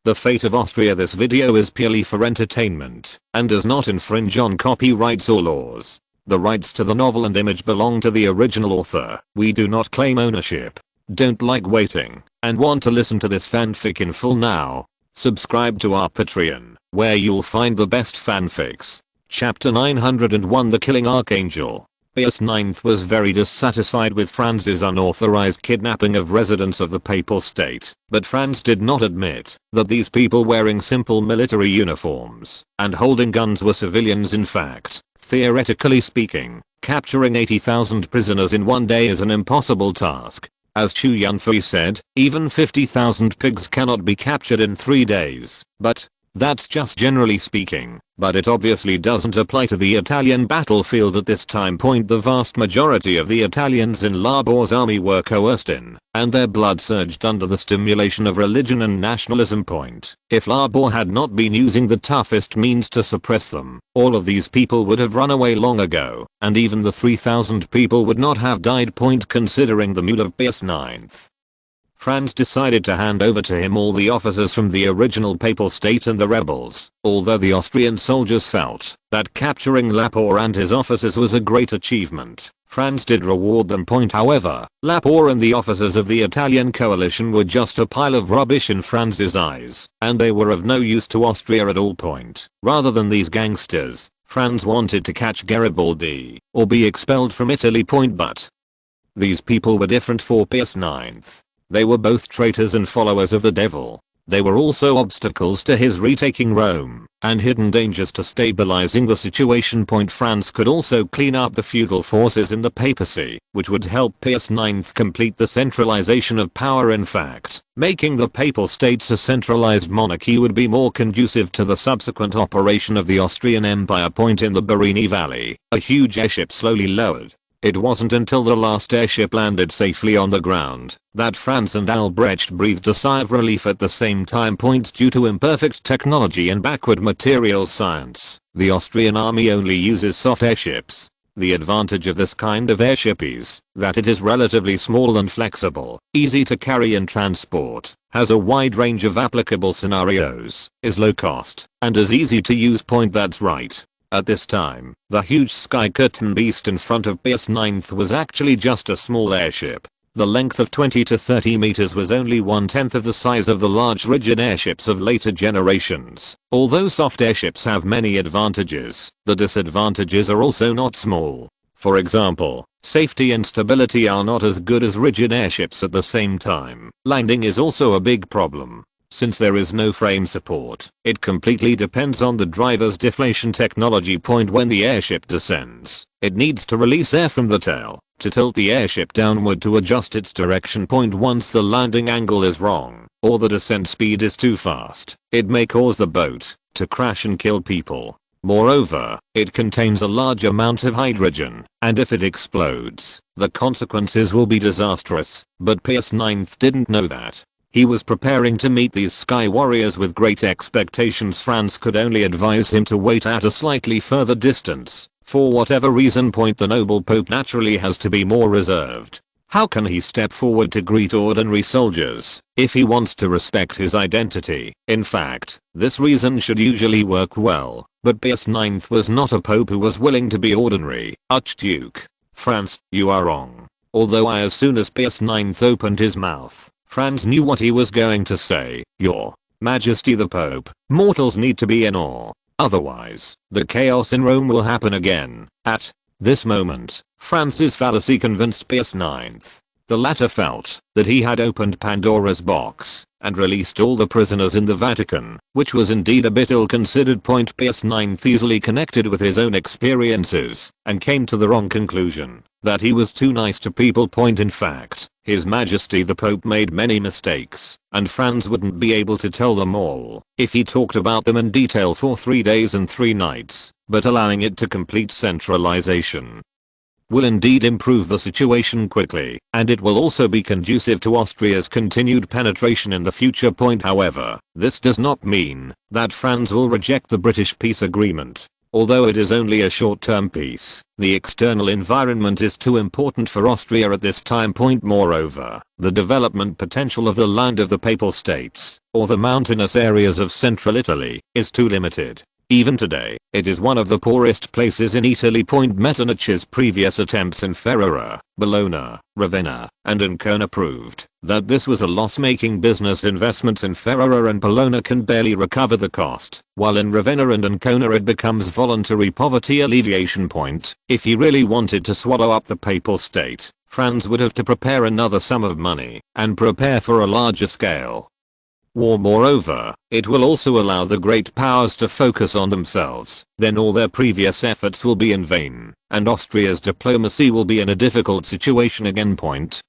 The Fate of Austria. This video is purely for entertainment and does not infringe on copyrights or laws. The rights to the novel and image belong to the original author. We do not claim ownership. Don't like waiting and want to listen to this fanfic in full now? Subscribe to our Patreon, where you'll find the best fanfics. Chapter 901, The Killing Archangel. Pius IX was very dissatisfied with Franz's unauthorized kidnapping of residents of the Papal State, but Franz did not admit that these people wearing simple military uniforms and holding guns were civilians. In fact, theoretically speaking, capturing 80,000 prisoners in one day is an impossible task. As Chu Yunfei said, even 50,000 pigs cannot be captured in 3 days. But that's just generally speaking, but it obviously doesn't apply to the Italian battlefield at this time point. The vast majority of the Italians in Labor's army were coerced in, and their blood surged under the stimulation of religion and nationalism. If Labor had not been using the toughest means to suppress them, all of these people would have run away long ago, and even the 3,000 people would not have died. Considering the mood of Pius IX, Franz decided to hand over to him all the officers from the original Papal State and the rebels. Although the Austrian soldiers felt that capturing Lapor and his officers was a great achievement, Franz did reward them. However, Lapor and the officers of the Italian coalition were just a pile of rubbish in Franz's eyes, and they were of no use to Austria at all. Rather than these gangsters, Franz wanted to catch Garibaldi or be expelled from Italy. But these people were different for Pius IX. They were both traitors and followers of the devil. They were also obstacles to his retaking Rome, and hidden dangers to stabilizing the situation. Franz could also clean up the feudal forces in the papacy, which would help Pius IX complete the centralization of power. In fact, making the Papal States a centralized monarchy would be more conducive to the subsequent operation of the Austrian Empire. In the Barini Valley, a huge airship slowly lowered. It wasn't until the last airship landed safely on the ground that Franz and Albrecht breathed a sigh of relief at the same time. Due to imperfect technology and backward materials science, the Austrian army only uses soft airships. The advantage of this kind of airship is that it is relatively small and flexible, easy to carry and transport, has a wide range of applicable scenarios, is low cost, and is easy to use. That's right. At this time, the huge sky curtain beast in front of Pius IX was actually just a small airship. The length of 20 to 30 meters was only 1/10 of the size of the large rigid airships of later generations. Although soft airships have many advantages, the disadvantages are also not small. For example, safety and stability are not as good as rigid airships. At the same time, landing is also a big problem. Since there is no frame support, it completely depends on the driver's deflation technology. When the airship descends, it needs to release air from the tail to tilt the airship downward to adjust its direction. Once the landing angle is wrong, or the descent speed is too fast, it may cause the boat to crash and kill people. Moreover, it contains a large amount of hydrogen, and if it explodes, the consequences will be disastrous. But Pius IX didn't know that. He was preparing to meet these sky warriors with great expectations. Franz could only advise him to wait at a slightly further distance. For whatever reason, the noble pope naturally has to be more reserved. How can he step forward to greet ordinary soldiers if he wants to respect his identity? In fact, this reason should usually work well, but Pius IX was not a pope who was willing to be ordinary. Archduke Franz, you are wrong. Although as soon as Pius IX opened his mouth, Franz knew what he was going to say. Your Majesty the Pope, mortals need to be in awe. Otherwise, the chaos in Rome will happen again. At this moment, Franz's fallacy convinced Pius IX. The latter felt that he had opened Pandora's box and released all the prisoners in the Vatican, which was indeed a bit ill-considered. Pius IX easily connected with his own experiences and came to the wrong conclusion that he was too nice to people. In fact, His Majesty the Pope made many mistakes, and Franz wouldn't be able to tell them all if he talked about them in detail for 3 days and 3 nights, but allowing it to complete centralization will indeed improve the situation quickly, and it will also be conducive to Austria's continued penetration in the future. However, this does not mean that Franz will reject the British peace agreement. Although it is only a short-term peace, the external environment is too important for Austria at this time point. Moreover, the development potential of the land of the Papal States, or the mountainous areas of central Italy, is too limited. Even today, it is one of the poorest places in Italy. Metternich's previous attempts in Ferrara, Bologna, Ravenna, and Ancona proved that this was a loss-making business. Investments in Ferrara and Bologna can barely recover the cost, while in Ravenna and Ancona it becomes voluntary poverty alleviation. If he really wanted to swallow up the Papal State, Franz would have to prepare another sum of money, and prepare for a larger scale war. Moreover, it will also allow the great powers to focus on themselves, then all their previous efforts will be in vain, and Austria's diplomacy will be in a difficult situation again.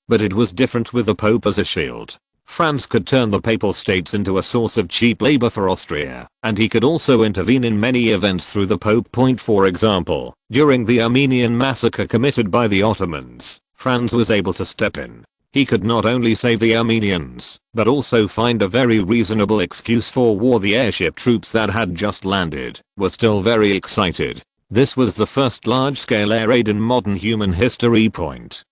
But it was different with the Pope as a shield. Franz could turn the Papal States into a source of cheap labor for Austria, and he could also intervene in many events through the Pope. For example, during the Armenian massacre committed by the Ottomans, Franz was able to step in. He could not only save the Armenians, but also find a very reasonable excuse for war. The airship troops that had just landed were still very excited. This was the first large-scale air raid in modern human history.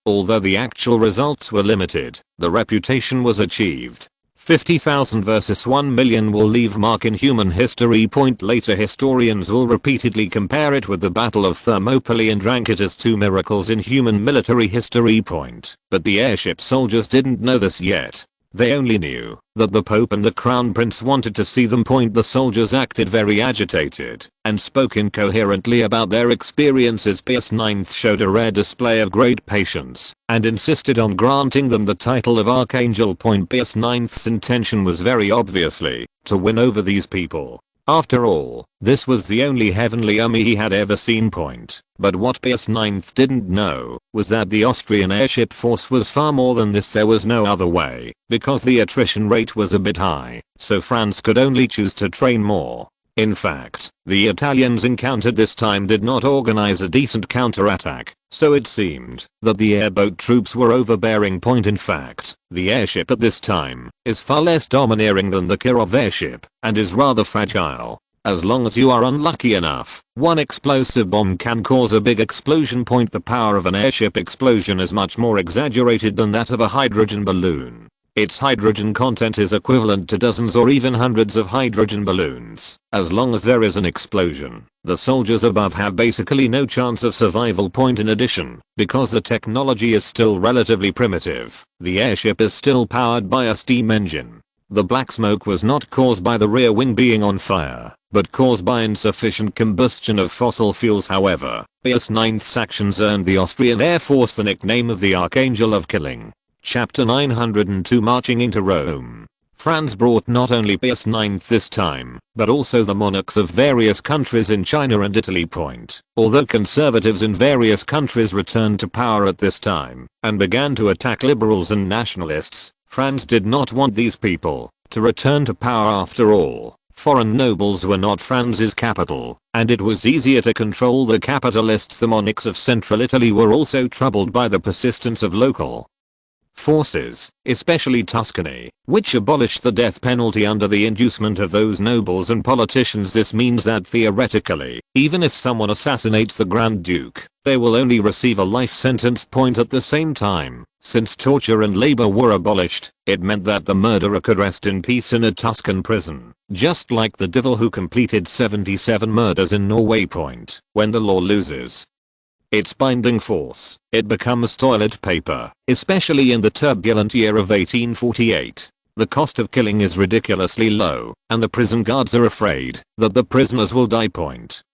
Although the actual results were limited, the reputation was achieved. 50,000 versus 1 million will leave mark in human history. Later historians will repeatedly compare it with the Battle of Thermopylae and rank it as two miracles in human military history. But the airship soldiers didn't know this yet. They only knew that the Pope and the Crown Prince wanted to see them. The soldiers acted very agitated and spoke incoherently about their experiences. Pius IX showed a rare display of great patience and insisted on granting them the title of Archangel. Pius IX's intention was very obviously to win over these people. After all, this was the only heavenly army he had ever seen. But what Pius IX didn't know was that the Austrian airship force was far more than this. There was no other way, because the attrition rate was a bit high, so Franz could only choose to train more. In fact, the Italians encountered this time did not organize a decent counterattack, so it seemed that the airboat troops were overbearing. In fact, the airship at this time is far less domineering than the Kirov airship, and is rather fragile. As long as you are unlucky enough, one explosive bomb can cause a big explosion. The power of an airship explosion is much more exaggerated than that of a hydrogen balloon. Its hydrogen content is equivalent to dozens or even hundreds of hydrogen balloons. As long as there is an explosion, the soldiers above have basically no chance of survival. In addition, because the technology is still relatively primitive, the airship is still powered by a steam engine. The black smoke was not caused by the rear wing being on fire, but caused by insufficient combustion of fossil fuels. However, Pius IX's actions earned the Austrian Air Force the nickname of the Archangel of Killing. Chapter 902 Marching into Rome. Franz brought not only Pius IX this time, but also the monarchs of various countries in China and Italy. Although conservatives in various countries returned to power at this time, and began to attack liberals and nationalists, Franz did not want these people to return to power. After all, foreign nobles were not Franz's capital, and it was easier to control the capitalists. The monarchs of central Italy were also troubled by the persistence of local forces, especially Tuscany, which abolished the death penalty under the inducement of those nobles and politicians. This means that theoretically, even if someone assassinates the Grand Duke, they will only receive a life sentence. At the same time, since torture and labor were abolished, it meant that the murderer could rest in peace in a Tuscan prison, just like the devil who completed 77 murders in Norway. When the law loses its binding force, it becomes toilet paper, especially in the turbulent year of 1848. The cost of killing is ridiculously low, and the prison guards are afraid that the prisoners will die.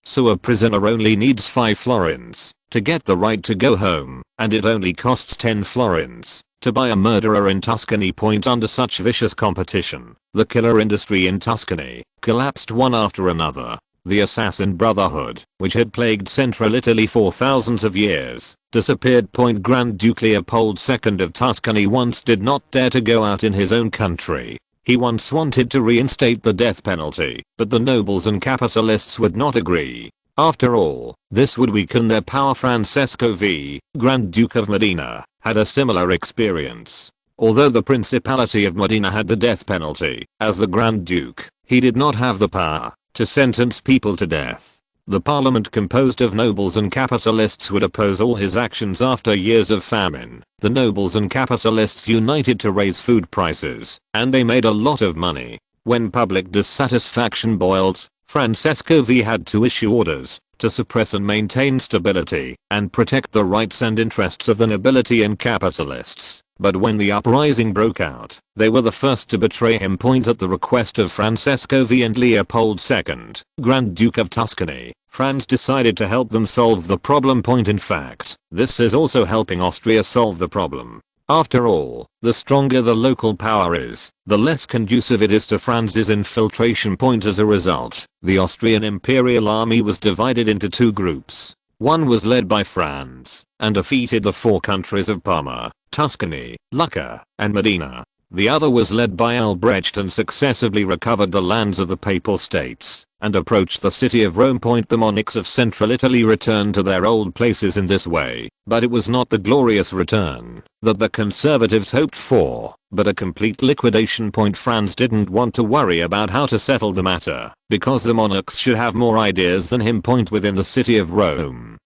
So a prisoner only needs 5 florins to get the right to go home, and it only costs 10 florins to buy a murderer in Tuscany. Under such vicious competition, the killer industry in Tuscany collapsed one after another. The assassin brotherhood, which had plagued central Italy for thousands of years, disappeared. Grand Duke Leopold II of Tuscany once did not dare to go out in his own country. He once wanted to reinstate the death penalty, but the nobles and capitalists would not agree. After all, this would weaken their power. Francesco V, Grand Duke of Modena, had a similar experience. Although the Principality of Modena had the death penalty, as the Grand Duke, he did not have the power to sentence people to death. The parliament composed of nobles and capitalists would oppose all his actions after years of famine. The nobles and capitalists united to raise food prices, and they made a lot of money. When public dissatisfaction boiled, Francesco V had to issue orders to suppress and maintain stability and protect the rights and interests of the nobility and capitalists. But when the uprising broke out, they were the first to betray him. At the request of Francesco V and Leopold II, Grand Duke of Tuscany, Franz decided to help them solve the problem. In fact, this is also helping Austria solve the problem. After all, the stronger the local power is, the less conducive it is to Franz's infiltration. As a result, the Austrian Imperial army was divided into two groups. One was led by Franz, and defeated the four countries of Parma, Tuscany, Lucca, and Modena. The other was led by Albrecht and successively recovered the lands of the Papal States, and approached the city of Rome. The monarchs of central Italy returned to their old places in this way, but it was not the glorious return that the conservatives hoped for, but a complete liquidation. Franz didn't want to worry about how to settle the matter, because the monarchs should have more ideas than him. Within the city of Rome,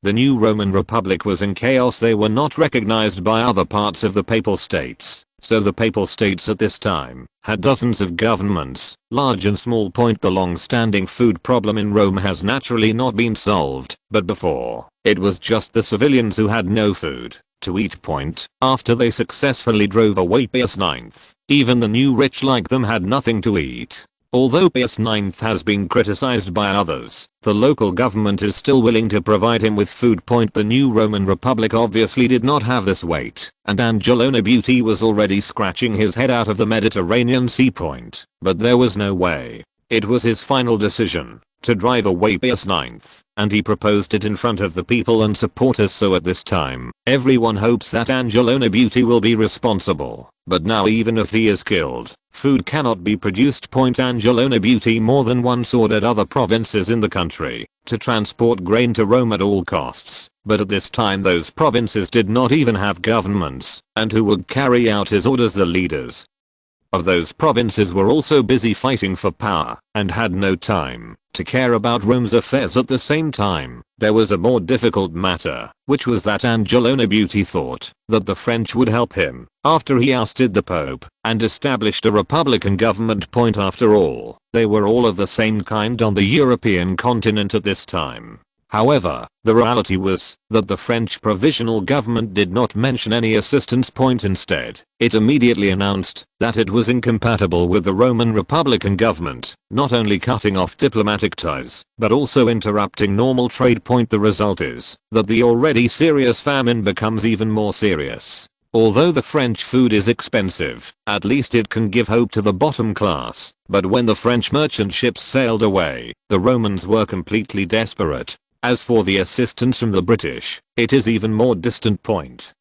the new Roman Republic was in chaos. They were not recognized by other parts of the Papal States. So the Papal States at this time had dozens of governments, large and small. The long-standing food problem in Rome has naturally not been solved, but before, it was just the civilians who had no food to eat. After they successfully drove away Pius IX, even the new rich like them had nothing to eat. Although Pius IX has been criticized by others, the local government is still willing to provide him with food. The new Roman Republic obviously did not have this weight, and Angelo Nebuti was already scratching his head out of the Mediterranean Sea. But there was no way. It was his final decision to drive away Pius IX, and he proposed it in front of the people and supporters. So at this time, everyone hopes that Angelo Nebuti will be responsible. But now even if he is killed, food cannot be produced. Angelo Nebuti more than once ordered other provinces in the country to transport grain to Rome at all costs, but at this time those provinces did not even have governments, and who would carry out his orders? The leaders of those provinces were also busy fighting for power, and had no time to care about Rome's affairs. At the same time, there was a more difficult matter, which was that Angelo Nebuti thought that the French would help him after he ousted the Pope and established a republican government. After all, they were all of the same kind on the European continent at this time. However, the reality was that the French provisional government did not mention any assistance. Instead, it immediately announced that it was incompatible with the Roman Republican government, not only cutting off diplomatic ties, but also interrupting normal trade. The result is that the already serious famine becomes even more serious. Although the French food is expensive, at least it can give hope to the bottom class. But when the French merchant ships sailed away, the Romans were completely desperate. As for the assistance from the British, it is even more distant.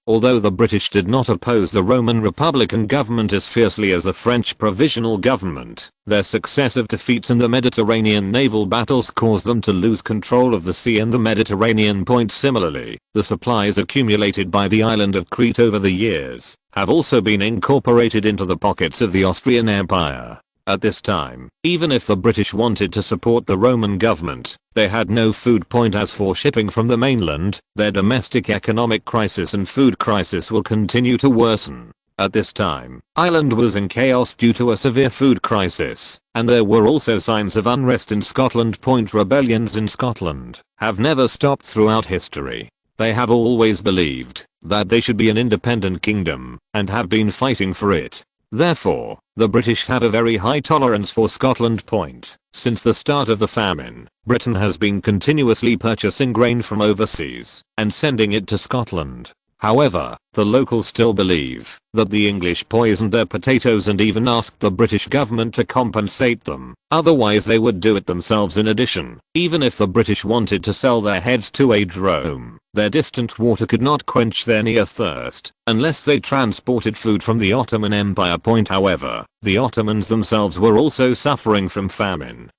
Although the British did not oppose the Roman Republican government as fiercely as the French provisional government, their successive defeats in the Mediterranean naval battles caused them to lose control of the sea and the Mediterranean. Similarly, the supplies accumulated by the island of Crete over the years have also been incorporated into the pockets of the Austrian Empire. At this time, even if the British wanted to support the Roman government, they had no food. As for shipping from the mainland, their domestic economic crisis and food crisis will continue to worsen. At this time, Ireland was in chaos due to a severe food crisis, and there were also signs of unrest in Scotland. Rebellions in Scotland have never stopped throughout history. They have always believed that they should be an independent kingdom, and have been fighting for it. Therefore, the British have a very high tolerance for Scotland. Since the start of the famine, Britain has been continuously purchasing grain from overseas and sending it to Scotland. However, the locals still believe that the English poisoned their potatoes and even asked the British government to compensate them, otherwise they would do it themselves. In addition, even if the British wanted to sell their heads to aid Rome, their distant water could not quench their near thirst unless they transported food from the Ottoman Empire. However, the Ottomans themselves were also suffering from famine,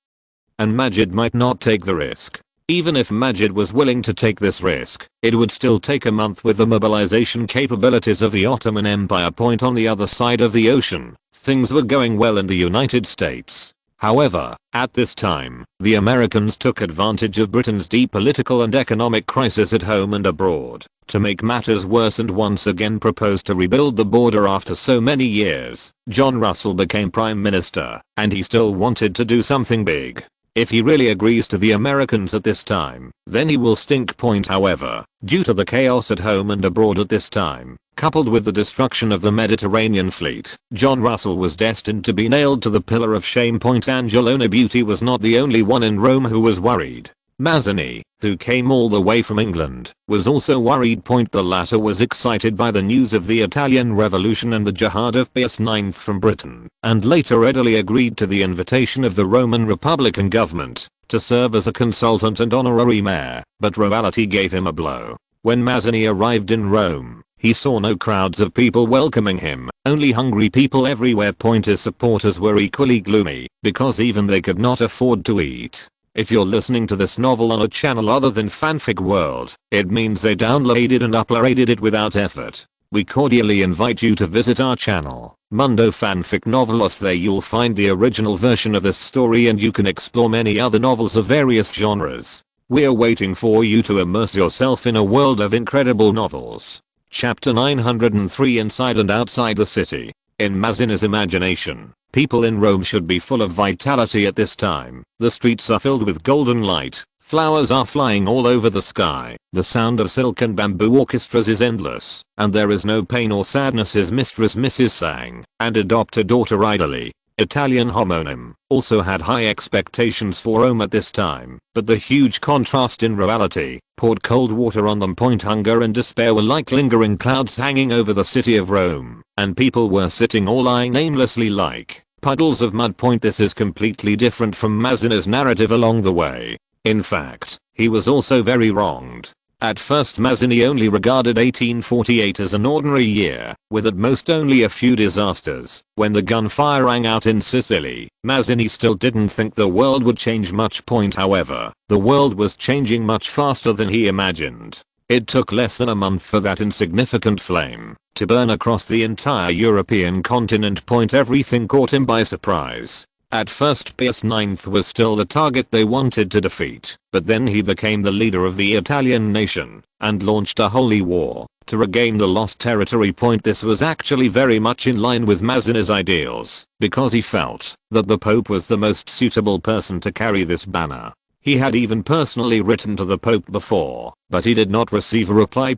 and Majid might not take the risk. Even if Majid was willing to take this risk, it would still take a month with the mobilization capabilities of the Ottoman Empire. On the other side of the ocean, things were going well in the United States. However, at this time, the Americans took advantage of Britain's deep political and economic crisis at home and abroad to make matters worse and once again proposed to rebuild the border after so many years. John Russell became Prime Minister, and he still wanted to do something big. If he really agrees to the Americans at this time, then he will stink. However, due to the chaos at home and abroad at this time, coupled with the destruction of the Mediterranean fleet, John Russell was destined to be nailed to the pillar of shame. Angelina Beauty was not the only one in Rome who was worried. Mazzini, who came all the way from England, was also worried. The latter was excited by the news of the Italian Revolution and the jihad of Pius IX from Britain, and later readily agreed to the invitation of the Roman Republican government to serve as a consultant and honorary mayor, but reality gave him a blow. When Mazzini arrived in Rome, he saw no crowds of people welcoming him, only hungry people everywhere. His supporters were equally gloomy, because even they could not afford to eat. If you're listening to this novel on a channel other than Fanfic World, it means they downloaded and uploaded it without effort. We cordially invite you to visit our channel, Mundo Fanfic Novelos. There you'll find the original version of this story and you can explore many other novels of various genres. We're waiting for you to immerse yourself in a world of incredible novels. Chapter 903 Inside and Outside the City. In Mazzini's imagination, people in Rome should be full of vitality at this time. The streets are filled with golden light, flowers are flying all over the sky, the sound of silk and bamboo orchestras is endless, and there is no pain or sadness. His mistress Mrs. Sang, and adopted daughter Idly, Italian homonym, also had high expectations for Rome at this time, but the huge contrast in reality poured cold water on them. Hunger and despair were like lingering clouds hanging over the city of Rome, and people were sitting all lying aimlessly like puddles of mud. This is completely different from Mazzini's narrative along the way. In fact, he was also very wronged. At first Mazzini only regarded 1848 as an ordinary year, with at most only a few disasters. When the gunfire rang out in Sicily, Mazzini still didn't think the world would change much. However, the world was changing much faster than he imagined. It took less than a month for that insignificant flame to burn across the entire European continent. Everything caught him by surprise. At first Pius IX was still the target they wanted to defeat, but then he became the leader of the Italian nation and launched a holy war to regain the lost territory. This was actually very much in line with Mazzini's ideals, because he felt that the Pope was the most suitable person to carry this banner. He had even personally written to the Pope before, but he did not receive a reply.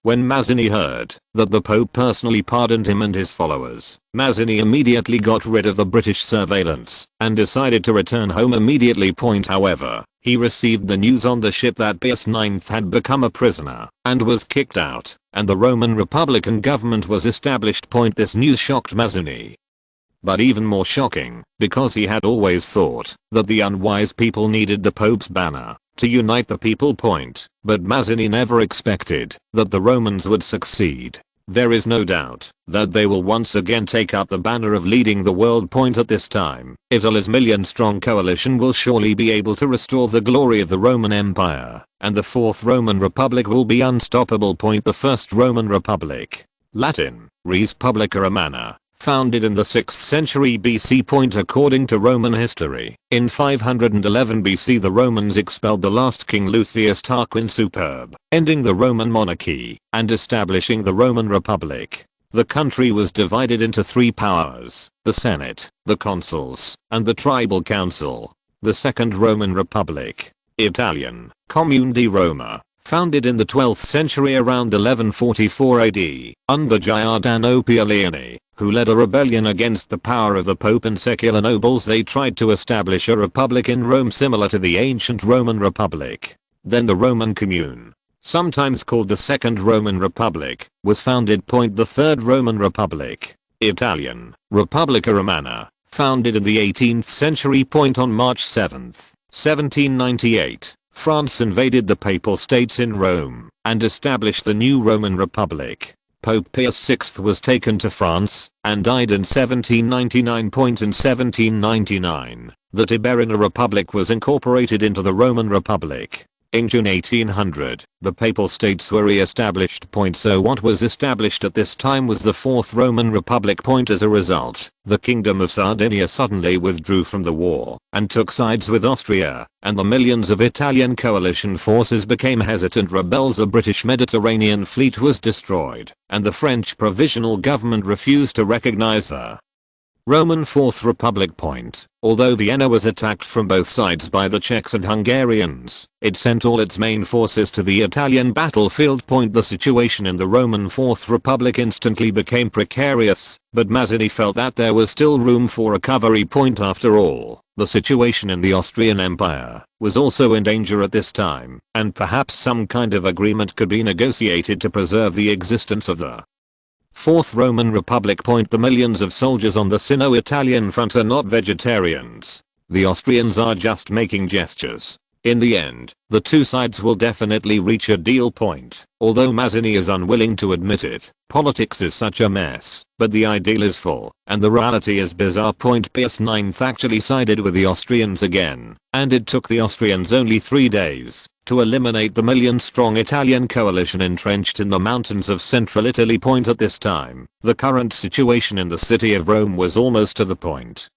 When Mazzini heard that the Pope personally pardoned him and his followers, Mazzini immediately got rid of the British surveillance and decided to return home immediately. However, he received the news on the ship that Pius IX had become a prisoner and was kicked out, and the Roman Republican government was established. This news shocked Mazzini. But even more shocking, because he had always thought that the unwise people needed the Pope's banner to unite the people. But Mazzini never expected that the Romans would succeed. There is no doubt that they will once again take up the banner of leading the world. At this time, Italy's million-strong coalition will surely be able to restore the glory of the Roman Empire, and the Fourth Roman Republic will be unstoppable. The First Roman Republic, Latin, Res Publica Romana, founded in the 6th century BC. According to Roman history, in 511 BC the Romans expelled the last king Lucius Tarquin Superb, ending the Roman monarchy and establishing the Roman Republic. The country was divided into three powers: the Senate, the consuls, and the tribal council. The Second Roman Republic, Italian, Comune di Roma, founded in the 12th century around 1144 AD, under Giordano Pioliani, who led a rebellion against the power of the Pope and secular nobles. They tried to establish a republic in Rome similar to the ancient Roman Republic. Then the Roman Commune, sometimes called the Second Roman Republic, was founded. The Third Roman Republic, Italian, Repubblica Romana, founded in the 18th century. On March 7, 1798, France invaded the Papal States in Rome and established the new Roman Republic. Pope Pius VI was taken to France and died in 1799. In 1799, the Tiberina Republic was incorporated into the Roman Republic. In June 1800, the Papal States were re-established. So what was established at this time was the Fourth Roman Republic. As a result, the Kingdom of Sardinia suddenly withdrew from the war and took sides with Austria, and the millions of Italian coalition forces became hesitant rebels. The British Mediterranean fleet was destroyed, and the French provisional government refused to recognize the Roman Fourth Republic. Although Vienna was attacked from both sides by the Czechs and Hungarians, it sent all its main forces to the Italian battlefield. The situation in the Roman Fourth Republic instantly became precarious, but Mazzini felt that there was still room for recovery. After all, the situation in the Austrian Empire was also in danger at this time, and perhaps some kind of agreement could be negotiated to preserve the existence of the Fourth Roman Republic. The millions of soldiers on the Sino-Italian front are not vegetarians. The Austrians are just making gestures. In the end, the two sides will definitely reach a deal. Although Mazzini is unwilling to admit it, politics is such a mess, but the ideal is full, and the reality is bizarre. Pius IX actually sided with the Austrians again, and it took the Austrians only 3 days to eliminate the million-strong Italian coalition entrenched in the mountains of central Italy. At this time, the current situation in the city of Rome was almost to the point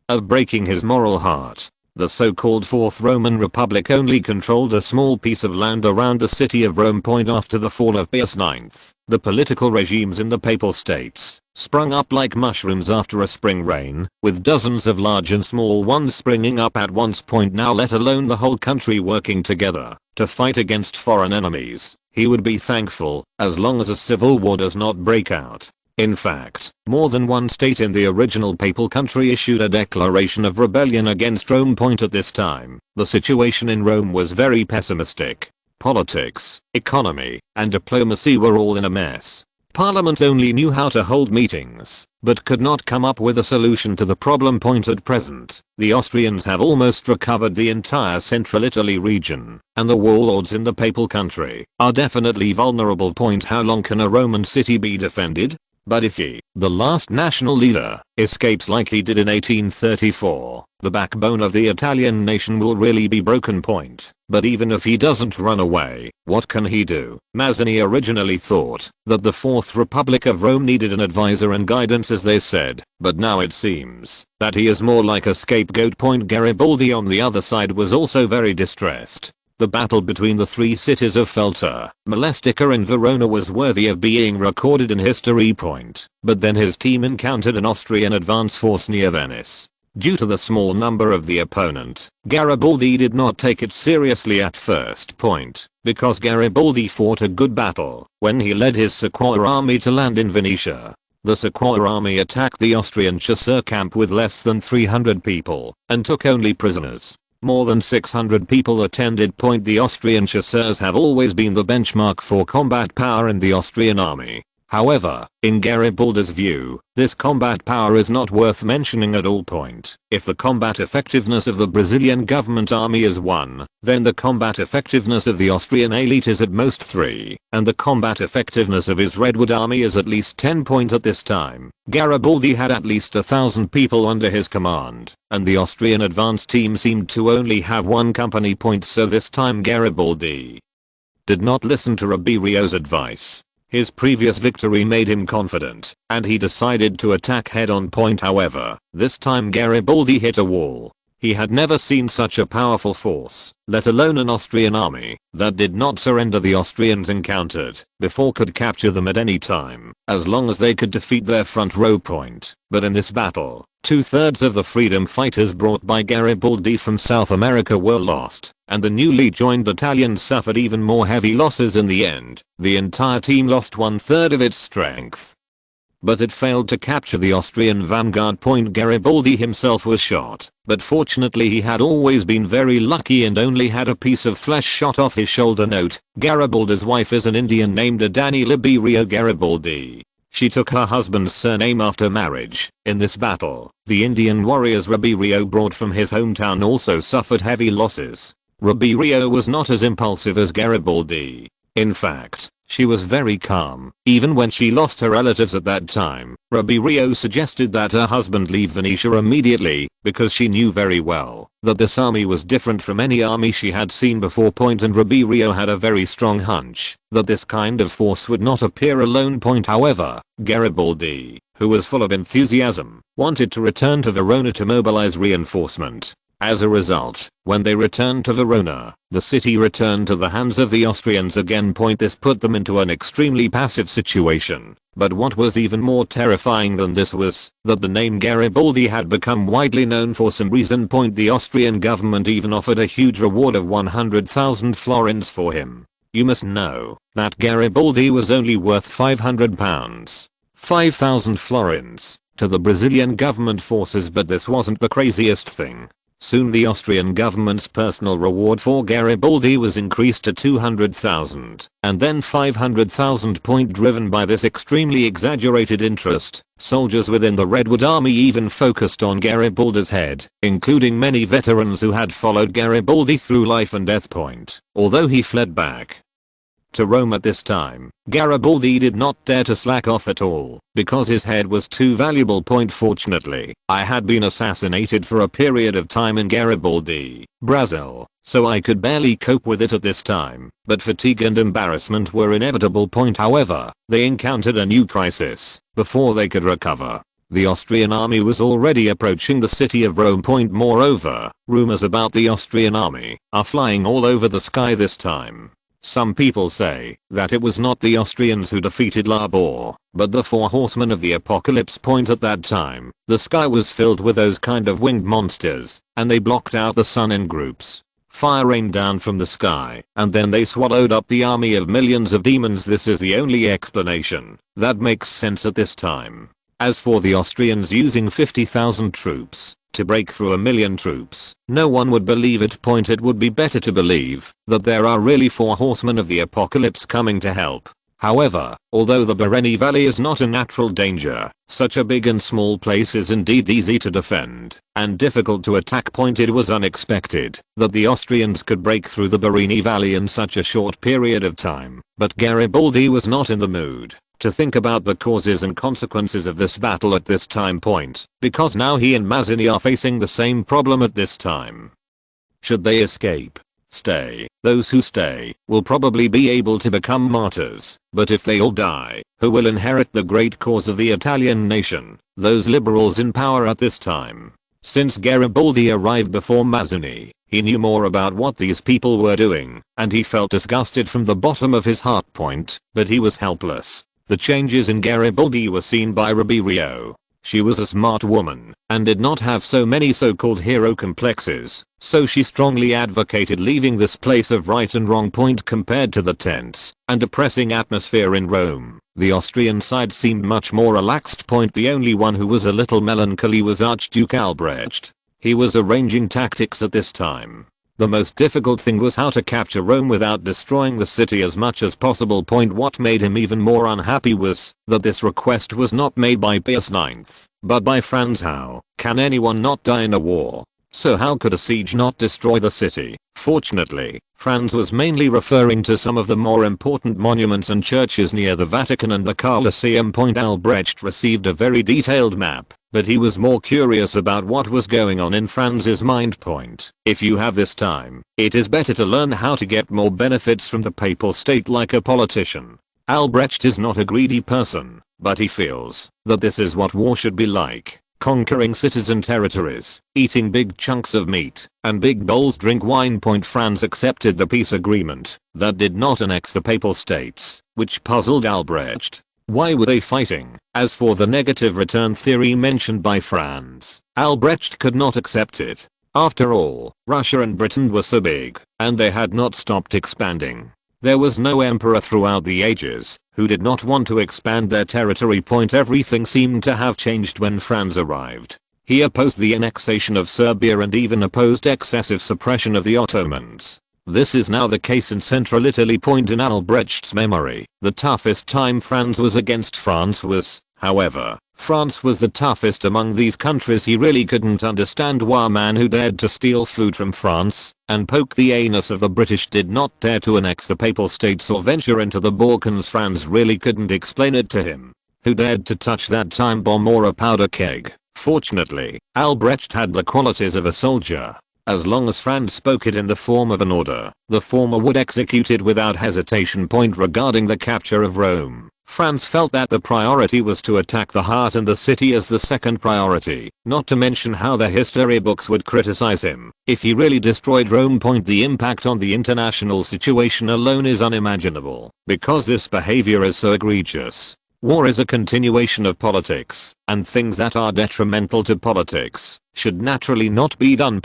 of breaking his moral heart. The so-called Fourth Roman Republic only controlled a small piece of land around the city of Rome. After the fall of Pius IX, the political regimes in the Papal States sprung up like mushrooms after a spring rain, with dozens of large and small ones springing up at once. Now let alone the whole country working together to fight against foreign enemies. He would be thankful as long as a civil war does not break out. In fact, more than one state in the original papal country issued a declaration of rebellion against Rome. At this time, the situation in Rome was very pessimistic. Politics, economy, and diplomacy were all in a mess. Parliament only knew how to hold meetings, but could not come up with a solution to the problem. At present, the Austrians have almost recovered the entire central Italy region, and the warlords in the papal country are definitely vulnerable. How long can a Roman city be defended? But if he, the last national leader, escapes like he did in 1834, the backbone of the Italian nation will really be broken. But even if he doesn't run away, what can he do? Mazzini originally thought that the Fourth Republic of Rome needed an advisor and guidance, as they said, but now it seems that he is more like a scapegoat. Garibaldi on the other side was also very distressed. The battle between the three cities of Feltre, Molestica and Verona was worthy of being recorded in history. But then his team encountered an Austrian advance force near Venice. Due to the small number of the opponent, Garibaldi did not take it seriously at first. Because Garibaldi fought a good battle when he led his Sequoia army to land in Venetia. The Sequoia army attacked the Austrian chasseur camp with less than 300 people and took only prisoners. More than 600 people attended. The Austrian chasseurs have always been the benchmark for combat power in the Austrian army. However, in Garibaldi's view, this combat power is not worth mentioning at all. If the combat effectiveness of the Brazilian government army is 1, then the combat effectiveness of the Austrian elite is at most 3, and the combat effectiveness of his Redwood army is at least 10. At this time, Garibaldi had at least 1,000 people under his command, and the Austrian advance team seemed to only have 1 company. So this time Garibaldi did not listen to Ribeiro's advice. His previous victory made him confident, and he decided to attack head-on. However, this time Garibaldi hit a wall. He had never seen such a powerful force, let alone an Austrian army, that did not surrender. The Austrians encountered before could capture them at any time, as long as they could defeat their front row. But in this battle, 2/3 of the freedom fighters brought by Garibaldi from South America were lost, and the newly joined battalions suffered even more heavy losses in the end. The entire team lost 1/3 of its strength. But it failed to capture the Austrian vanguard. Garibaldi himself was shot, but fortunately he had always been very lucky and only had a piece of flesh shot off his shoulder. Note: Garibaldi's wife is an Indian named Adani Liberio Garibaldi. She took her husband's surname after marriage. In this battle, the Indian warriors Ribeiro brought from his hometown also suffered heavy losses. Ribeiro was not as impulsive as Garibaldi. In fact, She was very calm, even when she lost her relatives at that time. Ribeiro suggested that her husband leave Venetia immediately, because she knew very well that this army was different from any army she had seen before. And Ribeiro had a very strong hunch that this kind of force would not appear alone. However, Garibaldi, who was full of enthusiasm, wanted to return to Verona to mobilize reinforcement. As a result, when they returned to Verona, the city returned to the hands of the Austrians again. This put them into an extremely passive situation. But what was even more terrifying than this was that the name Garibaldi had become widely known for some reason. The Austrian government even offered a huge reward of 100,000 florins for him. You must know that Garibaldi was only worth £500, 5,000 florins, to the Brazilian government forces. But this wasn't the craziest thing. Soon the Austrian government's personal reward for Garibaldi was increased to 200,000, and then 500,000. Driven by this extremely exaggerated interest, soldiers within the Redwood Army even focused on Garibaldi's head, including many veterans who had followed Garibaldi through life and death. Although he fled back to Rome at this time, Garibaldi did not dare to slack off at all, because his head was too valuable. Fortunately, I had been assassinated for a period of time in Garibaldi, Brazil, so I could barely cope with it at this time, but fatigue and embarrassment were inevitable. However, they encountered a new crisis before they could recover. The Austrian army was already approaching the city of Rome. Moreover, rumors about the Austrian army are flying all over the sky this time. Some people say that it was not the Austrians who defeated Labor, but the four horsemen of the apocalypse. At that time, the sky was filled with those kind of winged monsters, and they blocked out the sun in groups. Fire rained down from the sky, and then they swallowed up the army of millions of demons. This is the only explanation that makes sense at this time. As for the Austrians using 50,000 troops to break through 1,000,000 troops, no one would believe it. It would be better to believe that there are really four horsemen of the apocalypse coming to help. However, although the Bareni Valley is not a natural danger, such a big and small place is indeed easy to defend and difficult to attack. It was unexpected that the Austrians could break through the Bareni Valley in such a short period of time, but Garibaldi was not in the mood to think about the causes and consequences of this battle at this time, because now he and Mazzini are facing the same problem at this time. Should they escape? Stay. Those who stay will probably be able to become martyrs, but if they all die, who will inherit the great cause of the Italian nation? Those liberals in power at this time. Since Garibaldi arrived before Mazzini, he knew more about what these people were doing, and he felt disgusted from the bottom of his heart. But he was helpless. The changes in Garibaldi were seen by Ribeiro. She was a smart woman and did not have so many so-called hero complexes, so she strongly advocated leaving this place of right and wrong. Compared to the tense and depressing atmosphere in Rome, the Austrian side seemed much more relaxed. The only one who was a little melancholy was Archduke Albrecht. He was arranging tactics at this time. The most difficult thing was how to capture Rome without destroying the city as much as possible. What made him even more unhappy was that this request was not made by Pius IX, but by Franz. How can anyone not die in a war? So how could a siege not destroy the city? Fortunately, Franz was mainly referring to some of the more important monuments and churches near the Vatican and the Colosseum. Albrecht received a very detailed map, but he was more curious about what was going on in Franz's mind. If you have this time, it is better to learn how to get more benefits from the papal state like a politician. Albrecht is not a greedy person, but he feels that this is what war should be like. Conquering citizen territories, eating big chunks of meat, and big bowls drink wine. Franz accepted the peace agreement that did not annex the papal states, which puzzled Albrecht. Why were they fighting? As for the negative return theory mentioned by Franz, Albrecht could not accept it. After all, Russia and Britain were so big, and they had not stopped expanding. There was no emperor throughout the ages who did not want to expand their territory. Everything seemed to have changed when Franz arrived. He opposed the annexation of Serbia and even opposed excessive suppression of the Ottomans. This is now the case in central Italy. In Albrecht's memory, the toughest time Franz was against France was, however, France was the toughest among these countries. He really couldn't understand why a man who dared to steal food from France and poke the anus of the British did not dare to annex the Papal States or venture into the Balkans. Franz really couldn't explain it to him. Who dared to touch that time bomb or a powder keg? Fortunately, Albrecht had the qualities of a soldier. As long as Franz spoke it in the form of an order, the former would execute it without hesitation. Regarding the capture of Rome, Franz felt that the priority was to attack the heart and the city as the second priority, not to mention how the history books would criticize him if he really destroyed Rome. The impact on the international situation alone is unimaginable, because this behavior is so egregious. War is a continuation of politics, and things that are detrimental to politics should naturally not be done.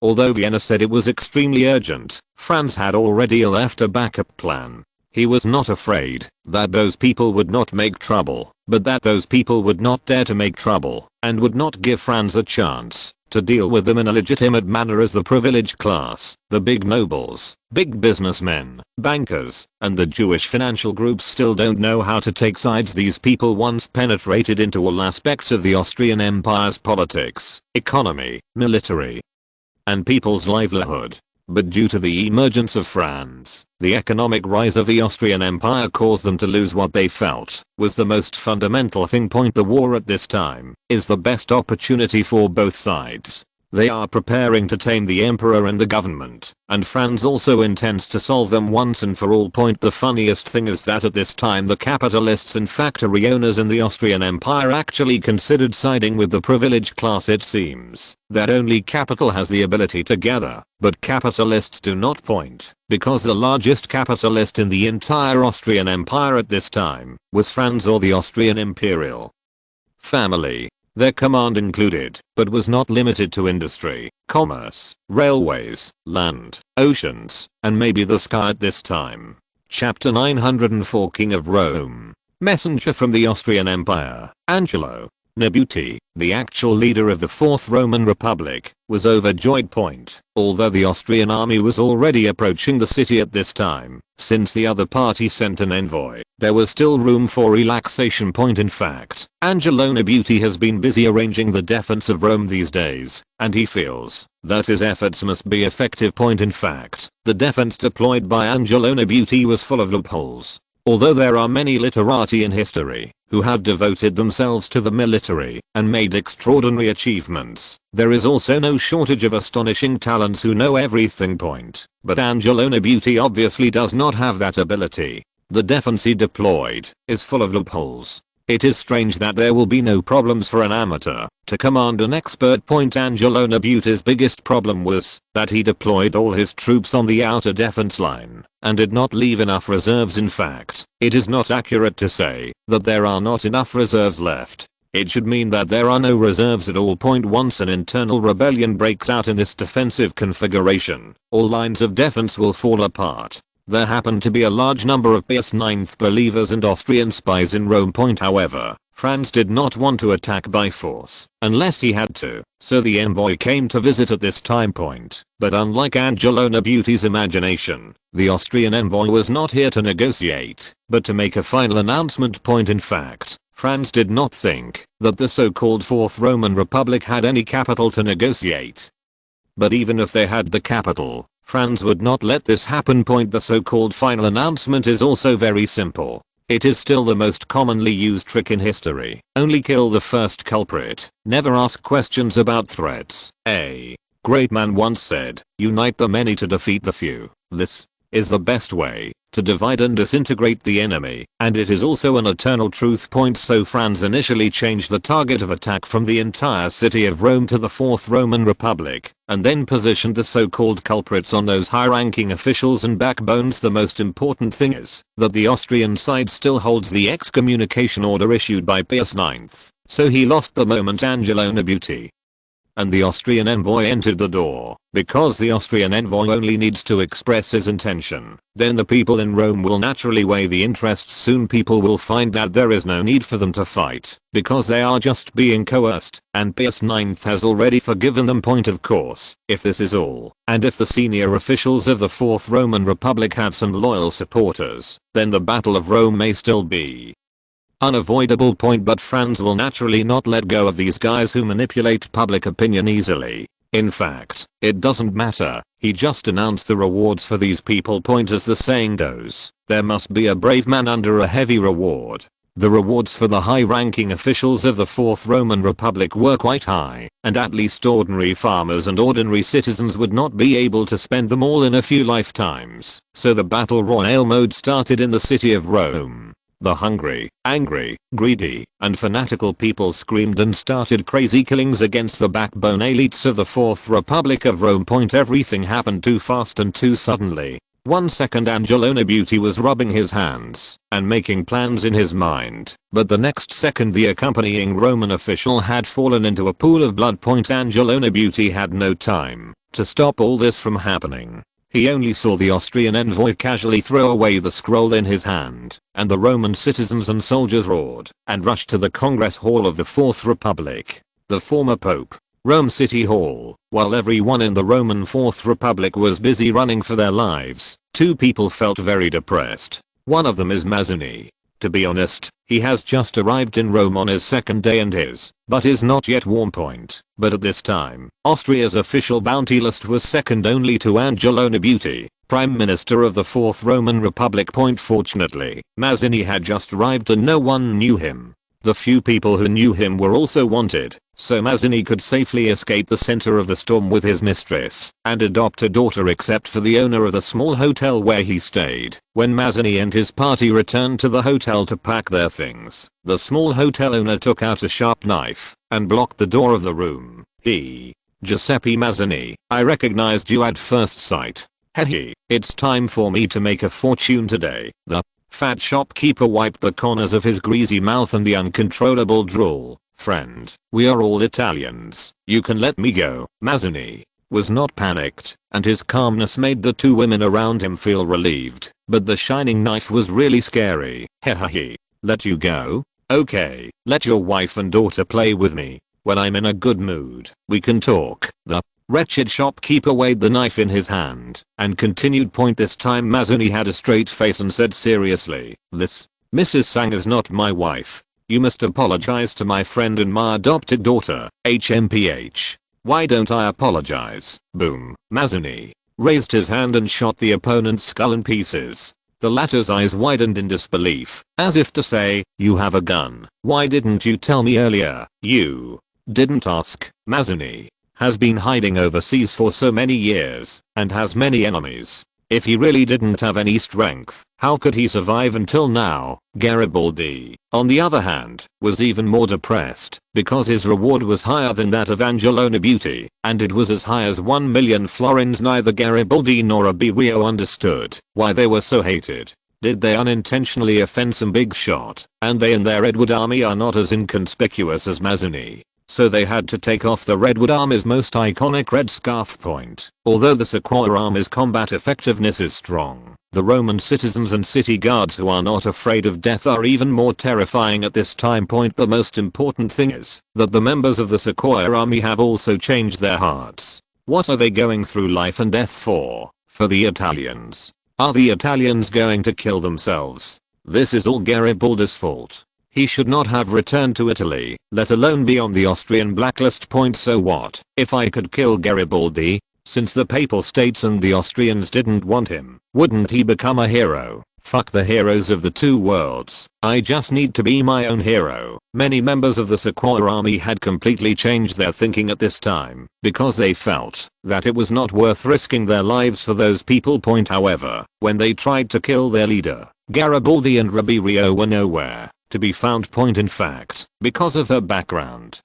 Although Vienna said it was extremely urgent, Franz had already left a backup plan. He was not afraid that those people would not make trouble, but that those people would not dare to make trouble, and would not give Franz a chance to deal with them in a legitimate manner as the privileged class, the big nobles, big businessmen, bankers, and the Jewish financial groups still don't know how to take sides. These people once penetrated into all aspects of the Austrian Empire's politics, economy, military, and people's livelihood. But due to the emergence of Franz, the economic rise of the Austrian Empire caused them to lose what they felt was the most fundamental thing. The war at this time is the best opportunity for both sides. They are preparing to tame the emperor and the government, and Franz also intends to solve them once and for all. The funniest thing is that at this time the capitalists and factory owners in the Austrian Empire actually considered siding with the privileged class. It seems that only capital has the ability to gather, but capitalists do not. Because the largest capitalist in the entire Austrian Empire at this time was Franz, or the Austrian Imperial family. Their command included, but was not limited to, industry, commerce, railways, land, oceans, and maybe the sky at this time. Chapter 904 King of Rome. Messenger from the Austrian Empire, Angelo Nebuti, the actual leader of the Fourth Roman Republic, was overjoyed. Although the Austrian army was already approaching the city at this time, since the other party sent an envoy, there was still room for relaxation. In fact, Angelo Nebuti has been busy arranging the defense of Rome these days, and he feels that his efforts must be effective. In fact, the defense deployed by Angelo Nebuti was full of loopholes. Although there are many literati in history who have devoted themselves to the military and made extraordinary achievements, there is also no shortage of astonishing talents who know everything. But Angelo Nebuti obviously does not have that ability. The defense he deployed is full of loopholes. It is strange that there will be no problems for an amateur to command an expert. Angelo Nebuti's biggest problem was that he deployed all his troops on the outer defense line and did not leave enough reserves. In fact, it is not accurate to say that there are not enough reserves left. It should mean that there are no reserves at all. Once an internal rebellion breaks out in this defensive configuration, all lines of defense will fall apart. There happened to be a large number of Pius IX believers and Austrian spies in Rome. However, Franz did not want to attack by force unless he had to, so the envoy came to visit at this time. But unlike Angelo Nebuti's imagination, the Austrian envoy was not here to negotiate, but to make a final announcement. In fact, Franz did not think that the so-called Fourth Roman Republic had any capital to negotiate. But even if they had the capital, Franz would not let this happen. The so-called final announcement is also very simple. It is still the most commonly used trick in history. Only kill the first culprit. Never ask questions about threats. A great man once said, "Unite the many to defeat the few." This is the best way to divide and disintegrate the enemy, and it is also an eternal truth. So Franz initially changed the target of attack from the entire city of Rome to the Fourth Roman Republic, and then positioned the so-called culprits on those high-ranking officials and backbones. The most important thing is that the Austrian side still holds the excommunication order issued by Pius IX, so he lost the moment Angelo Nebuti and the Austrian envoy entered the door. Because the Austrian envoy only needs to express his intention, then the people in Rome will naturally weigh the interests. Soon people will find that there is no need for them to fight, because they are just being coerced, and Pius IX has already forgiven them. Of course, if this is all, and if the senior officials of the Fourth Roman Republic have some loyal supporters, then the Battle of Rome may still be unavoidable point, but Franz will naturally not let go of these guys who manipulate public opinion easily. In fact, it doesn't matter, he just announced the rewards for these people. As the saying goes, there must be a brave man under a heavy reward. The rewards for the high-ranking officials of the Fourth Roman Republic were quite high, and at least ordinary farmers and ordinary citizens would not be able to spend them all in a few lifetimes. So the battle royale mode started in the city of Rome. The hungry, angry, greedy, and fanatical people screamed and started crazy killings against the backbone elites of the Fourth Republic of Rome. Everything happened too fast and too suddenly. 1 second Angelo Nebuti was rubbing his hands and making plans in his mind, but the next second the accompanying Roman official had fallen into a pool of blood. Angelo Nebuti had no time to stop all this from happening. He only saw the Austrian envoy casually throw away the scroll in his hand, and the Roman citizens and soldiers roared and rushed to the Congress Hall of the Fourth Republic, the former Pope, Rome City Hall. While everyone in the Roman Fourth Republic was busy running for their lives, two people felt very depressed. One of them is Mazzini. To be honest, he has just arrived in Rome on his second day and his butt is not yet warm. But at this time, Austria's official bounty list was second only to Angelo Nebuti, Prime Minister of the Fourth Roman Republic. Fortunately, Mazzini had just arrived and no one knew him. The few people who knew him were also wanted, so Mazzini could safely escape the center of the storm with his mistress and adopt a daughter, except for the owner of the small hotel where he stayed. When Mazzini and his party returned to the hotel to pack their things, the small hotel owner took out a sharp knife and blocked the door of the room. Giuseppe Mazzini, I recognized you at first sight. Hehe, it's time for me to make a fortune today. The fat shopkeeper wiped the corners of his greasy mouth and the uncontrollable drool. Friend, we are all Italians. You can let me go. Mazzini was not panicked, and his calmness made the two women around him feel relieved. But the shining knife was really scary. Hehehe. Let you go? Okay, let your wife and daughter play with me. When I'm in a good mood, we can talk. The wretched shopkeeper weighed the knife in his hand and continued. This time Mazzini had a straight face and said seriously, this, Mrs. Sang is not my wife. You must apologize to my friend and my adopted daughter, HMPH. Why don't I apologize? Boom. Mazzini raised his hand and shot the opponent's skull in pieces. The latter's eyes widened in disbelief, as if to say, you have a gun. Why didn't you tell me earlier? You didn't ask. Mazzini has been hiding overseas for so many years and has many enemies. If he really didn't have any strength, how could he survive until now? Garibaldi, on the other hand, was even more depressed because his reward was higher than that of Angelo Nebuti, and it was as high as 1 million florins. Neither Garibaldi nor Urbino understood why they were so hated. Did they unintentionally offend some big shot, and they and their Redwood army are not as inconspicuous as Mazzini? So they had to take off the Redwood Army's most iconic red scarf. Although the Sequoia Army's combat effectiveness is strong, the Roman citizens and city guards who are not afraid of death are even more terrifying at this time. The most important thing is that the members of the Sequoia Army have also changed their hearts. What are they going through life and death for? For the Italians. Are the Italians going to kill themselves? This is all Garibaldi's fault. He should not have returned to Italy, let alone be on the Austrian blacklist. So what if I could kill Garibaldi? Since the Papal States and the Austrians didn't want him, wouldn't he become a hero? Fuck the heroes of the two worlds. I just need to be my own hero. Many members of the Sequoia Army had completely changed their thinking at this time because they felt that it was not worth risking their lives for those people. However, when they tried to kill their leader, Garibaldi and Urbino were nowhere to be found. In fact, because of her background,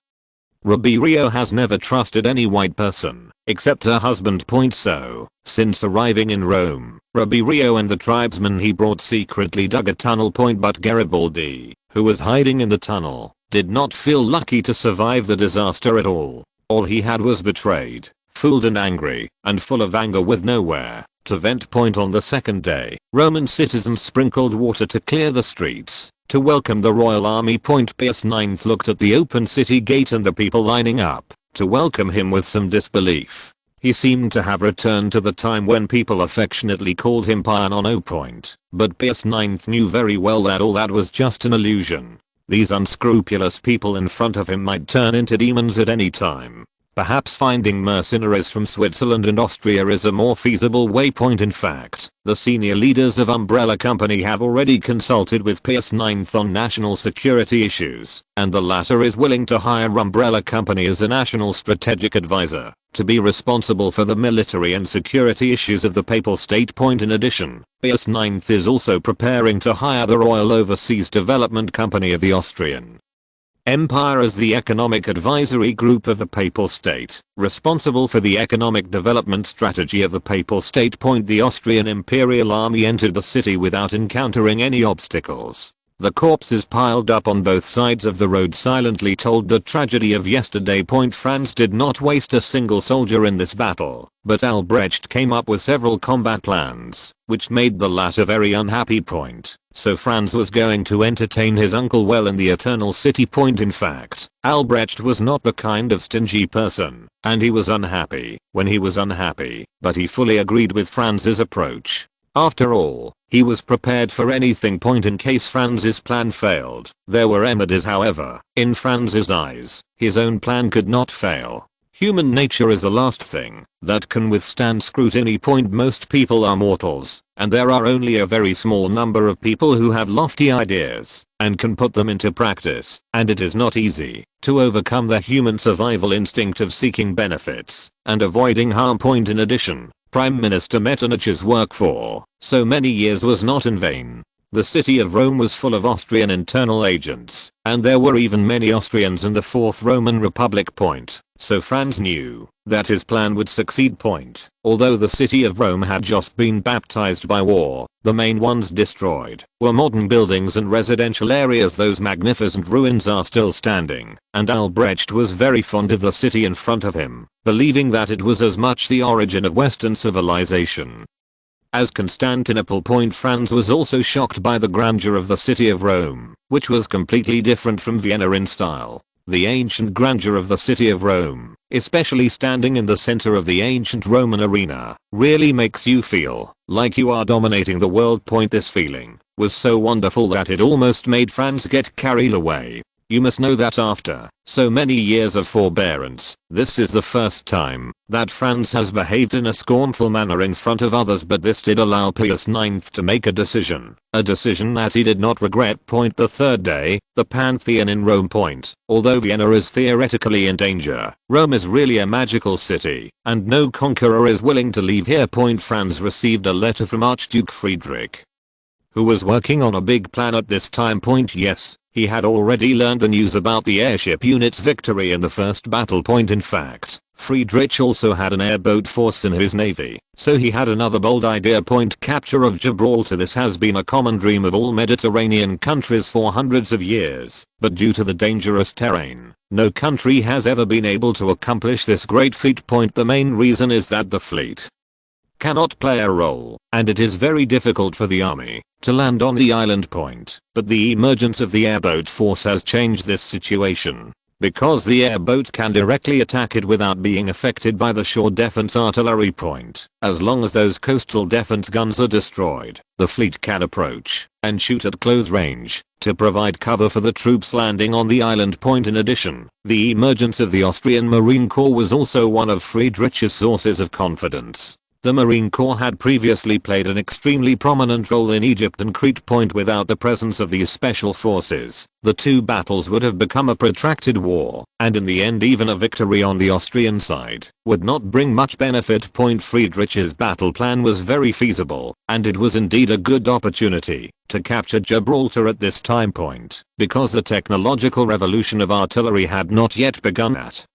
Urbino has never trusted any white person except her husband. So, since arriving in Rome, Urbino and the tribesmen he brought secretly dug a tunnel. But Garibaldi, who was hiding in the tunnel, did not feel lucky to survive the disaster at all. All he had was betrayed, fooled and angry, and full of anger with nowhere to vent. On the second day, Roman citizens sprinkled water to clear the streets to welcome the royal army. Pius IX looked at the open city gate and the people lining up to welcome him with some disbelief. He seemed to have returned to the time when people affectionately called him Piano. But Pius IX knew very well that all that was just an illusion. These unscrupulous people in front of him might turn into demons at any time. Perhaps finding mercenaries from Switzerland and Austria is a more feasible waypoint. In fact, the senior leaders of Umbrella Company have already consulted with Pius IX on national security issues, and the latter is willing to hire Umbrella Company as a national strategic advisor, to be responsible for the military and security issues of the Papal State. In addition, Pius IX is also preparing to hire the Royal Overseas Development Company of the Austrian Empire as the economic advisory group of the Papal State, responsible for the economic development strategy of the Papal State. The Austrian Imperial army entered the city without encountering any obstacles. The corpses piled up on both sides of the road silently told the tragedy of yesterday. Franz did not waste a single soldier in this battle, but Albrecht came up with several combat plans, which made the latter very unhappy. So Franz was going to entertain his uncle well in the Eternal City. In fact, Albrecht was not the kind of stingy person, and he was unhappy when he was unhappy, but he fully agreed with Franz's approach. After all, he was prepared for anything. In case Franz's plan failed. There were remedies, however. In Franz's eyes, his own plan could not fail. Human nature is the last thing that can withstand scrutiny. Most people are mortals, and there are only a very small number of people who have lofty ideas and can put them into practice, and it is not easy to overcome the human survival instinct of seeking benefits and avoiding harm. In addition, Prime Minister Metternich's work for so many years was not in vain. The city of Rome was full of Austrian internal agents, and there were even many Austrians in the Fourth Roman Republic. So Franz knew that his plan would succeed. Although the city of Rome had just been baptized by war, the main ones destroyed were modern buildings and residential areas. Those magnificent ruins are still standing, and Albrecht was very fond of the city in front of him, believing that it was as much the origin of Western civilization as Constantinople. Franz was also shocked by the grandeur of the city of Rome, which was completely different from Vienna in style. The ancient grandeur of the city of Rome, especially standing in the center of the ancient Roman arena, really makes you feel like you are dominating the world. This feeling was so wonderful that it almost made Franz get carried away. You must know that after so many years of forbearance, this is the first time that Franz has behaved in a scornful manner in front of others, but this did allow Pius IX to make a decision that he did not regret. The third day, the Pantheon in Rome. Although Vienna is theoretically in danger, Rome is really a magical city, and no conqueror is willing to leave here. Franz received a letter from Archduke Friedrich, who was working on a big plan at this time. Yes, he had already learned the news about the airship unit's victory in the first battle. In fact, Friedrich also had an airboat force in his navy, so he had another bold idea. Capture of Gibraltar. This has been a common dream of all Mediterranean countries for hundreds of years, but due to the dangerous terrain, no country has ever been able to accomplish this great feat. The main reason is that the fleet cannot play a role, and it is very difficult for the army to land on the island. But the emergence of the airboat force has changed this situation, because the airboat can directly attack it without being affected by the shore defense artillery. As long as those coastal defense guns are destroyed, the fleet can approach and shoot at close range to provide cover for the troops landing on the island. In addition, the emergence of the Austrian Marine Corps was also one of Friedrich's sources of confidence. The Marine Corps had previously played an extremely prominent role in Egypt and Crete. Without the presence of these special forces, the two battles would have become a protracted war, and in the end even a victory on the Austrian side would not bring much benefit. Friedrich's battle plan was very feasible, and it was indeed a good opportunity to capture Gibraltar at this time. Because the technological revolution of artillery had not yet begun at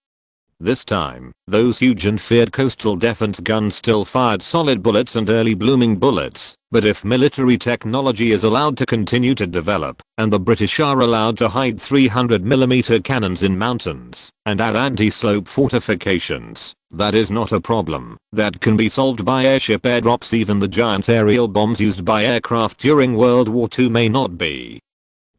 this time, those huge and feared coastal defense guns still fired solid bullets and early blooming bullets, but if military technology is allowed to continue to develop, and the British are allowed to hide 300mm cannons in mountains, and add anti-slope fortifications, that is not a problem that can be solved by airship airdrops. Even the giant aerial bombs used by aircraft during World War II may not be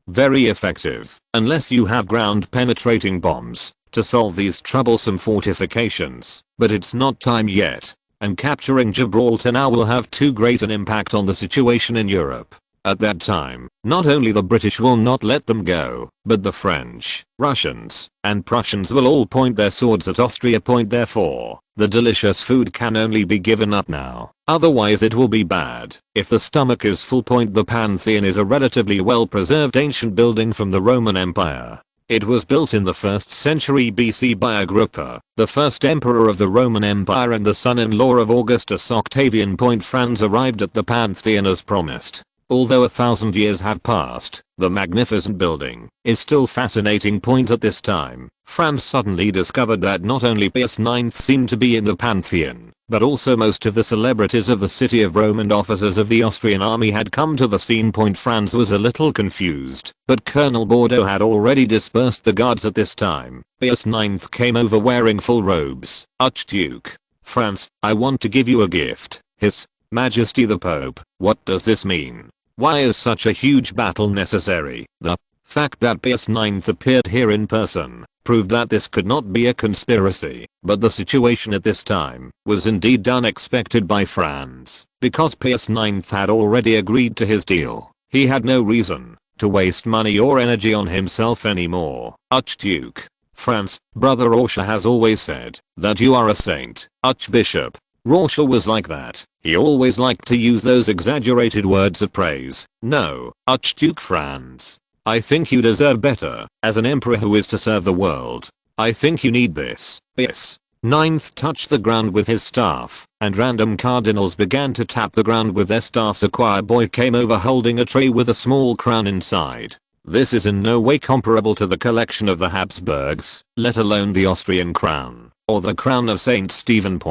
very effective, unless you have ground penetrating bombs to solve these troublesome fortifications. But it's not time yet, and capturing Gibraltar now will have too great an impact on the situation in Europe. At that time, Not only the British will not let them go, but the French, Russians, and Prussians will all point their swords at Austria. Therefore, the delicious food can only be given up now, otherwise it will be bad. If the stomach is full. The Pantheon is a relatively well-preserved ancient building from the Roman Empire. It was built in the 1st century BC by Agrippa, the first emperor of the Roman Empire and the son-in-law of Augustus Octavian. Franz arrived at the Pantheon as promised. Although 1,000 years have passed, the magnificent building is still fascinating. At this time, Franz suddenly discovered that not only Pius IX seemed to be in the Pantheon, but also most of the celebrities of the city of Rome and officers of the Austrian army had come to the scene. Franz was a little confused, but Colonel Bordeaux had already dispersed the guards at this time. Pius IX came over wearing full robes. Archduke Franz, I want to give you a gift. His Majesty the Pope. What does this mean? Why is such a huge battle necessary? The fact that Pius IX appeared here in person proved that this could not be a conspiracy, but the situation at this time was indeed unexpected by Franz, because Pius IX had already agreed to his deal. He had no reason to waste money or energy on himself anymore. Archduke Franz, Brother Orsha has always said that you are a saint. Archbishop Orsha was like that. He always liked to use those exaggerated words of praise. No, Archduke Franz, I think you deserve better. As an emperor who is to serve the world, I think you need this. Pius IX touched the ground with his staff, and random cardinals began to tap the ground with their staffs. A choir boy came over holding a tray with a small crown inside. This is in no way comparable to the collection of the Habsburgs, let alone the Austrian crown, or the crown of St. Stephen.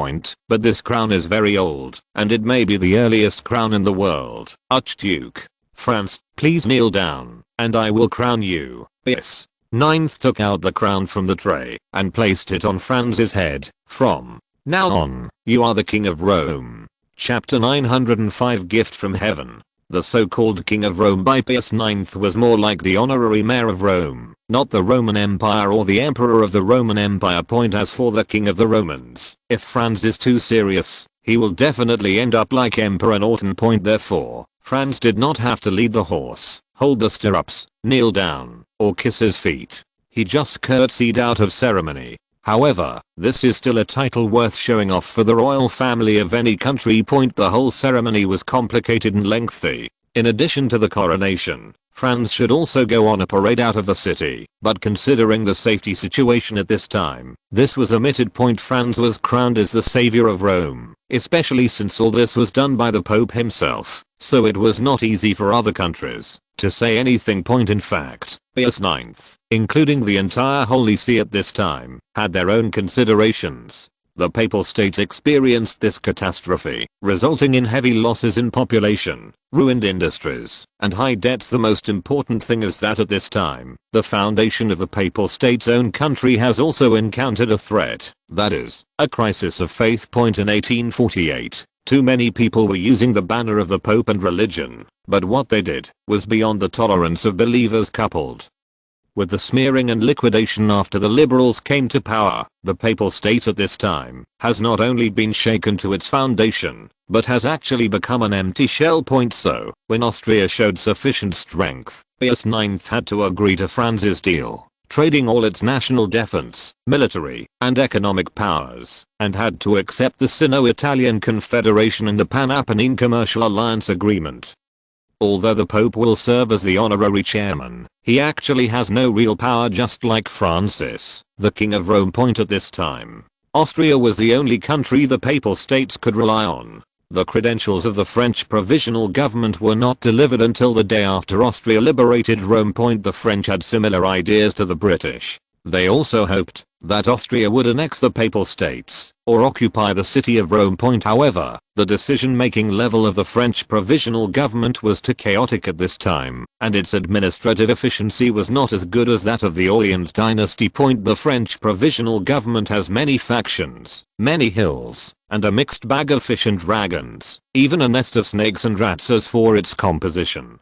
But this crown is very old, and it may be the earliest crown in the world. Archduke Franz, please kneel down, and I will crown you. Pius IX took out the crown from the tray, and placed it on Franz's head. From now on, you are the King of Rome. Chapter 905 Gift from Heaven. The so-called King of Rome by Pius IX was more like the honorary mayor of Rome, not the Roman Empire or the emperor of the Roman Empire. As for the King of the Romans, if Franz is too serious, he will definitely end up like Emperor Norton. Therefore, Franz did not have to lead the horse, hold the stirrups, kneel down, or kiss his feet. He just curtsied out of ceremony. However, this is still a title worth showing off for the royal family of any country. The whole ceremony was complicated and lengthy. In addition to the coronation, Franz should also go on a parade out of the city, but considering the safety situation at this time, this was omitted. Franz was crowned as the savior of Rome, especially since all this was done by the Pope himself, so it was not easy for other countries to say anything. In fact, Pius IX, including the entire Holy See at this time, had their own considerations. The Papal State experienced this catastrophe, resulting in heavy losses in population, ruined industries, and high debts. The most important thing is that at this time, the foundation of the Papal State's own country has also encountered a threat, that is, a crisis of faith. In 1848, too many people were using the banner of the Pope and religion, but what they did was beyond the tolerance of believers. Coupled with the smearing and liquidation after the liberals came to power, the Papal State at this time has not only been shaken to its foundation, but has actually become an empty shell. So, when Austria showed sufficient strength, Pius IX had to agree to Franz's deal, trading all its national defense, military, and economic powers, and had to accept the Sino-Italian Confederation and the Pan-Apennine Commercial Alliance Agreement. Although the Pope will serve as the honorary chairman, he actually has no real power, just like Francis, the King of Rome. At this time, Austria was the only country the Papal States could rely on. The credentials of the French provisional government were not delivered until the day after Austria liberated Rome. The French had similar ideas to the British. They also hoped that Austria would annex the Papal States, or occupy the city of Rome. However, the decision-making level of the French provisional government was too chaotic at this time, and its administrative efficiency was not as good as that of the Orleans dynasty. The French provisional government has many factions, many hills, and a mixed bag of fish and dragons, even a nest of snakes and rats as for its composition.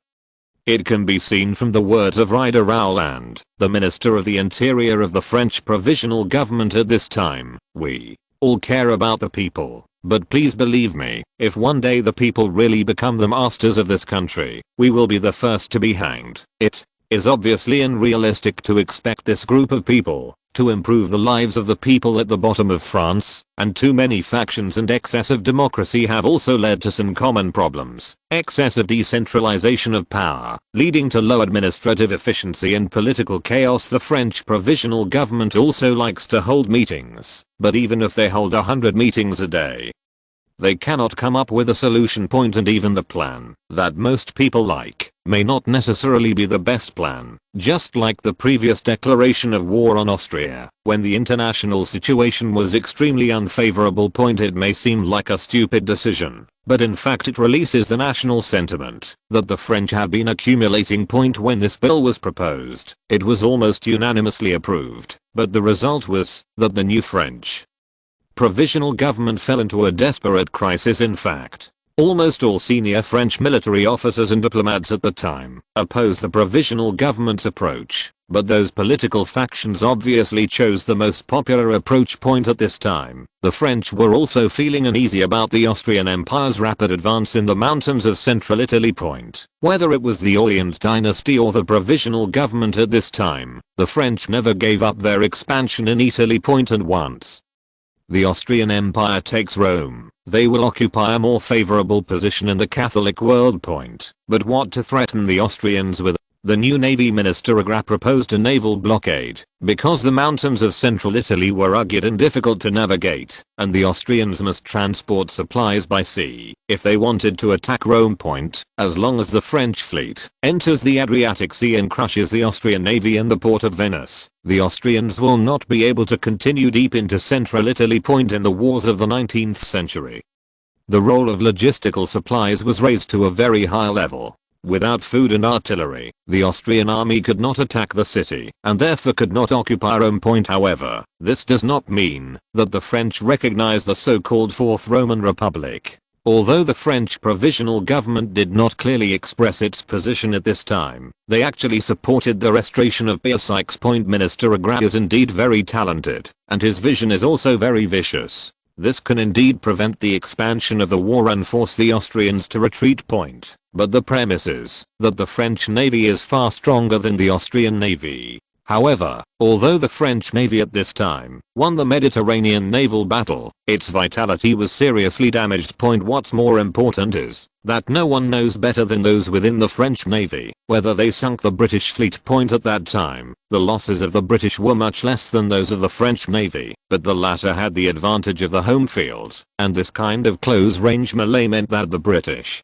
It can be seen from the words of Ryder Rowland, the Minister of the Interior of the French Provisional Government at this time: "We all care about the people, But please believe me, if one day the people really become the masters of this country, we will be the first to be hanged. It is obviously unrealistic to expect this group of people to improve the lives of the people at the bottom of France, and too many factions and excessive democracy have also led to some common problems. Excessive decentralization of power, leading to low administrative efficiency and political chaos. The French provisional government also likes to hold meetings, but even if they hold 100 meetings a day, they cannot come up with a solution point, and even the plan that most people like may not necessarily be the best plan. Just like the previous declaration of war on Austria, when the international situation was extremely unfavorable. It may seem like a stupid decision, but in fact it releases the national sentiment that the French have been accumulating. When this bill was proposed, it was almost unanimously approved, but the result was that the new French provisional government fell into a desperate crisis. In fact, almost all senior French military officers and diplomats at the time opposed the provisional government's approach, but those political factions obviously chose the most popular approach. At this time, the French were also feeling uneasy about the Austrian Empire's rapid advance in the mountains of central Italy. Whether it was the Orleans dynasty or the provisional government at this time, the French never gave up their expansion in Italy. And once the Austrian Empire takes Rome, they will occupy a more favorable position in the Catholic world. But what to threaten the Austrians with? The new navy minister Agra proposed a naval blockade, because the mountains of central Italy were rugged and difficult to navigate, and the Austrians must transport supplies by sea if they wanted to attack Rome. As long as the French fleet enters the Adriatic Sea and crushes the Austrian navy in the port of Venice, the Austrians will not be able to continue deep into central Italy. In the wars of the 19th century, the role of logistical supplies was raised to a very high level. Without food and artillery, the Austrian army could not attack the city, and therefore could not occupy Rome. However, this does not mean that the French recognize the so-called Fourth Roman Republic. Although the French provisional government did not clearly express its position at this time, they actually supported the restoration of Pierre. Minister Agra is indeed very talented, and his vision is also very vicious. This can indeed prevent the expansion of the war and force the Austrians to retreat. But the premise is that the French navy is far stronger than the Austrian navy. However, although the French navy at this time won the Mediterranean naval battle, its vitality was seriously damaged. What's more important is that no one knows better than those within the French navy whether they sunk the British fleet. At that time, the losses of the British were much less than those of the French navy, but the latter had the advantage of the home field, and this kind of close-range melee meant that the British,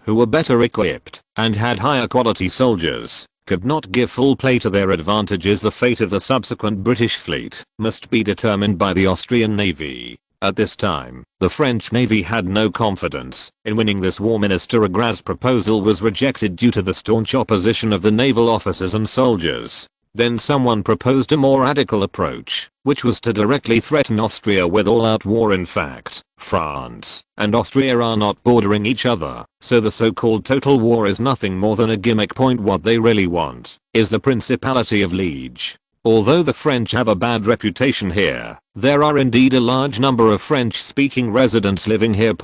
who were better equipped and had higher quality soldiers, could not give full play to their advantages. The fate of the subsequent British fleet must be determined by the Austrian navy. At this time, the French navy had no confidence in winning this war. Minister Agra's proposal was rejected due to the staunch opposition of the naval officers and soldiers. Then someone proposed a more radical approach, which was to directly threaten Austria with all-out war. In fact, France and Austria are not bordering each other, so the so-called total war is nothing more than a gimmick. What they really want is the Principality of Liege. Although the French have a bad reputation here, there are indeed a large number of French-speaking residents living here.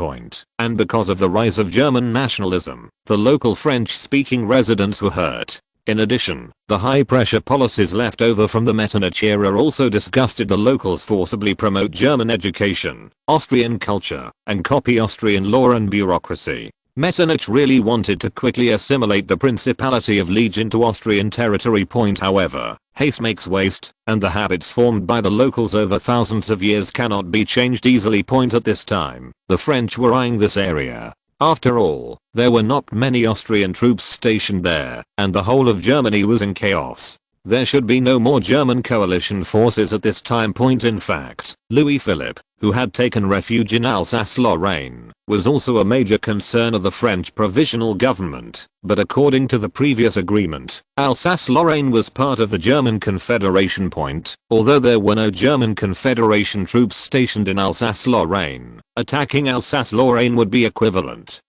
And because of the rise of German nationalism, the local French-speaking residents were hurt. In addition, the high-pressure policies left over from the Metternich era also disgusted the locals. Forcibly promote German education, Austrian culture, and copy Austrian law and bureaucracy. Metternich really wanted to quickly assimilate the Principality of Liege into Austrian territory. However, haste makes waste, and the habits formed by the locals over thousands of years cannot be changed easily. At this time, the French were eyeing this area. After all, there were not many Austrian troops stationed there, and the whole of Germany was in chaos. There should be no more German coalition forces at this time. In fact, Louis Philippe, who had taken refuge in Alsace-Lorraine, was also a major concern of the French provisional government, but according to the previous agreement, Alsace-Lorraine was part of the German Confederation. Although there were no German Confederation troops stationed in Alsace-Lorraine, attacking Alsace-Lorraine would be equivalent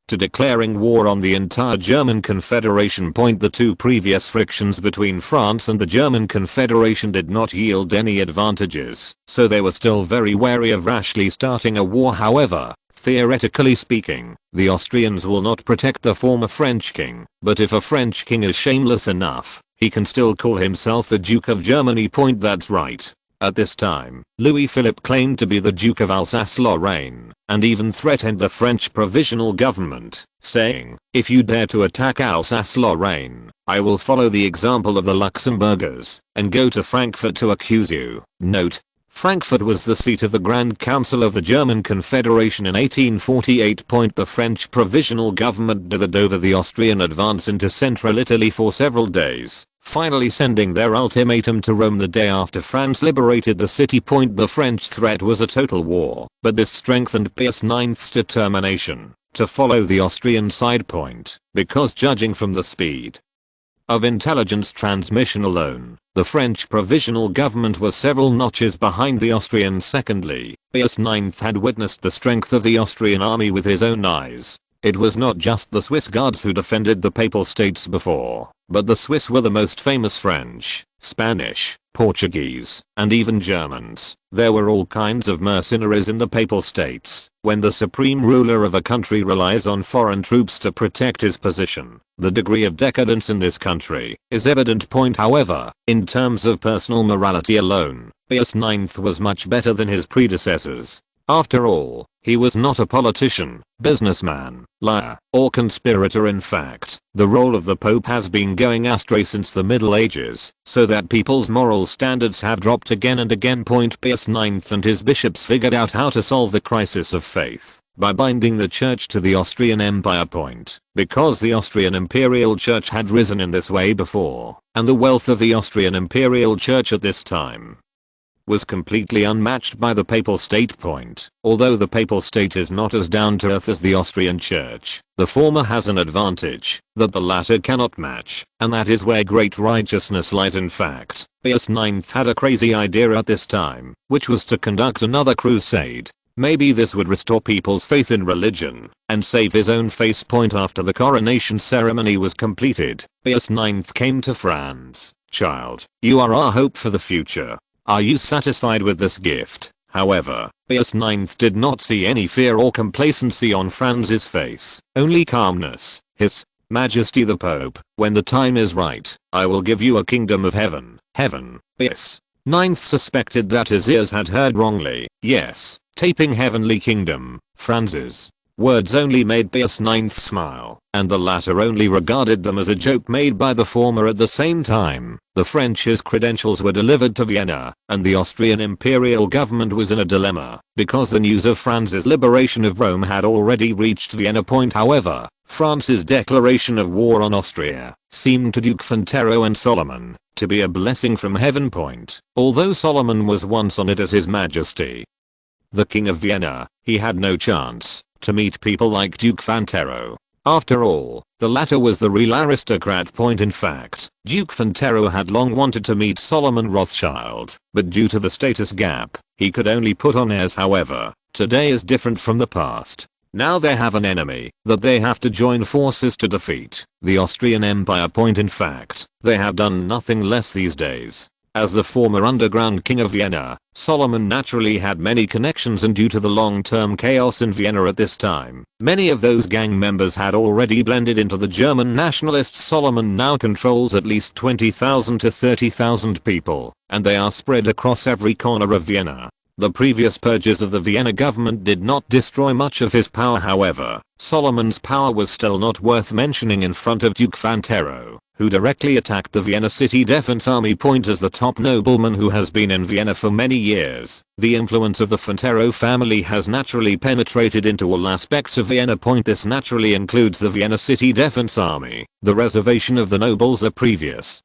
to declaring war on the entire German Confederation. The two previous frictions between France and the German Confederation did not yield any advantages, so they were still very wary of rashly starting a war. However, theoretically speaking, the Austrians will not protect the former French king, but if a French king is shameless enough, he can still call himself the Duke of Germany. That's right. At this time, Louis Philippe claimed to be the Duke of Alsace-Lorraine, and even threatened the French provisional government, saying, "If you dare to attack Alsace-Lorraine, I will follow the example of the Luxembourgers, and go to Frankfurt to accuse you." Note: Frankfurt was the seat of the Grand Council of the German Confederation in 1848. The French provisional government delayed over the Austrian advance into central Italy for several days, finally sending their ultimatum to Rome the day after France liberated the city. The French threat was a total war, but this strengthened Pius IX's determination to follow the Austrian side. Because judging from the speed of intelligence transmission alone, the French provisional government was several notches behind the Austrians. Secondly, Pius IX had witnessed the strength of the Austrian army with his own eyes. It was not just the Swiss guards who defended the Papal States before, but the Swiss were the most famous French, Spanish, Portuguese, and even Germans. There were all kinds of mercenaries in the Papal States. When the supreme ruler of a country relies on foreign troops to protect his position, the degree of decadence in this country is evident. However, in terms of personal morality alone, Pius IX was much better than his predecessors. After all, he was not a politician, businessman, liar, or conspirator. In fact, the role of the Pope has been going astray since the Middle Ages, so that people's moral standards have dropped again and again. Pius IX and his bishops figured out how to solve the crisis of faith by binding the church to the Austrian Empire. Because the Austrian Imperial Church had risen in this way before, and the wealth of the Austrian Imperial Church at this time was completely unmatched by the Papal State. Although the Papal State is not as down to earth as the Austrian Church, the former has an advantage that the latter cannot match, and that is where great righteousness lies. In fact, Pius IX had a crazy idea at this time, which was to conduct another crusade. Maybe this would restore people's faith in religion and save his own face. After the coronation ceremony was completed, Pius IX came to Franz: "Child, you are our hope for the future. Are you satisfied with this gift?" However, Pius IX did not see any fear or complacency on Franz's face, only calmness. "His Majesty the Pope, when the time is right, I will give you a kingdom of heaven." Heaven. Pius IX suspected that his ears had heard wrongly. Yes, taping heavenly kingdom. Franz's words only made Pius IX smile, and the latter only regarded them as a joke made by the former. At the same time, the French's credentials were delivered to Vienna, and the Austrian imperial government was in a dilemma, because the news of Franz's liberation of Rome had already reached Vienna. However, France's declaration of war on Austria seemed to Duke Fontero and Solomon to be a blessing from heaven. Although Solomon was once honored as His Majesty the King of Vienna, he had no chance to meet people like Duke Fontero. After all, the latter was the real aristocrat. In fact, Duke Fontero had long wanted to meet Solomon Rothschild, but due to the status gap, he could only put on airs. However, today is different from the past. Now they have an enemy that they have to join forces to defeat, the Austrian Empire. In fact, they have done nothing less these days. As the former underground king of Vienna, Solomon naturally had many connections, and due to the long-term chaos in Vienna at this time, many of those gang members had already blended into the German nationalists. Solomon now controls at least 20,000 to 30,000 people, and they are spread across every corner of Vienna. The previous purges of the Vienna government did not destroy much of his power. However, Solomon's power was still not worth mentioning in front of Duke Fontero, who directly attacked the Vienna City Defense Army. As the top nobleman who has been in Vienna for many years, the influence of the Fontero family has naturally penetrated into all aspects of Vienna. This naturally includes the Vienna City Defense Army, the reservation of the nobles. The previous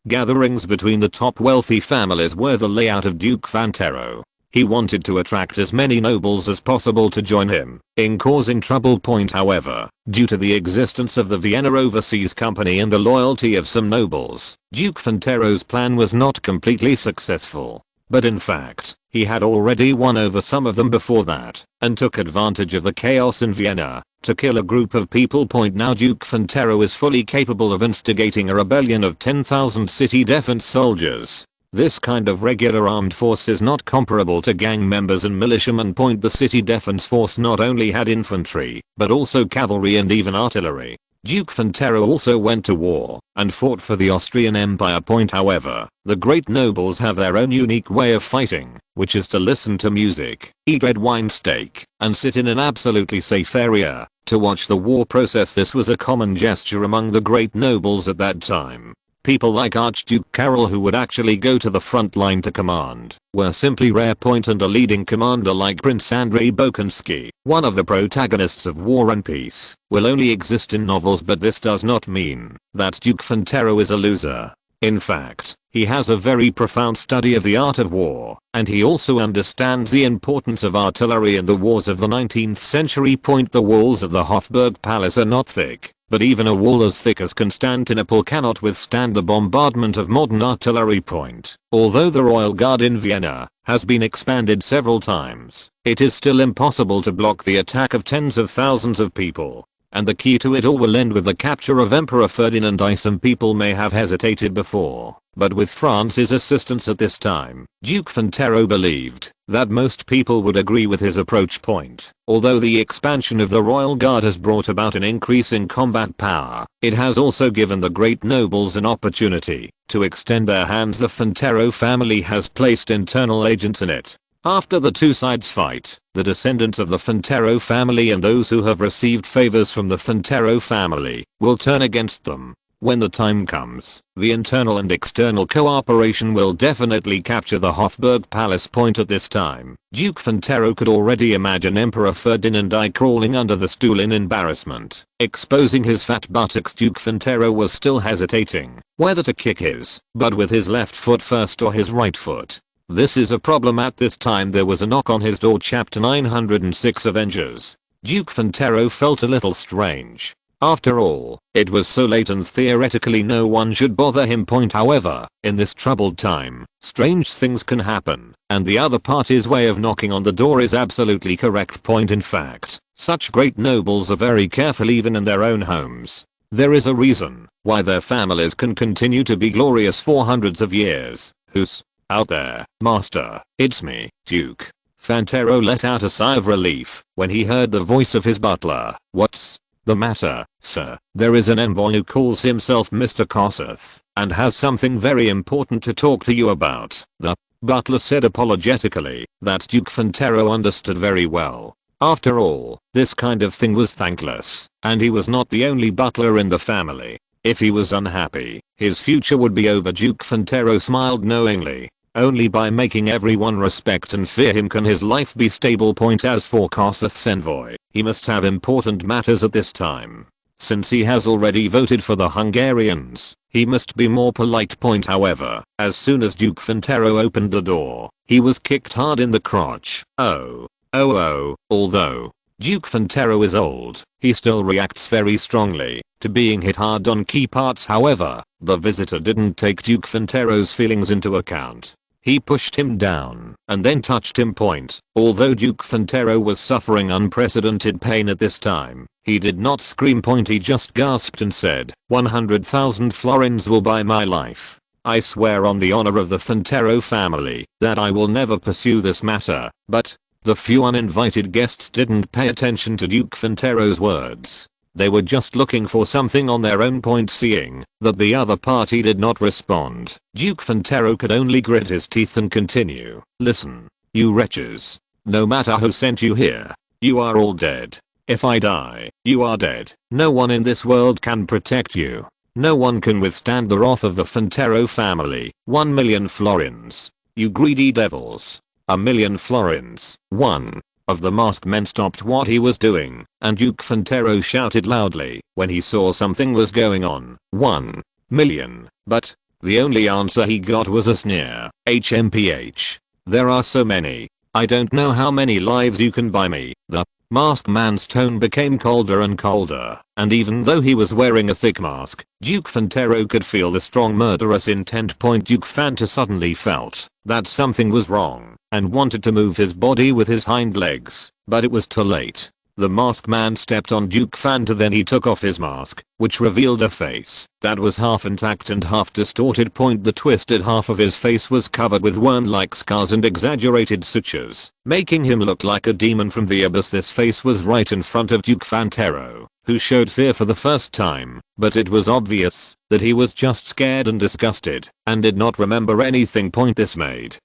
gatherings between the top wealthy families were the layout of Duke Fontero. He wanted to attract as many nobles as possible to join him in causing trouble. However, due to the existence of the Vienna Overseas Company and the loyalty of some nobles, Duke Fontero's plan was not completely successful. But in fact, he had already won over some of them before that, and took advantage of the chaos in Vienna. to kill a group of people. Now Duke Fantero is fully capable of instigating a rebellion of 10,000 city defense soldiers. This kind of regular armed force is not comparable to gang members and militiamen. The city defense force not only had infantry, but also cavalry and even artillery. Duke Fantero also went to war and fought for the Austrian Empire. However, the great nobles have their own unique way of fighting, which is to listen to music, eat red wine steak, and sit in an absolutely safe area to watch the war process. This was a common gesture among the great nobles at that time. People like Archduke Karol, who would actually go to the front line to command, were simply rare. And a leading commander like Prince Andrei Bolkonsky, one of the protagonists of War and Peace, will only exist in novels. But this does not mean that Duke Fantero is a loser. In fact, he has a very profound study of the art of war, and he also understands the importance of artillery in the wars of the 19th century. The walls of the Hofburg Palace are not thick, but even a wall as thick as Constantinople cannot withstand the bombardment of modern artillery. Although the Royal Guard in Vienna has been expanded several times, it is still impossible to block the attack of tens of thousands of people. And the key to it all will end with the capture of Emperor Ferdinand. Some people may have hesitated before, but with France's assistance at this time, Duke Fantero believed that most people would agree with his approach. Although the expansion of the Royal Guard has brought about an increase in combat power, it has also given the great nobles an opportunity to extend their hands. The Fantero family has placed internal agents in it. After the two sides fight, the descendants of the Fantero family and those who have received favors from the Fantero family will turn against them. When the time comes, the internal and external cooperation will definitely capture the Hofburg Palace. At this time, Duke Fantero could already imagine Emperor Ferdinand I crawling under the stool in embarrassment, exposing his fat buttocks. Duke Fantero was still hesitating whether to kick his butt with his left foot first or his right foot. This is a problem. At this time there was a knock on his door. Chapter 906 Avengers. Duke Fantero felt a little strange. After all, it was so late and theoretically no one should bother him. However, in this troubled time, strange things can happen, and the other party's way of knocking on the door is absolutely correct. In fact, such great nobles are very careful even in their own homes. There is a reason why their families can continue to be glorious for hundreds of years. Who's out there, master? It's me, Duke. Fantero let out a sigh of relief when he heard the voice of his butler. What's the matter, sir? There is an envoy who calls himself Mr. Kossuth and has something very important to talk to you about. The butler said apologetically that Duke Fantero understood very well. After all, this kind of thing was thankless, and he was not the only butler in the family. If he was unhappy, his future would be over. Duke Fantero smiled knowingly. Only by making everyone respect and fear him can his life be stable. As for Kossuth's envoy, he must have important matters at this time. Since he has already voted for the Hungarians, he must be more polite. However, as soon as Duke Fantero opened the door, he was kicked hard in the crotch. Although Duke Fantero is old, he still reacts very strongly to being hit hard on key parts. However, the visitor didn't take Duke Fantero's feelings into account. He pushed him down and then touched him. Although Duke Fantero was suffering unprecedented pain at this time, he did not scream. He just gasped and said, 100,000 florins will buy my life. I swear on the honor of the Fantero family that I will never pursue this matter. But the few uninvited guests didn't pay attention to Duke Fantero's words. They were just looking for something on their own. Seeing that the other party did not respond, Duke Fantero could only grit his teeth and continue. Listen, you wretches. No matter who sent you here, you are all dead. If I die, you are dead. No one in this world can protect you. No one can withstand the wrath of the Fantero family. 1 million florins. You greedy devils. 1 million florins. One of the masked men stopped what he was doing, and Duke Fantero shouted loudly when he saw something was going on. 1 million. But the only answer he got was a sneer. HMPH. There are so many. I don't know how many lives you can buy me. The masked man's tone became colder and colder, and even though he was wearing a thick mask, Duke Fantero could feel the strong murderous intent. Duke Fantero suddenly felt that something was wrong and wanted to move his body with his hind legs, but it was too late. The masked man stepped on Duke Fanta, then he took off his mask, which revealed a face that was half intact and half distorted. The twisted half of his face was covered with worm-like scars and exaggerated sutures, making him look like a demon from the abyss. This face was right in front of Duke Fantero, who showed fear for the first time, but it was obvious that he was just scared and disgusted, and did not remember anything. This made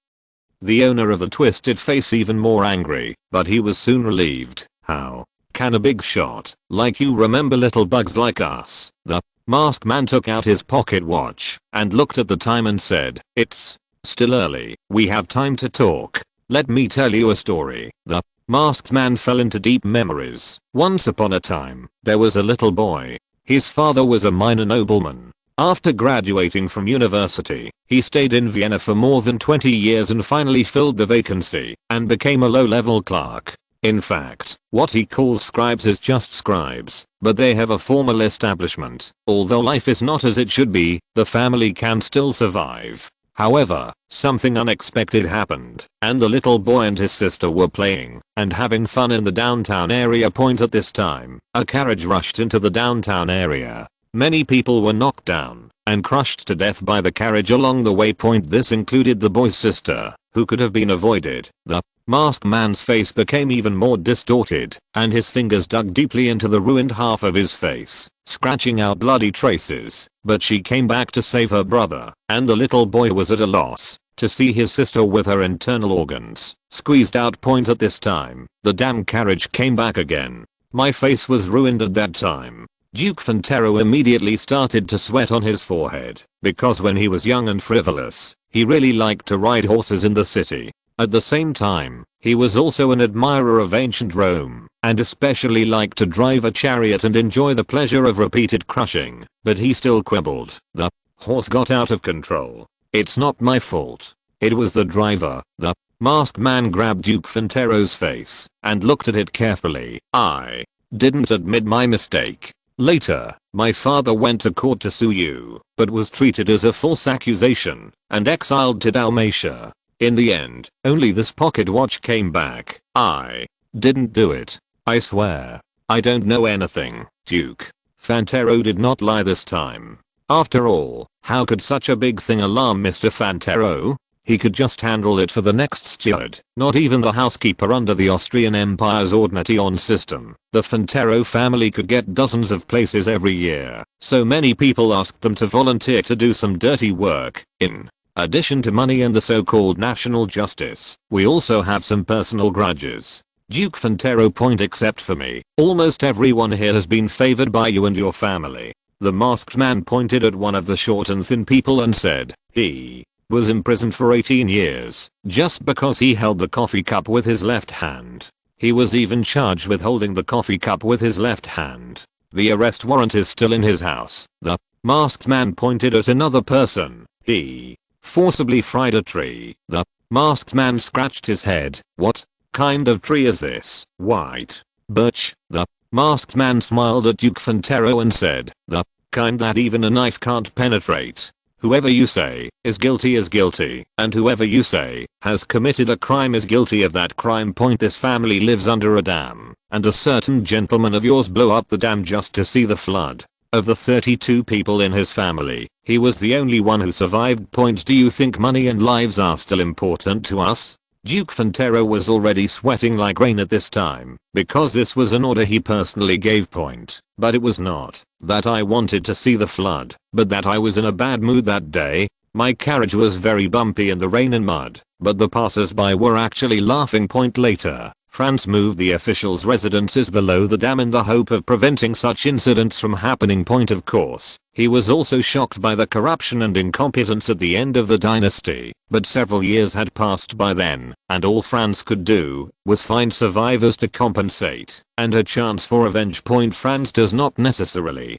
the owner of the twisted face even more angry, but he was soon relieved. How can a big shot like you remember little bugs like us? The masked man took out his pocket watch and looked at the time and said, "It's still early. We have time to talk. Let me tell you a story." The masked man fell into deep memories. Once upon a time, there was a little boy. His father was a minor nobleman. After graduating from university, he stayed in Vienna for more than 20 years and finally filled the vacancy and became a low-level clerk. In fact, what he calls scribes is just scribes, but they have a formal establishment. Although life is not as it should be, the family can still survive. However, something unexpected happened, and the little boy and his sister were playing and having fun in the downtown area. At this time, a carriage rushed into the downtown area. Many people were knocked down and crushed to death by the carriage along the way. This included the boy's sister, who could have been avoided. The masked man's face became even more distorted, and his fingers dug deeply into the ruined half of his face, scratching out bloody traces. But she came back to save her brother, and the little boy was at a loss to see his sister with her internal organs squeezed out. At this time, the damn carriage came back again. My face was ruined at that time. Duke Fantero immediately started to sweat on his forehead, because when he was young and frivolous, he really liked to ride horses in the city. At the same time, he was also an admirer of ancient Rome, and especially liked to drive a chariot and enjoy the pleasure of repeated crushing, but he still quibbled. The horse got out of control. "It's not my fault. It was the driver." The masked man grabbed Duke Fantero's face and looked at it carefully. "I didn't admit my mistake. Later, my father went to court to sue you, but was treated as a false accusation and exiled to Dalmatia. In the end, only this pocket watch came back. I didn't do it. I swear. I don't know anything." Duke Fantero did not lie this time. After all, how could such a big thing alarm Mr. Fantero? He could just handle it for the next steward, not even the housekeeper under the Austrian Empire's ordination system. The Fantero family could get dozens of places every year, so many people asked them to volunteer to do some dirty work. In addition to money and the so-called national justice, we also have some personal grudges. Duke Fantero except for me, almost everyone here has been favored by you and your family. The masked man pointed at one of the short and thin people and said, "He was imprisoned for 18 years, just because he held the coffee cup with his left hand. He was even charged with holding the coffee cup with his left hand. The arrest warrant is still in his house." The masked man pointed at another person. "He forcibly fried a tree." The masked man scratched his head. "What kind of tree is this? White? Birch?" The masked man smiled at Duke Fantero and said, "The kind that even a knife can't penetrate. Whoever you say is guilty, and whoever you say has committed a crime is guilty of that crime." This family lives under a dam, and a certain gentleman of yours blew up the dam just to see the flood. Of the 32 people in his family, he was the only one who survived. Do you think money and lives are still important to us? Duke Fantero was already sweating like rain at this time, because this was an order he personally gave. But it was not that I wanted to see the flood, but that I was in a bad mood that day. My carriage was very bumpy in the rain and mud, but the passers-by were actually laughing. Later, Franz moved the officials' residences below the dam in the hope of preventing such incidents from happening. Of course, he was also shocked by the corruption and incompetence at the end of the dynasty, but several years had passed by then, and all Franz could do was find survivors to compensate, and a chance for revenge. Franz does not necessarily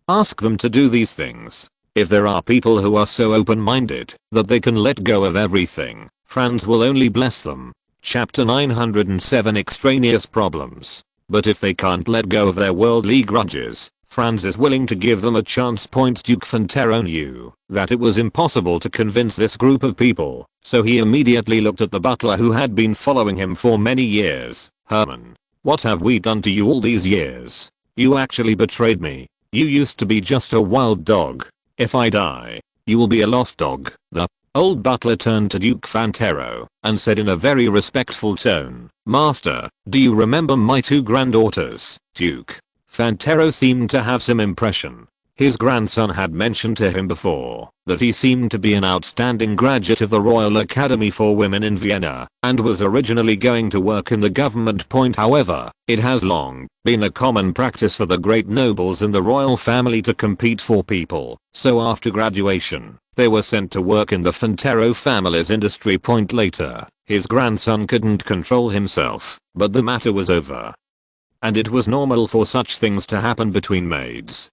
ask them to do these things. If there are people who are so open-minded that they can let go of everything, Franz will only bless them. Chapter 907 Extraneous Problems. But if they can't let go of their worldly grudges, Franz is willing to give them a chance. Duke Fantero knew that it was impossible to convince this group of people, so he immediately looked at the butler who had been following him for many years. "Herman, What have we done to you all these years? You actually betrayed me. You used to be just a wild dog. If I die, you will be a lost dog." The old butler turned to Duke Fantero and said in a very respectful tone, "Master, do you remember my two granddaughters?" Duke Fantero seemed to have some impression. His grandson had mentioned to him before that he seemed to be an outstanding graduate of the Royal Academy for Women in Vienna and was originally going to work in the government. However, it has long been a common practice for the great nobles in the royal family to compete for people, so after graduation, they were sent to work in the Fantero family's industry. Later, his grandson couldn't control himself, but the matter was over. And it was normal for such things to happen between maids,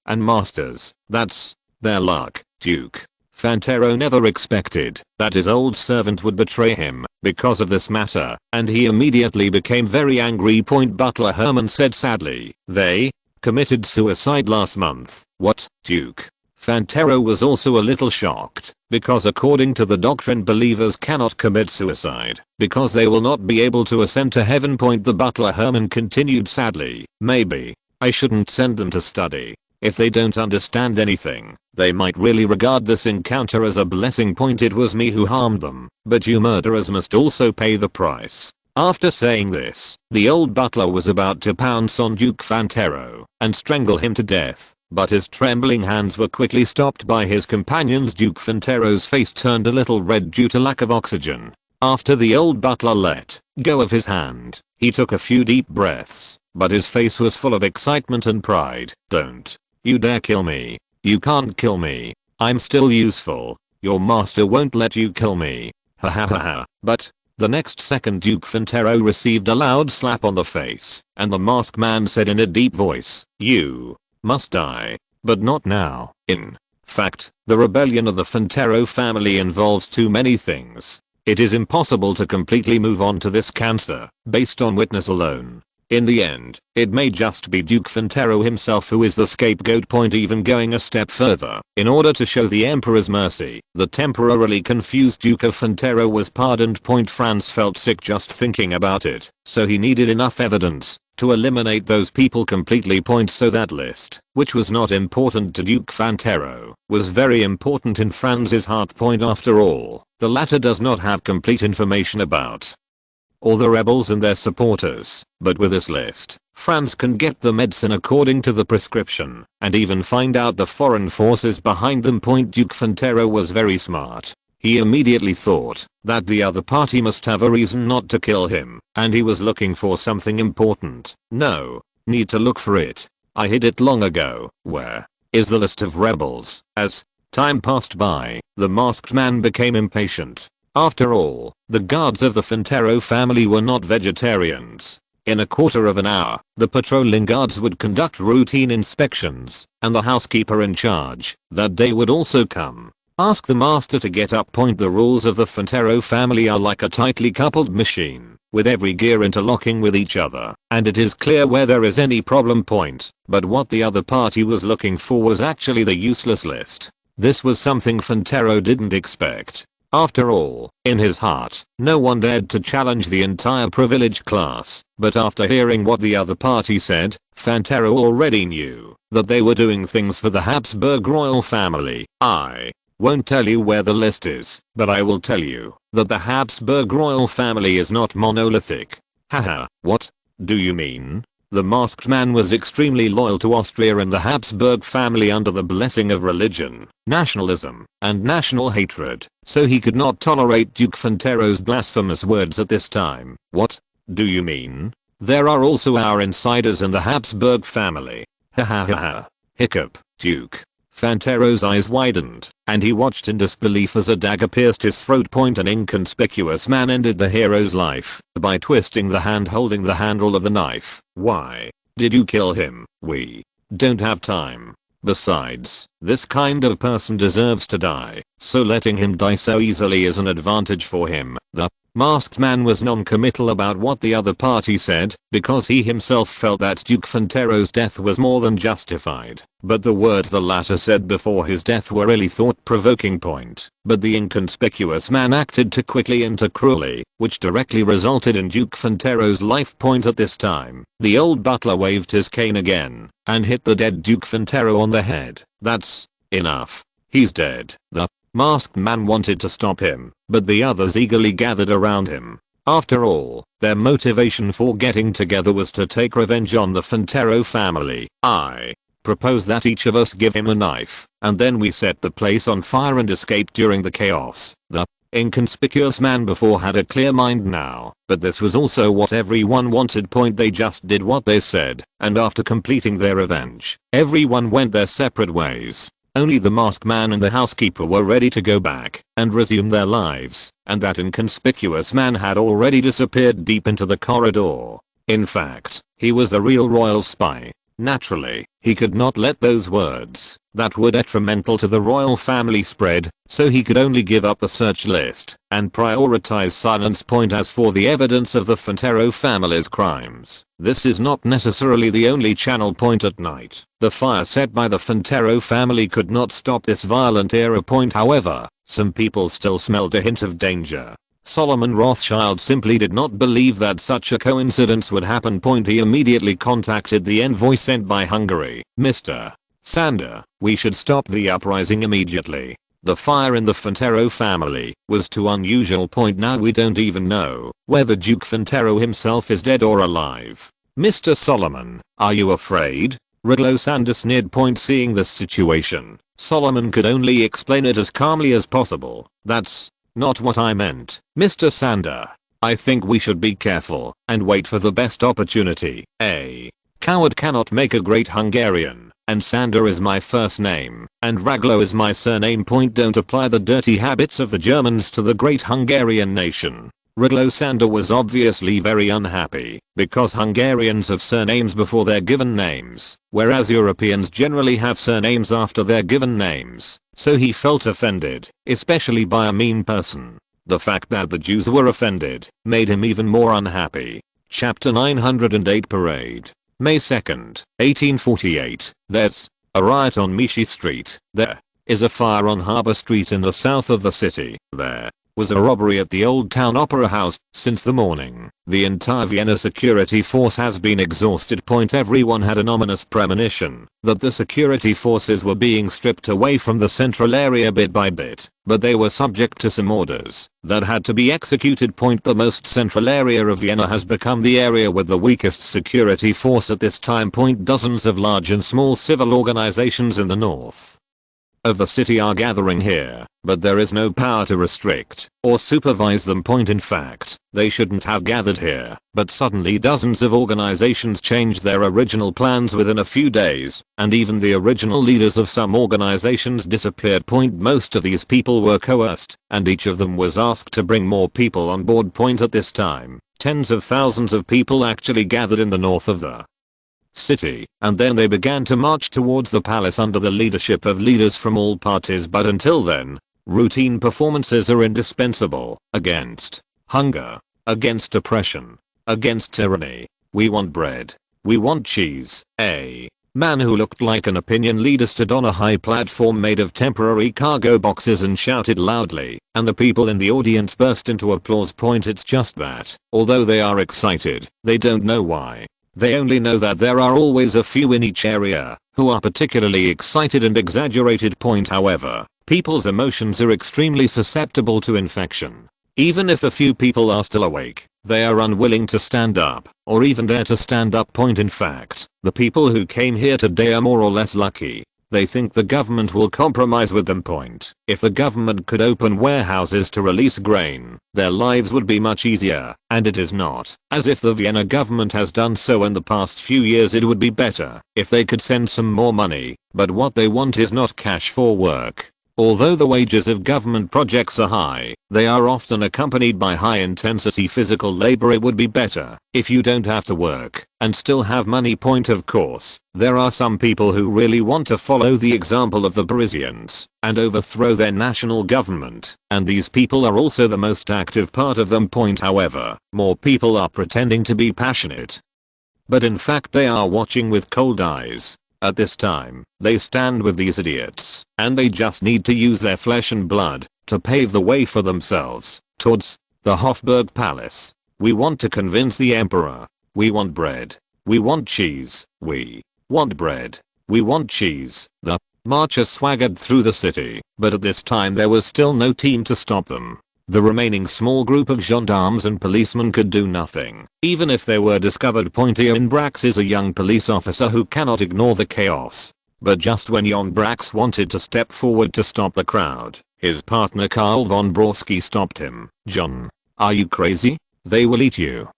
and masters. That's their luck. Duke Fantero never expected that his old servant would betray him because of this matter, and he immediately became very angry. Butler Herman said sadly, "They committed suicide last month." What? Duke Fantero was also a little shocked, because according to the doctrine believers cannot commit suicide, because they will not be able to ascend to heaven. The butler Herman continued sadly, "Maybe I shouldn't send them to study. If they don't understand anything, they might really regard this encounter as a blessing. It was me who harmed them, but you murderers must also pay the price." After saying this, the old butler was about to pounce on Duke Fantero and strangle him to death, but his trembling hands were quickly stopped by his companions. Duke Fantero's face turned a little red due to lack of oxygen. After the old butler let go of his hand, he took a few deep breaths, but his face was full of excitement and pride. "Don't you dare kill me. You can't kill me. I'm still useful. Your master won't let you kill me. Ha ha ha ha." But the next second Duke Fantero received a loud slap on the face, and the masked man said in a deep voice, "You must die, but not now." In fact, the rebellion of the Fantero family involves too many things. It is impossible to completely move on to this cancer based on witness alone. In the end, it may just be Duke Fantero himself who is the scapegoat. Even going a step further, in order to show the emperor's mercy, the temporarily confused Duke of Fantero was pardoned. Franz felt sick just thinking about it, so he needed enough evidence to eliminate those people completely. So that list, which was not important to Duke Fantero, was very important in Franz's heart. After all, the latter does not have complete information about all the rebels and their supporters, but with this list, Franz can get the medicine according to the prescription, and even find out the foreign forces behind them. Duke Fantero was very smart. He immediately thought that the other party must have a reason not to kill him, and he was looking for something important. "No need to look for it. I hid it long ago. Where is the list of rebels?" As time passed by, the masked man became impatient. After all, the guards of the Fantero family were not vegetarians. In a quarter of an hour, the patrolling guards would conduct routine inspections, and the housekeeper in charge that day would also come. Ask the master to get up. The rules of the Fantero family are like a tightly coupled machine, with every gear interlocking with each other, and it is clear where there is any problem. But what the other party was looking for was actually the useless list. This was something Fantero didn't expect. After all, in his heart, no one dared to challenge the entire privileged class, but after hearing what the other party said, Fantero already knew that they were doing things for the Habsburg royal family. "I won't tell you where the list is, but I will tell you that the Habsburg royal family is not monolithic." Haha, what do you mean? The masked man was extremely loyal to Austria and the Habsburg family under the blessing of religion, nationalism, and national hatred, so he could not tolerate Duke Fantero's blasphemous words at this time. "What do you mean? There are also our insiders in the Habsburg family." Ha ha ha ha. Hiccup. Duke Fantero's eyes widened, and he watched in disbelief as a dagger pierced his throat. An inconspicuous man ended the hero's life by twisting the hand holding the handle of the knife. "Why did you kill him? We don't have time. Besides, this kind of person deserves to die, so letting him die so easily is an advantage for him." The Masked man was non-committal about what the other party said because he himself felt that Duke Fantero's death was more than justified. But the words the latter said before his death were really thought-provoking point. But the inconspicuous man acted too quickly and too cruelly, which directly resulted in Duke Fantero's life point at this time. The old butler waved his cane again and hit the dead Duke Fantero on the head. That's enough. He's dead. The masked man wanted to stop him, but the others eagerly gathered around him. After all, their motivation for getting together was to take revenge on the Fantero family. I propose that each of us give him a knife, and then we set the place on fire and escape during the chaos. The inconspicuous man before had a clear mind now, but this was also what everyone wanted. They just did what they said, and after completing their revenge, everyone went their separate ways. Only the masked man and the housekeeper were ready to go back and resume their lives, and that inconspicuous man had already disappeared deep into the corridor. In fact, he was a real royal spy. Naturally, he could not let those words that were detrimental to the royal family spread, so he could only give up the search list and prioritize silence. As for the evidence of the Fantero family's crimes, this is not necessarily the only channel. At night, the fire set by the Fantero family could not stop this violent era. However, some people still smelled a hint of danger. Solomon Rothschild simply did not believe that such a coincidence would happen. He immediately contacted the envoy sent by Hungary. Mr. Sander, we should stop the uprising immediately. The fire in the Fantero family was too unusual. Now we don't even know whether Duke Fantero himself is dead or alive. Mr. Solomon, are you afraid? Ridlow Sander sneered. Seeing this situation, Solomon could only explain it as calmly as possible. That's not what I meant, Mr. Sander. I think we should be careful and wait for the best opportunity. A coward cannot make a great Hungarian, and Sander is my first name, and Raglow is my surname. Don't apply the dirty habits of the Germans to the great Hungarian nation. Ridlow Sander was obviously very unhappy because Hungarians have surnames before their given names, whereas Europeans generally have surnames after their given names. So he felt offended, especially by a mean person. The fact that the Jews were offended made him even more unhappy. Chapter 908 Parade. May 2nd, 1848. There's a riot on Mishi Street. There is a fire on Harbor Street in the south of the city. There was a robbery at the Old Town Opera House. Since the morning, the entire Vienna security force has been exhausted. Everyone had an ominous premonition that the security forces were being stripped away from the central area bit by bit, but they were subject to some orders that had to be executed. The most central area of Vienna has become the area with the weakest security force at this time. Dozens of large and small civil organizations in the north of the city are gathering here, but there is no power to restrict or supervise them. In fact, they shouldn't have gathered here, but suddenly dozens of organizations changed their original plans within a few days, and even the original leaders of some organizations disappeared. Most of these people were coerced, and each of them was asked to bring more people on board. At this time, tens of thousands of people actually gathered in the north of the city, and then they began to march towards the palace under the leadership of leaders from all parties. But until then, routine performances are indispensable. Against hunger, against oppression, against tyranny. We want bread. We want cheese. A man who looked like an opinion leader stood on a high platform made of temporary cargo boxes and shouted loudly, and the people in the audience burst into applause. It's just that, although they are excited, they don't know why. They only know that there are always a few in each area who are particularly excited and exaggerated. However, people's emotions are extremely susceptible to infection. Even if a few people are still awake, they are unwilling to stand up or even dare to stand up. In fact, the people who came here today are more or less lucky. They think the government will compromise with them. If the government could open warehouses to release grain, their lives would be much easier, and it is not as if the Vienna government has done so in the past few years. It would be better if they could send some more money, but what they want is not cash for work Although the wages of government projects are high, they are often accompanied by high-intensity physical labor. It would be better if you don't have to work and still have money. Point of course, there are some people who really want to follow the example of the Parisians and overthrow their national government, and these people are also the most active part of them. Point however, more people are pretending to be passionate, but in fact they are watching with cold eyes. At this time, they stand with these idiots, and they just need to use their flesh and blood to pave the way for themselves towards the Hofburg Palace. We want to convince the emperor. We want bread. We want cheese. We want bread. We want cheese. The marchers swaggered through the city, but at this time there was still no team to stop them. The remaining small group of gendarmes and policemen could do nothing, even if they were discovered. Jan Brax is a young police officer who cannot ignore the chaos. But just when Jan Brax wanted to step forward to stop the crowd, his partner Karl von Broski stopped him. John, are you crazy? They will eat you.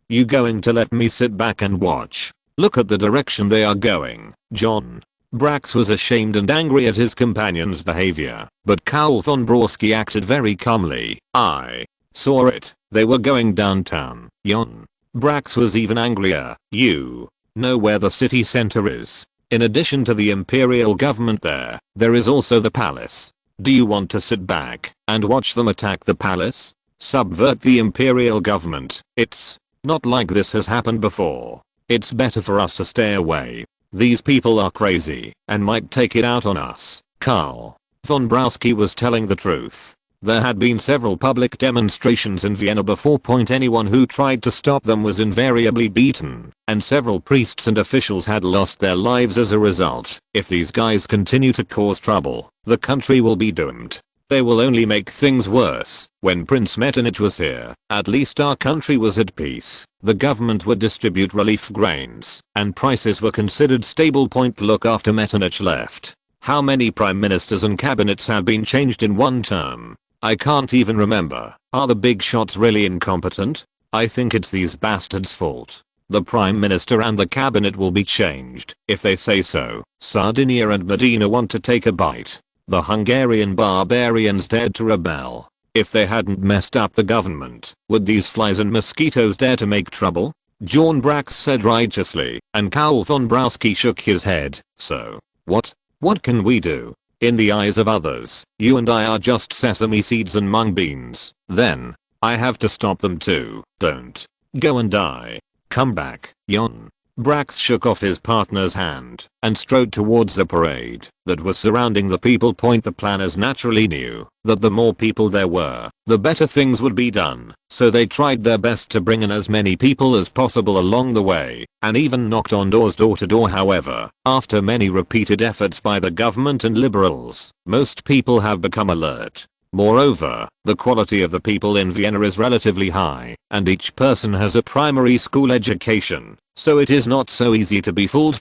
You going to let me sit back and watch? Look at the direction they are going. John Brax was ashamed and angry at his companion's behavior, but Karl von Broski acted very calmly. I saw it. They were going downtown. Jan Brax was even angrier. You know where the city center is? In addition to the Imperial government there is also the palace. Do you want to sit back and watch them attack the palace? Subvert the Imperial government? It's not like this has happened before. It's better for us to stay away. These people are crazy and might take it out on us. Karl von Broski was telling the truth. There had been several public demonstrations in Vienna before. Anyone who tried to stop them was invariably beaten, and several priests and officials had lost their lives as a result. If these guys continue to cause trouble, the country will be doomed. They will only make things worse. When Prince Metternich was here, at least our country was at peace. The government would distribute relief grains, and prices were considered stable. Look, after Metternich left, how many prime ministers and cabinets have been changed in one term? I can't even remember. Are the big shots really incompetent? I think it's these bastards' fault. The prime minister and the cabinet will be changed if they say so. Sardinia and Medina want to take a bite. The Hungarian barbarians dared to rebel. If they hadn't messed up the government, would these flies and mosquitoes dare to make trouble? Jan Brax said righteously, and Karl von Broski shook his head. So, what can we do? In the eyes of others, you and I are just sesame seeds and mung beans. Then, I have to stop them too. Don't go and die. Come back. Jan Brax shook off his partner's hand and strode towards the parade that was surrounding the people. The planners naturally knew that the more people there were, the better things would be done, so they tried their best to bring in as many people as possible along the way, and even knocked on doors door to door. However, after many repeated efforts by the government and liberals, most people have become alert. Moreover, the quality of the people in Vienna is relatively high, and each person has a primary school education, so it is not so easy to be fooled.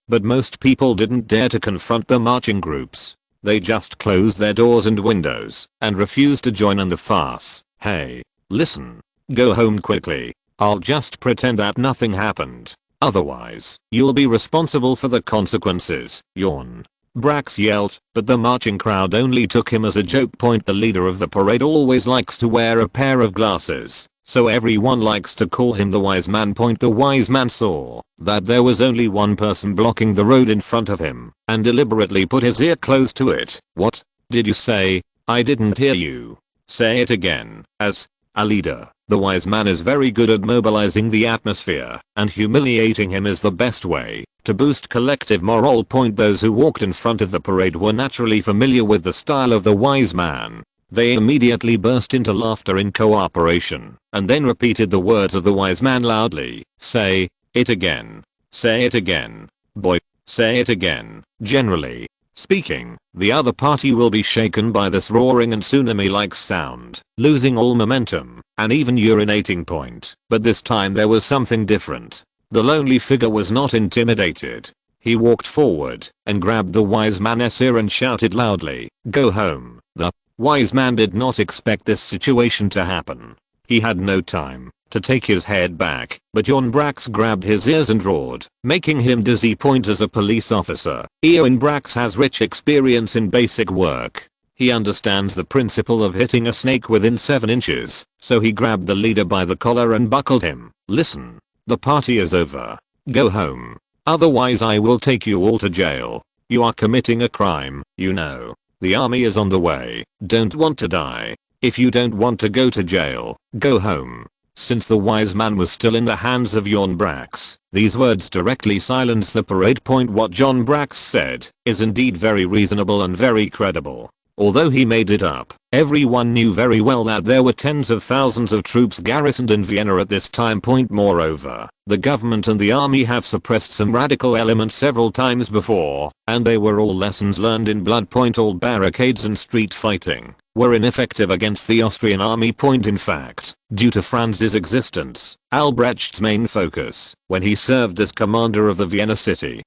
But most people didn't dare to confront the marching groups. They just closed their doors and windows and refused to join in the farce. Hey, listen. Go home quickly. I'll just pretend that nothing happened. Otherwise, you'll be responsible for the consequences. Yawn. Brax yelled, but the marching crowd only took him as a joke. The leader of the parade always likes to wear a pair of glasses, so everyone likes to call him the wise man. The wise man saw that there was only one person blocking the road in front of him, and deliberately put his ear close to it. What did you say? I didn't hear you. Say it again. As a leader, the wise man is very good at mobilizing the atmosphere, and humiliating him is the best way to boost collective morale. Those who walked in front of the parade were naturally familiar with the style of the wise man. They immediately burst into laughter in cooperation, and then repeated the words of the wise man loudly. Say it again. Say it again. Boy, say it again. Generally speaking, the other party will be shaken by this roaring and tsunami-like sound, losing all momentum, and even urinating. But this time there was something different. The lonely figure was not intimidated. He walked forward and grabbed the wise man's ear and shouted loudly, "Go home." The wise man did not expect this situation to happen. He had no time to take his head back, but Jon Brax grabbed his ears and roared, making him dizzy. Point as a police officer, Jon Brax has rich experience in basic work. He understands the principle of hitting a snake within 7 inches, so he grabbed the leader by the collar and buckled him. Listen, the party is over. Go home. Otherwise I will take you all to jail. You are committing a crime, you know. The army is on the way. Don't want to die. If you don't want to go to jail, go home. Since the wise man was still in the hands of Jon Brax, these words directly silence the parade. Point what Jon Brax said is indeed very reasonable and very credible. Although he made it up, everyone knew very well that there were tens of thousands of troops garrisoned in Vienna at this time. Moreover, the government and the army have suppressed some radical elements several times before, and they were all lessons learned in blood. All barricades and street fighting were ineffective against the Austrian army. In fact, due to Franz's existence, Albrecht's main focus, when he served as commander of the Vienna city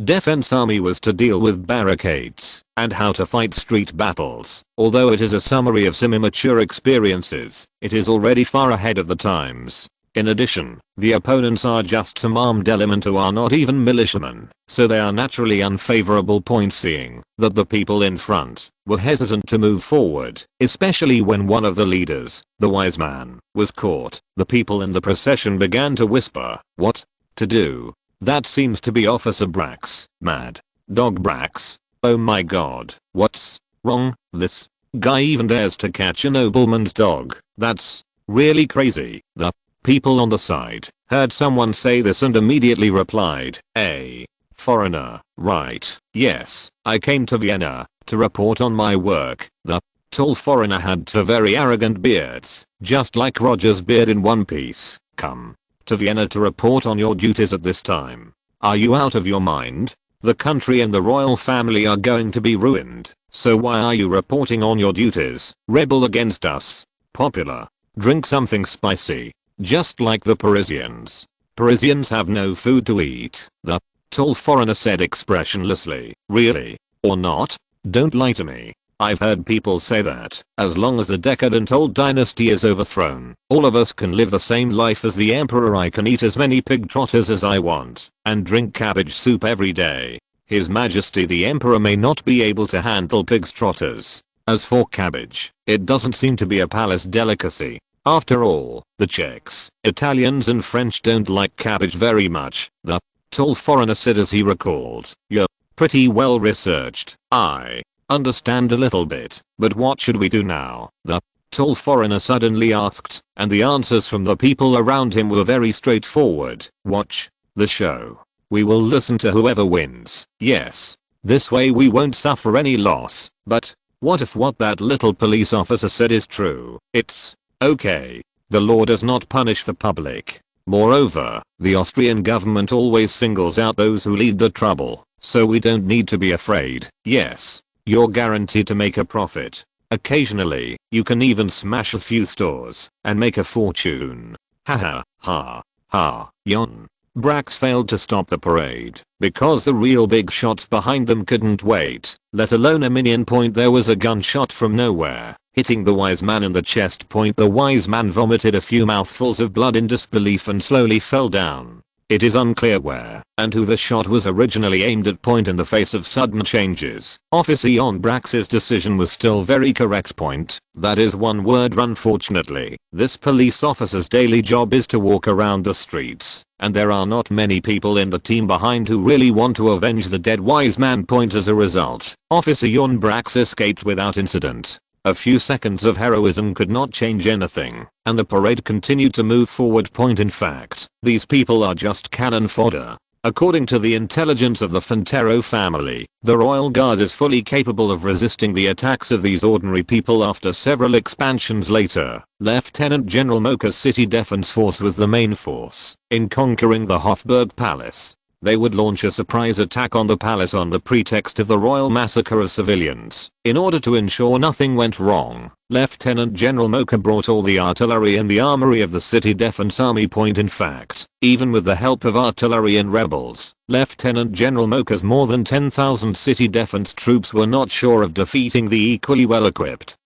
defense army, was to deal with barricades and how to fight street battles. Although it is a summary of some immature experiences, it is already far ahead of the times. In addition, the opponents are just some armed element who are not even militiamen, so they are naturally unfavorable. Seeing that the people in front were hesitant to move forward, especially when one of the leaders, the wise man, was caught, the people in the procession began to whisper, "What to do? That seems to be Officer Brax, mad dog Brax. Oh my god, what's wrong? This guy even dares to catch a nobleman's dog. That's really crazy." The people on the side heard someone say this and immediately replied, "A foreigner, right? Yes, I came to Vienna to report on my work." The tall foreigner had 2 very arrogant beards, just like Roger's beard in One Piece. "Come to Vienna to report on your duties at this time? Are you out of your mind? The country and the royal family are going to be ruined, so why are you reporting on your duties? Rebel against us? Popular? Drink something spicy, just like the Parisians. Parisians have no food to eat." The tall foreigner said expressionlessly, "Really? Or not? Don't lie to me. I've heard people say that, as long as the decadent old dynasty is overthrown, all of us can live the same life as the emperor. I can eat as many pig trotters as I want, and drink cabbage soup every day. His Majesty the Emperor may not be able to handle pig's trotters. As for cabbage, it doesn't seem to be a palace delicacy. After all, the Czechs, Italians and French don't like cabbage very much." The tall foreigner said as he recalled, "You're pretty well researched. I understand a little bit, but what should we do now?" The tall foreigner suddenly asked, and the answers from the people around him were very straightforward. "Watch the show. We will listen to whoever wins. Yes, this way we won't suffer any loss. But what if what that little police officer said is true? It's okay. The law does not punish the public. Moreover, the Austrian government always singles out those who lead the trouble, so we don't need to be afraid. Yes, you're guaranteed to make a profit. Occasionally, you can even smash a few stores and make a fortune." Ha ha ha ha. Jon Brax failed to stop the parade because the real big shots behind them couldn't wait, let alone a minion. There was a gunshot from nowhere, hitting the wise man in the chest. The wise man vomited a few mouthfuls of blood in disbelief and slowly fell down. It is unclear where and who the shot was originally aimed at. In the face of sudden changes, Officer Jon Brax's decision was still very correct. That is one word: unfortunately. This police officer's daily job is to walk around the streets, and there are not many people in the team behind who really want to avenge the dead wise man. As a result, Officer Jon Brax escaped without incident. A few seconds of heroism could not change anything, and the parade continued to move forward. In fact, these people are just cannon fodder. According to the intelligence of the Fantero family, the Royal Guard is fully capable of resisting the attacks of these ordinary people. After several expansions later, Lieutenant General Mocha's city defense force was the main force in conquering the Hofburg Palace. They would launch a surprise attack on the palace on the pretext of the royal massacre of civilians. In order to ensure nothing went wrong, Lieutenant General Mocha brought all the artillery in the armory of the city defense army. In fact, even with the help of artillery and rebels, Lieutenant General Mocha's more than 10,000 city defense troops were not sure of defeating the equally well-equipped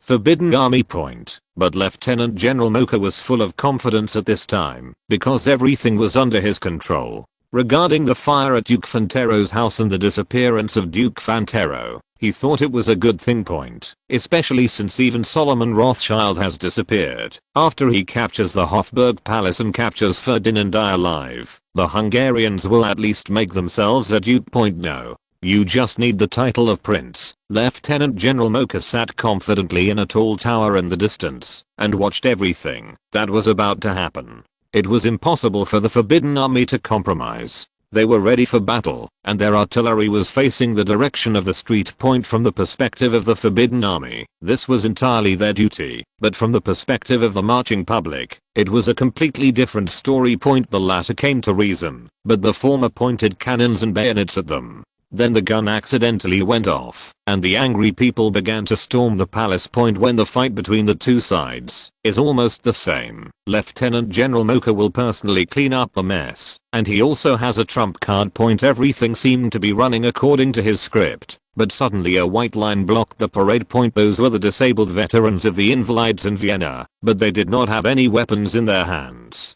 Forbidden Army point. But Lieutenant General Mocha was full of confidence at this time because everything was under his control. Regarding the fire at Duke Fantero's house and the disappearance of Duke Fantero, he thought it was a good thing point, especially since even Solomon Rothschild has disappeared. After he captures the Hofburg Palace and captures Ferdinand I alive, the Hungarians will at least make themselves a duke point. No. You just need the title of prince. Lieutenant General Mocha sat confidently in a tall tower in the distance and watched everything that was about to happen. It was impossible for the Forbidden Army to compromise. They were ready for battle, and their artillery was facing the direction of the street point from the perspective of the Forbidden Army. This was entirely their duty, but from the perspective of the marching public, it was a completely different story point. The latter came to reason, but the former pointed cannons and bayonets at them. Then the gun accidentally went off, and the angry people began to storm the palace point. When the fight between the two sides is almost the same, Lieutenant General Mocha will personally clean up the mess, and he also has a trump card point. Everything seemed to be running according to his script, but suddenly a white line blocked the parade point. Those were the disabled veterans of the Invalides in Vienna, but they did not have any weapons in their hands.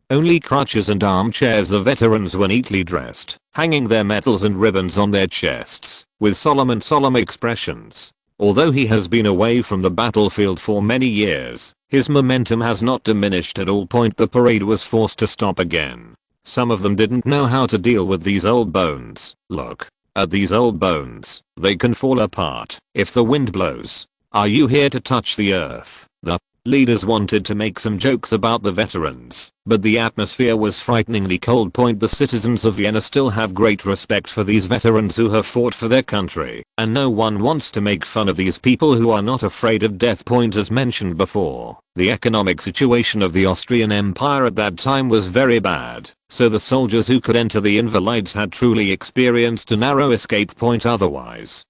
Only crutches and armchairs. The veterans were neatly dressed, hanging their medals and ribbons on their chests, with solemn expressions. Although he has been away from the battlefield for many years, his momentum has not diminished at all. The parade was forced to stop again. Some of them didn't know how to deal with these old bones. Look at these old bones. They can fall apart if the wind blows. Are you here to touch the earth? The leaders wanted to make some jokes about the veterans, but the atmosphere was frighteningly cold. The citizens of Vienna still have great respect for these veterans who have fought for their country, and no one wants to make fun of these people who are not afraid of death. As mentioned before, the economic situation of the Austrian Empire at that time was very bad, so the soldiers who could enter the Invalides had truly experienced a narrow escape. Otherwise,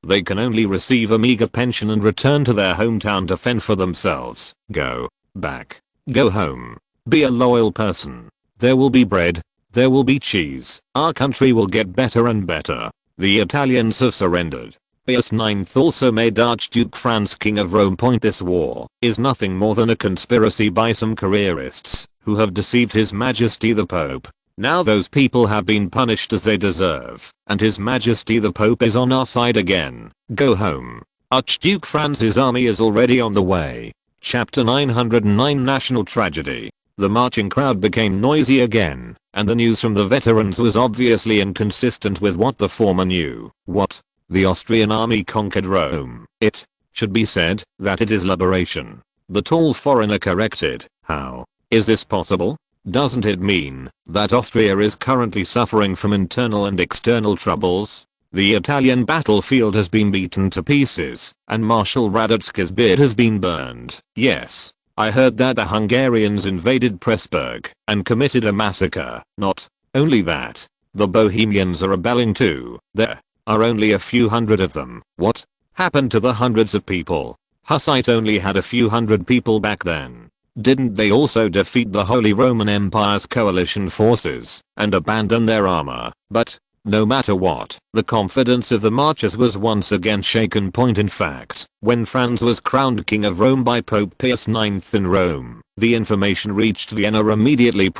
they can only receive a meager pension and return to their hometown to fend for themselves. Go back. Go home. Be a loyal person. There will be bread. There will be cheese. Our country will get better and better. The Italians have surrendered. Pius IX also made Archduke Franz King of Rome. This war is nothing more than a conspiracy by some careerists who have deceived His Majesty the Pope. Now those people have been punished as they deserve, and His Majesty the Pope is on our side again. Go home. Archduke Franz's army is already on the way. Chapter 909 National Tragedy. The marching crowd became noisy again, and the news from the veterans was obviously inconsistent with what the former knew. What? The Austrian army conquered Rome. It should be said that it is liberation. The tall foreigner corrected. How is this possible? Doesn't it mean that Austria is currently suffering from internal and external troubles? The Italian battlefield has been beaten to pieces, and Marshal Radetsky's beard has been burned. Yes, I heard that the Hungarians invaded Pressburg and committed a massacre. Not only that, the Bohemians are rebelling too. There are only a few hundred of them. What happened to the hundreds of people? Hussite only had a few hundred people back then. Didn't they also defeat the Holy Roman Empire's coalition forces and abandon their armor? But no matter what, the confidence of the marchers was once again shaken. In fact, when Franz was crowned King of Rome by Pope Pius IX in Rome, the information reached Vienna immediately.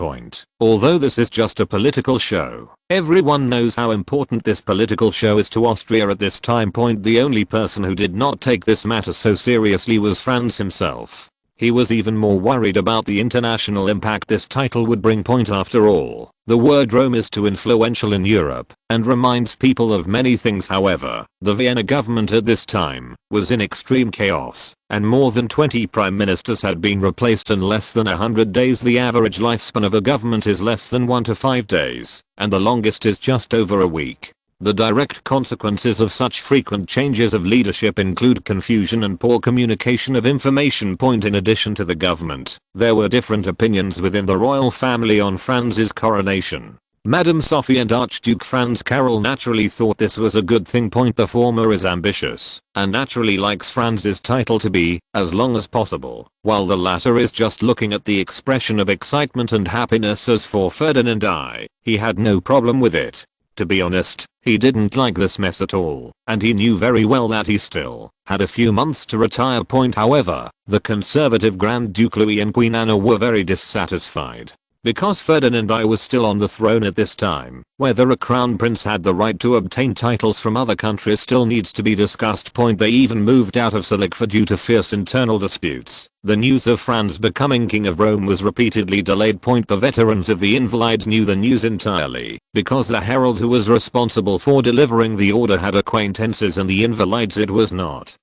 Although this is just a political show, everyone knows how important this political show is to Austria at this time. The only person who did not take this matter so seriously was Franz himself. He was even more worried about the international impact this title would bring. After all, the word Rome is too influential in Europe and reminds people of many things. However, the Vienna government at this time was in extreme chaos, and more than 20 prime ministers had been replaced in less than 100 days. The average lifespan of a government is less than 1 to 5 days, and the longest is just over a week. The direct consequences of such frequent changes of leadership include confusion and poor communication of information. In addition to the government, there were different opinions within the royal family on Franz's coronation. Madame Sophie and Archduke Franz Karol naturally thought this was a good thing. The former is ambitious and naturally likes Franz's title to be as long as possible, while the latter is just looking at the expression of excitement and happiness. As for Ferdinand I, he had no problem with it. To be honest, he didn't like this mess at all, and he knew very well that he still had a few months to retire. However, the conservative Grand Duke Louis and Queen Anna were very dissatisfied. Because Ferdinand I was still on the throne at this time, whether a crown prince had the right to obtain titles from other countries still needs to be discussed. They even moved out of Salic due to fierce internal disputes. The news of Franz becoming king of Rome was repeatedly delayed. The veterans of the Invalides knew the news entirely, because the herald who was responsible for delivering the order had acquaintances in the Invalides. It was not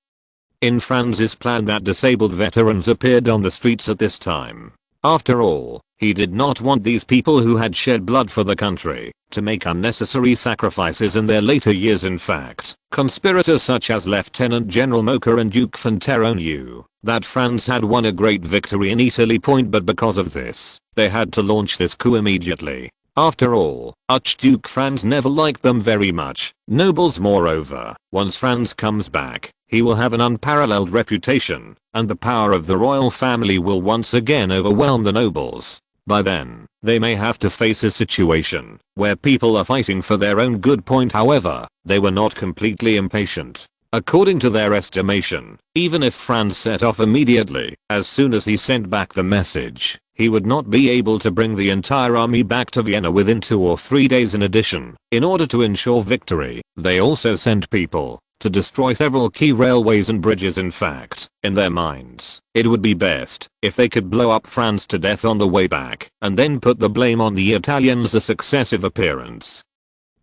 in Franz's plan that disabled veterans appeared on the streets at this time. After all, he did not want these people who had shed blood for the country to make unnecessary sacrifices in their later years. In fact, conspirators such as Lieutenant General Mocha and Duke Fontero knew that Franz had won a great victory in Italy. But because of this, they had to launch this coup immediately. After all, Archduke Franz never liked them very much. Nobles moreover, once Franz comes back, he will have an unparalleled reputation, and the power of the royal family will once again overwhelm the nobles. By then, they may have to face a situation where people are fighting for their own good. However, they were not completely impatient. According to their estimation, even if Franz set off immediately, as soon as he sent back the message, he would not be able to bring the entire army back to Vienna within 2 or 3 days. In addition, in order to ensure victory, they also sent people to destroy several key railways and bridges. In fact, in their minds, it would be best if they could blow up Franz to death on the way back and then put the blame on the Italians. The successive appearance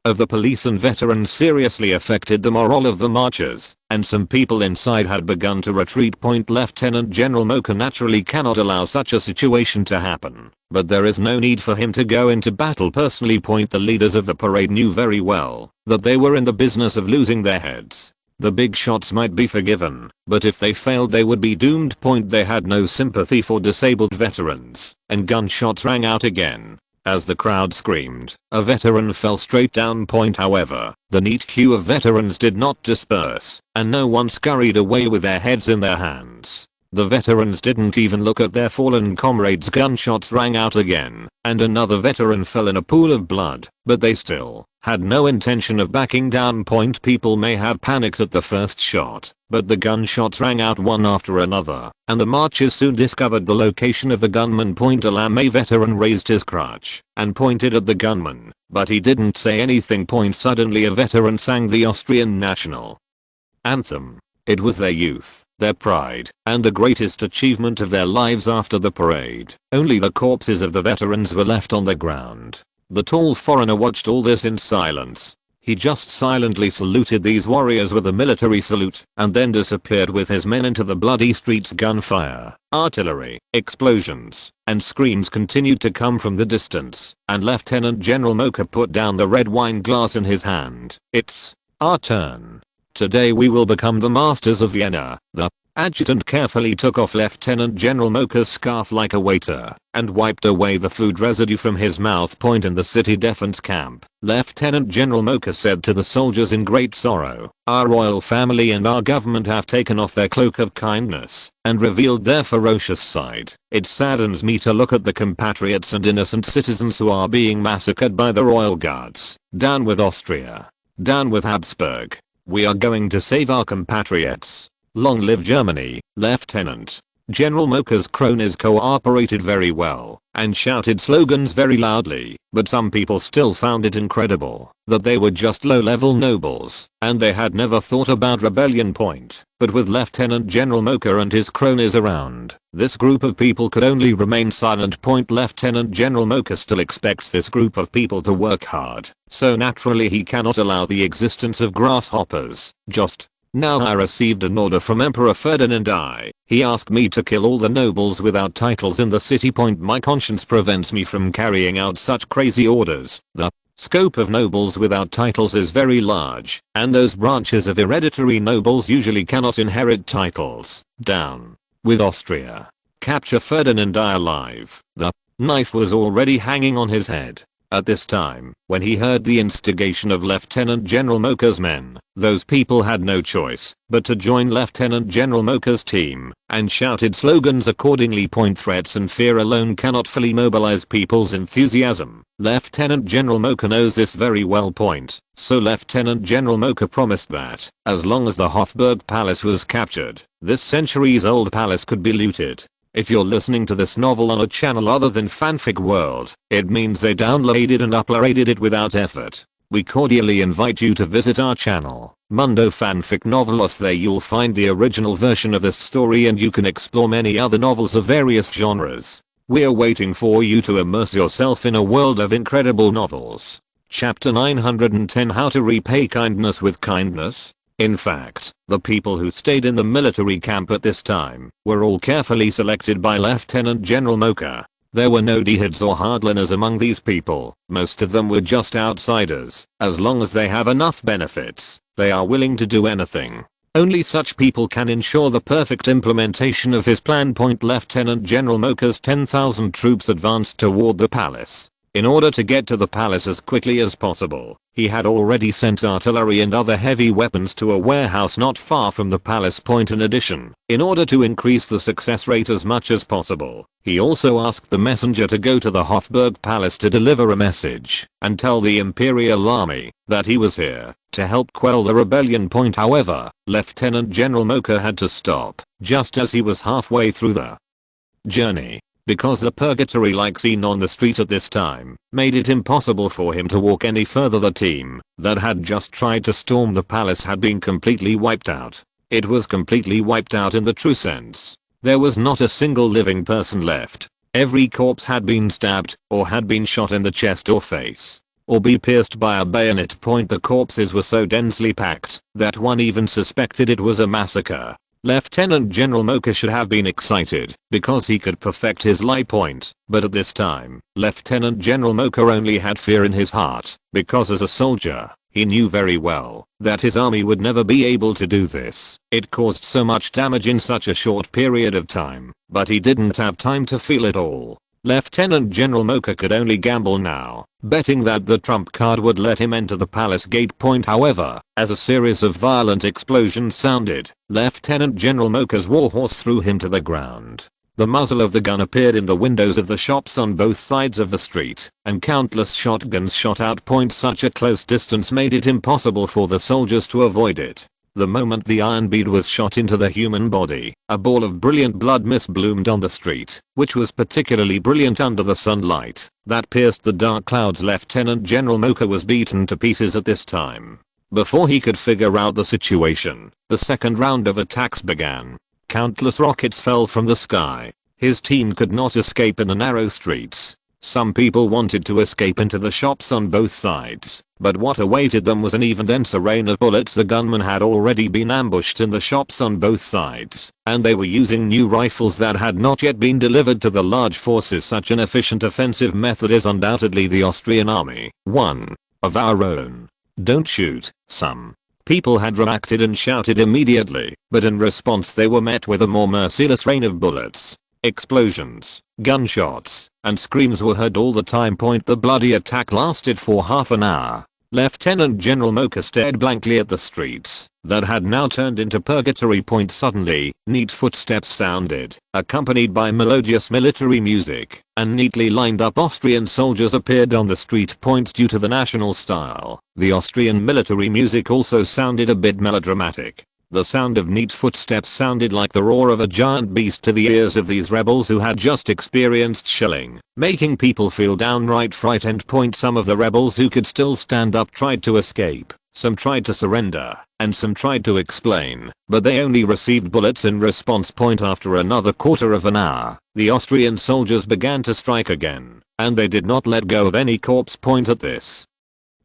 of the police and veterans seriously affected the morale of the marchers, and some people inside had begun to retreat. Lieutenant General Mocha naturally cannot allow such a situation to happen, but there is no need for him to go into battle personally. The leaders of the parade knew very well that they were in the business of losing their heads. The big shots might be forgiven, but if they failed they would be doomed. They had no sympathy for disabled veterans, and gunshots rang out again. As the crowd screamed, a veteran fell straight down. However, the neat queue of veterans did not disperse, and no one scurried away with their heads in their hands. The veterans didn't even look at their fallen comrades. Gunshots rang out again, and another veteran fell in a pool of blood, but they still had no intention of backing down. People may have panicked at the first shot, but the gunshots rang out one after another, and the marchers soon discovered the location of the gunman. A lame veteran raised his crutch and pointed at the gunman, but he didn't say anything. Suddenly a veteran sang the Austrian national anthem. It was their youth, their pride, and the greatest achievement of their lives. After the parade, only the corpses of the veterans were left on the ground. The tall foreigner watched all this in silence. He just silently saluted these warriors with a military salute, and then disappeared with his men into the bloody streets. Gunfire, artillery, explosions, and screams continued to come from the distance, and Lieutenant General Mocha put down the red wine glass in his hand. "It's our turn. Today we will become the masters of Vienna." The adjutant carefully took off Lieutenant General Mocha's scarf like a waiter, and wiped away the food residue from his mouth. In the city defense camp, Lieutenant General Mocha said to the soldiers in great sorrow, "Our royal family and our government have taken off their cloak of kindness and revealed their ferocious side. It saddens me to look at the compatriots and innocent citizens who are being massacred by the royal guards. Down with Austria. Down with Habsburg. We are going to save our compatriots. Long live Germany." Lieutenant General Mocha's cronies cooperated very well and shouted slogans very loudly, but some people still found it incredible that they were just low-level nobles and they had never thought about rebellion. But with Lieutenant General Mocha and his cronies around, this group of people could only remain silent. Lieutenant General Mocha still expects this group of people to work hard, so naturally he cannot allow the existence of grasshoppers. Just now I received an order from Emperor Ferdinand I. He asked me to kill all the nobles without titles in the city. My conscience prevents me from carrying out such crazy orders. The scope of nobles without titles is very large, and those branches of hereditary nobles usually cannot inherit titles. Down with Austria. Capture Ferdinand I alive." The knife was already hanging on his head. At this time, when he heard the instigation of Lieutenant General Mocha's men, those people had no choice but to join Lieutenant General Mocha's team, and shouted slogans accordingly. Threats and fear alone cannot fully mobilize people's enthusiasm. Lieutenant General Mocha knows this very well. So Lieutenant General Mocha promised that, as long as the Hofburg Palace was captured, this centuries-old palace could be looted. If you're listening to this novel on a channel other than Fanfic World, it means they downloaded and uploaded it without effort. We cordially invite you to visit our channel, Mundo Fanfic Novelos. There you'll find the original version of this story and you can explore many other novels of various genres. We're waiting for you to immerse yourself in a world of incredible novels. Chapter 910, How to Repay Kindness with Kindness. In fact, the people who stayed in the military camp at this time were all carefully selected by Lieutenant General Mocha. There were no D-heads or hardliners among these people. Most of them were just outsiders. As long as they have enough benefits, they are willing to do anything. Only such people can ensure the perfect implementation of his plan. Lieutenant General Mocha's 10,000 troops advanced toward the palace. In order to get to the palace as quickly as possible, he had already sent artillery and other heavy weapons to a warehouse not far from the palace. In addition, in order to increase the success rate as much as possible, he also asked the messenger to go to the Hofburg Palace to deliver a message and tell the Imperial army that he was here to help quell the rebellion. However, Lieutenant General Mocha had to stop just as he was halfway through the journey, because the purgatory-like scene on the street at this time made it impossible for him to walk any further. The team that had just tried to storm the palace had been completely wiped out. It was completely wiped out in the true sense. There was not a single living person left. Every corpse had been stabbed, or had been shot in the chest or face, or be pierced by a bayonet. The corpses were so densely packed that one even suspected it was a massacre. Lieutenant General Mocha should have been excited because he could perfect his lie. But at this time, Lieutenant General Mocha only had fear in his heart, because as a soldier, he knew very well that his army would never be able to do this. It caused so much damage in such a short period of time, but he didn't have time to feel it all. Lieutenant General Mocha could only gamble now, betting that the trump card would let him enter the palace gate. However, as a series of violent explosions sounded, Lieutenant General Mocha's warhorse threw him to the ground. The muzzle of the gun appeared in the windows of the shops on both sides of the street, and countless shotguns shot out. Such a close distance made it impossible for the soldiers to avoid it. The moment the iron bead was shot into the human body, a ball of brilliant blood mist bloomed on the street, which was particularly brilliant under the sunlight that pierced the dark clouds. Lieutenant General Mocha was beaten to pieces at this time. Before he could figure out the situation, the second round of attacks began. Countless rockets fell from the sky. His team could not escape in the narrow streets. Some people wanted to escape into the shops on both sides, but what awaited them was an even denser rain of bullets. The gunmen had already been ambushed in the shops on both sides, and they were using new rifles that had not yet been delivered to the large forces. Such an efficient offensive method is undoubtedly the Austrian army. One of our own. Don't shoot. Some people had reacted and shouted immediately, but in response they were met with a more merciless rain of bullets. Explosions, gunshots, and screams were heard all the time. The bloody attack lasted for half an hour. Lieutenant General Mocha stared blankly at the streets that had now turned into purgatory. Suddenly, neat footsteps sounded, accompanied by melodious military music, and neatly lined up Austrian soldiers appeared on the street. Due to the national style, the Austrian military music also sounded a bit melodramatic. The sound of neat footsteps sounded like the roar of a giant beast to the ears of these rebels who had just experienced shelling, making people feel downright frightened. Some of the rebels who could still stand up tried to escape, some tried to surrender, and some tried to explain, but they only received bullets in response. After another quarter of an hour, the Austrian soldiers began to strike again, and they did not let go of any corpse. At this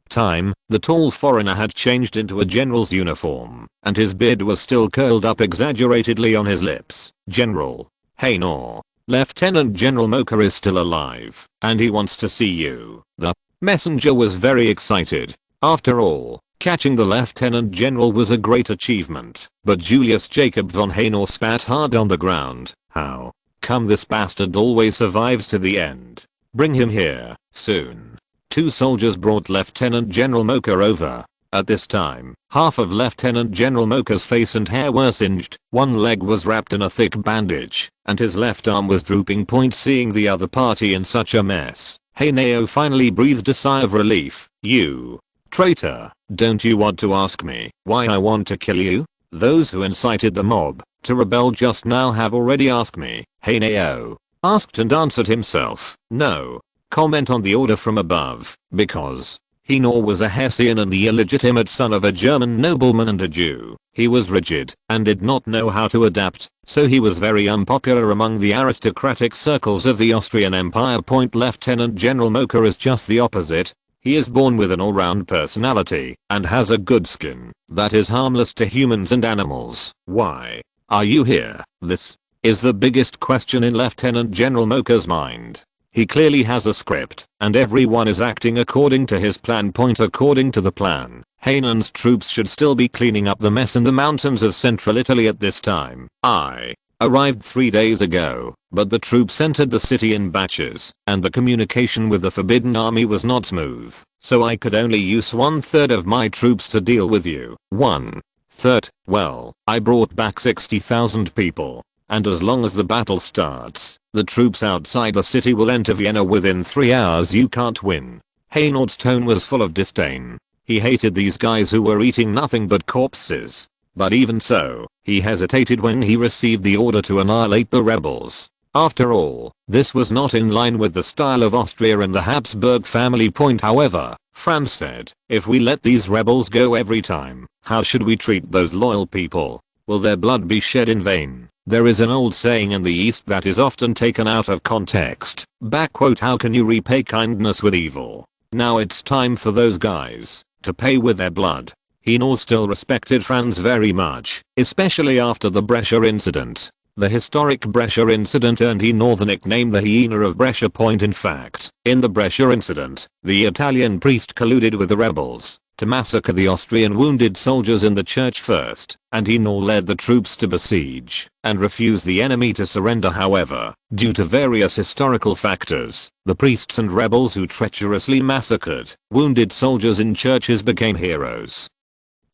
time, the tall foreigner had changed into a general's uniform, and his beard was still curled up exaggeratedly on his lips. General, hey no. Lieutenant General Mocha is still alive, and he wants to see you. The messenger was very excited. After all, catching the Lieutenant General was a great achievement, but Julius Jacob von Haynor spat hard on the ground. How come this bastard always survives to the end? Bring him here, soon. Two soldiers brought Lieutenant General Mocha over. At this time, half of Lieutenant General Mocha's face and hair were singed, one leg was wrapped in a thick bandage, and his left arm was drooping. Seeing the other party in such a mess, Haneo finally breathed a sigh of relief. "You traitor, don't you want to ask me why I want to kill you? Those who incited the mob to rebel just now have already asked me." Haneo asked and answered himself. No comment on the order from above, because Henor was a Hessian and the illegitimate son of a German nobleman and a Jew. He was rigid and did not know how to adapt, so he was very unpopular among the aristocratic circles of the Austrian Empire. Lieutenant General Mocha is just the opposite. He is born with an all-round personality and has a good skin that is harmless to humans and animals. Why are you here? This is the biggest question in Lieutenant General Mocha's mind. He clearly has a script, and everyone is acting according to his plan. According to the plan, Hanon's troops should still be cleaning up the mess in the mountains of central Italy at this time. I arrived 3 days ago, but the troops entered the city in batches, and the communication with the Forbidden Army was not smooth, so I could only use 1/3 of my troops to deal with you. 1/3? Well, I brought back 60,000 people. And as long as the battle starts, the troops outside the city will enter Vienna within 3 hours. You can't win. Hainaud's tone was full of disdain. He hated these guys who were eating nothing but corpses. But even so, he hesitated when he received the order to annihilate the rebels. After all, this was not in line with the style of Austria and the Habsburg family. However, Franz said, if we let these rebels go every time, how should we treat those loyal people? Will their blood be shed in vain? There is an old saying in the East that is often taken out of context. How can you repay kindness with evil? Now it's time for those guys to pay with their blood. Henor still respected Franz very much, especially after the Brescia incident. The historic Brescia incident earned Henor the nickname the Hyena of Brescia. In fact, in the Brescia incident, the Italian priest colluded with the rebels to massacre the Austrian wounded soldiers in the church first, and Henor led the troops to besiege and refuse the enemy to surrender. However, due to various historical factors, the priests and rebels who treacherously massacred wounded soldiers in churches became heroes,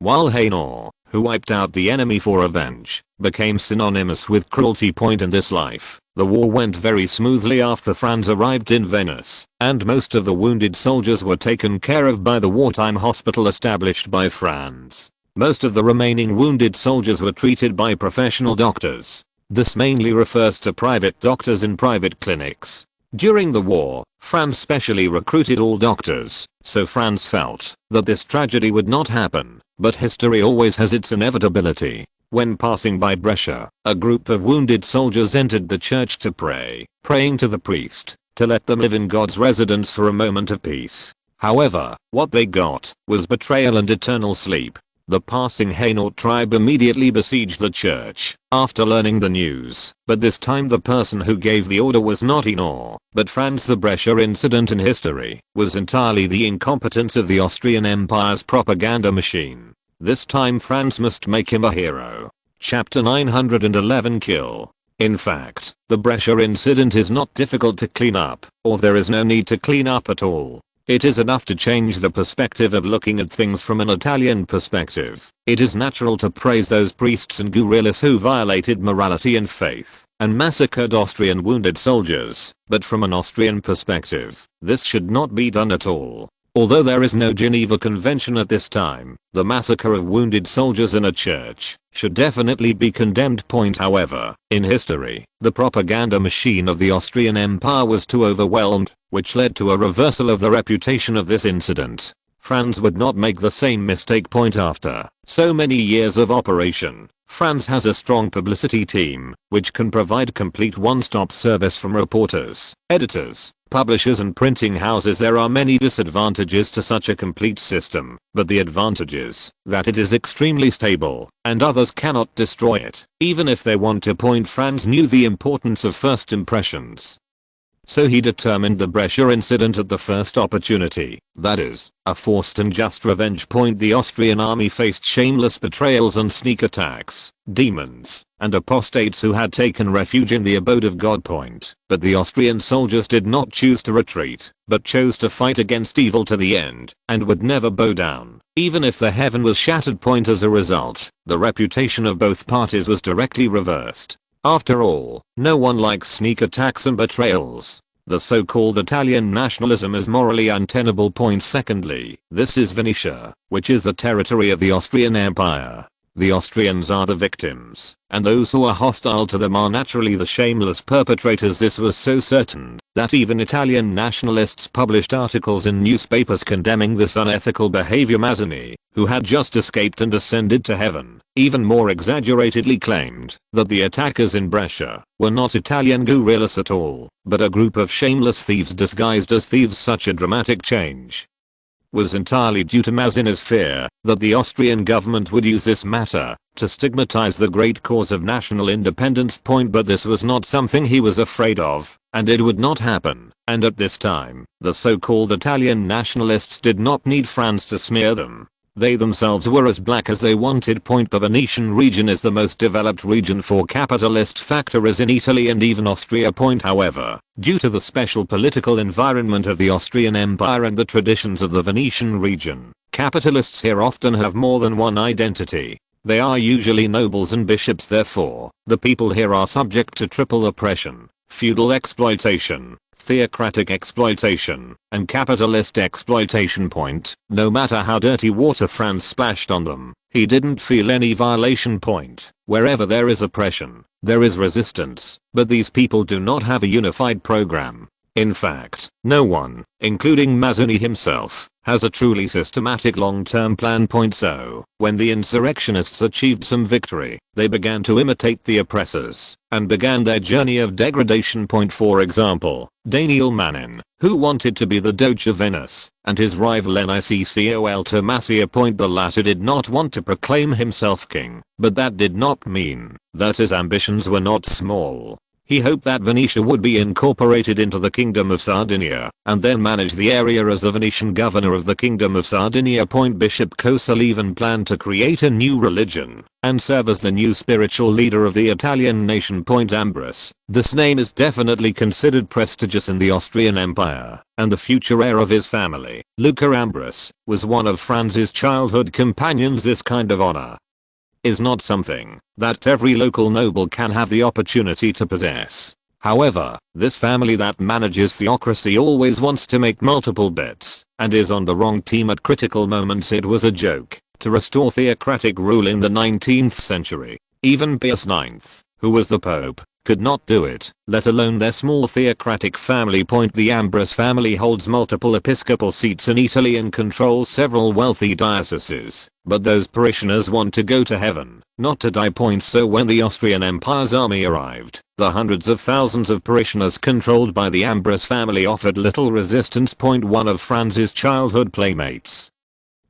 while Henor, who wiped out the enemy for revenge, became synonymous with cruelty. In this life, the war went very smoothly after Franz arrived in Venice, and most of the wounded soldiers were taken care of by the wartime hospital established by Franz. Most of the remaining wounded soldiers were treated by professional doctors. This mainly refers to private doctors in private clinics. During the war, Franz specially recruited all doctors, so Franz felt that this tragedy would not happen, but history always has its inevitability. When passing by Brescia, a group of wounded soldiers entered the church to pray, praying to the priest to let them live in God's residence for a moment of peace. However, what they got was betrayal and eternal sleep. The passing Hainaut tribe immediately besieged the church after learning the news, but this time the person who gave the order was not Henor, but Franz. The Brescia incident in history was entirely the incompetence of the Austrian Empire's propaganda machine. This time Franz must make him a hero. Chapter 911 Kill. In fact, the Brescia incident is not difficult to clean up, or there is no need to clean up at all. It is enough to change the perspective of looking at things from an Italian perspective. It is natural to praise those priests and guerrillas who violated morality and faith and massacred Austrian wounded soldiers, but from an Austrian perspective, this should not be done at all. Although there is no Geneva Convention at this time, the massacre of wounded soldiers in a church should definitely be condemned. However, in history, the propaganda machine of the Austrian Empire was too overwhelmed, which led to a reversal of the reputation of this incident. Franz would not make the same mistake. After so many years of operation, Franz has a strong publicity team, which can provide complete one-stop service from reporters, editors, publishers and printing houses. There are many disadvantages to such a complete system, but the advantage is that it is extremely stable, and others cannot destroy it, even if they want to. Franz knew the importance of first impressions. So he determined the Brescia incident at the first opportunity, that is, a forced and just revenge. The Austrian army faced shameless betrayals and sneak attacks, demons, and apostates who had taken refuge in the abode of God. But the Austrian soldiers did not choose to retreat, but chose to fight against evil to the end, and would never bow down, even if the heaven was shattered. As a result, the reputation of both parties was directly reversed. After all, no one likes sneak attacks and betrayals. The so-called Italian nationalism is morally untenable. Secondly, this is Venetia, which is the territory of the Austrian Empire. The Austrians are the victims, and those who are hostile to them are naturally the shameless perpetrators. This was so certain that even Italian nationalists published articles in newspapers condemning this unethical behavior. Mazzini, who had just escaped and ascended to heaven, even more exaggeratedly claimed that the attackers in Brescia were not Italian guerrillas at all, but a group of shameless thieves disguised as thieves. Such a dramatic change was entirely due to Mazzini's fear that the Austrian government would use this matter to stigmatize the great cause of national independence. But this was not something he was afraid of, and it would not happen. And at this time, the so-called Italian nationalists did not need France to smear them. They themselves were as black as they wanted. The Venetian region is the most developed region for capitalist factories in Italy and even Austria. However, due to the special political environment of the Austrian Empire and the traditions of the Venetian region, capitalists here often have more than one identity. They are usually nobles and bishops. Therefore, the people here are subject to triple oppression: feudal exploitation, theocratic exploitation, and capitalist exploitation. No matter how dirty water Franz splashed on them, he didn't feel any violation. Wherever there is oppression, there is resistance, but these people do not have a unified program. In fact, no one, including Mazzini himself, has a truly systematic long-term plan. So, when the insurrectionists achieved some victory, they began to imitate the oppressors, and began their journey of degradation. For example, Daniel Manin, who wanted to be the Doge of Venice, and his rival Niccol Tomassia. The latter did not want to proclaim himself king, but that did not mean that his ambitions were not small. He hoped that Venetia would be incorporated into the Kingdom of Sardinia, and then manage the area as the Venetian governor of the Kingdom of Sardinia. Bishop Cosel even planned to create a new religion, and serve as the new spiritual leader of the Italian nation. Ambrose, this name is definitely considered prestigious in the Austrian Empire, and the future heir of his family, Luca Ambrose, was one of Franz's childhood companions. This kind of honor is not something that every local noble can have the opportunity to possess. However, this family that manages theocracy always wants to make multiple bets, and is on the wrong team at critical moments. It was a joke to restore theocratic rule in the 19th century. Even Pius IX, who was the Pope, could not do it, let alone their small theocratic family. The Ambrose family holds multiple episcopal seats in Italy and controls several wealthy dioceses, but those parishioners want to go to heaven, not to die. So when the Austrian Empire's army arrived, the hundreds of thousands of parishioners controlled by the Ambrose family offered little resistance. One of Franz's childhood playmates,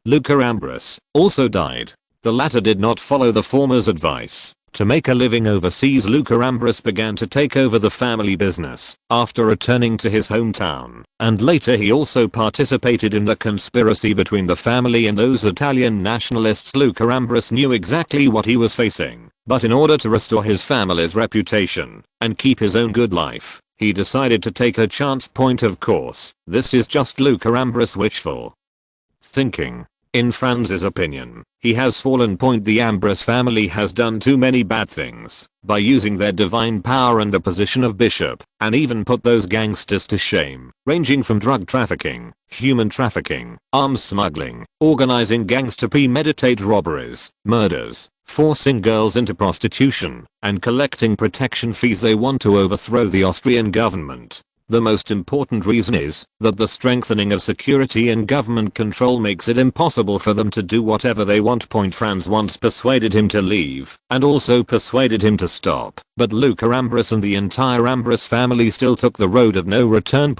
Luca Ambrose, also died. The latter did not follow the former's advice to make a living overseas. Luca Ambrose began to take over the family business after returning to his hometown, and later he also participated in the conspiracy between the family and those Italian nationalists. Luca Ambrose knew exactly what he was facing, but in order to restore his family's reputation and keep his own good life, he decided to take a chance. Of course, this is just Luca Ambrose wishful thinking. In Franz's opinion, he has fallen. The Ambrose family has done too many bad things by using their divine power and the position of bishop, and even put those gangsters to shame, ranging from drug trafficking, human trafficking, arms smuggling, organizing gangs to premeditate robberies, murders, forcing girls into prostitution, and collecting protection fees. They want to overthrow the Austrian government. The most important reason is that the strengthening of security and government control makes it impossible for them to do whatever they want. Franz once persuaded him to leave, and also persuaded him to stop, but Luca Ambrose and the entire Ambrose family still took the road of no return.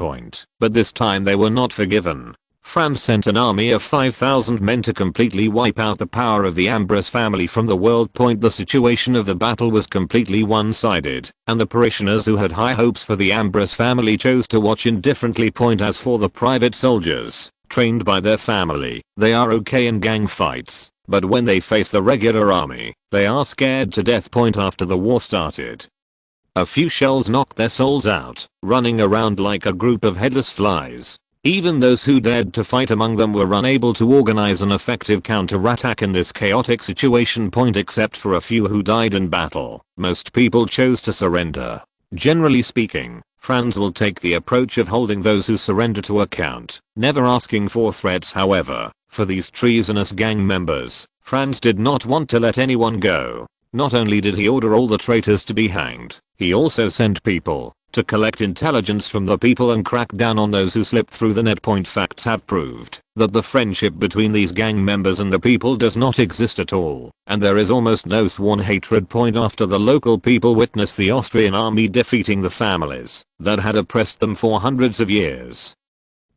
But this time they were not forgiven. Franz sent an army of 5,000 men to completely wipe out the power of the Ambrose family from the world. The situation of the battle was completely one-sided, and the parishioners who had high hopes for the Ambrose family chose to watch indifferently. As for the private soldiers, trained by their family, they are okay in gang fights, but when they face the regular army, they are scared to death. After the war started, a few shells knocked their souls out, running around like a group of headless flies. Even those who dared to fight among them were unable to organize an effective counter-attack in this chaotic situation. Except for a few who died in battle, most people chose to surrender. Generally speaking, Franz will take the approach of holding those who surrender to account, never asking for threats. However, for these treasonous gang members, Franz did not want to let anyone go. Not only did he order all the traitors to be hanged, he also sent people to collect intelligence from the people and crack down on those who slipped through the net. Facts have proved that the friendship between these gang members and the people does not exist at all, and there is almost no sworn hatred. After the local people witnessed the Austrian army defeating the families that had oppressed them for hundreds of years,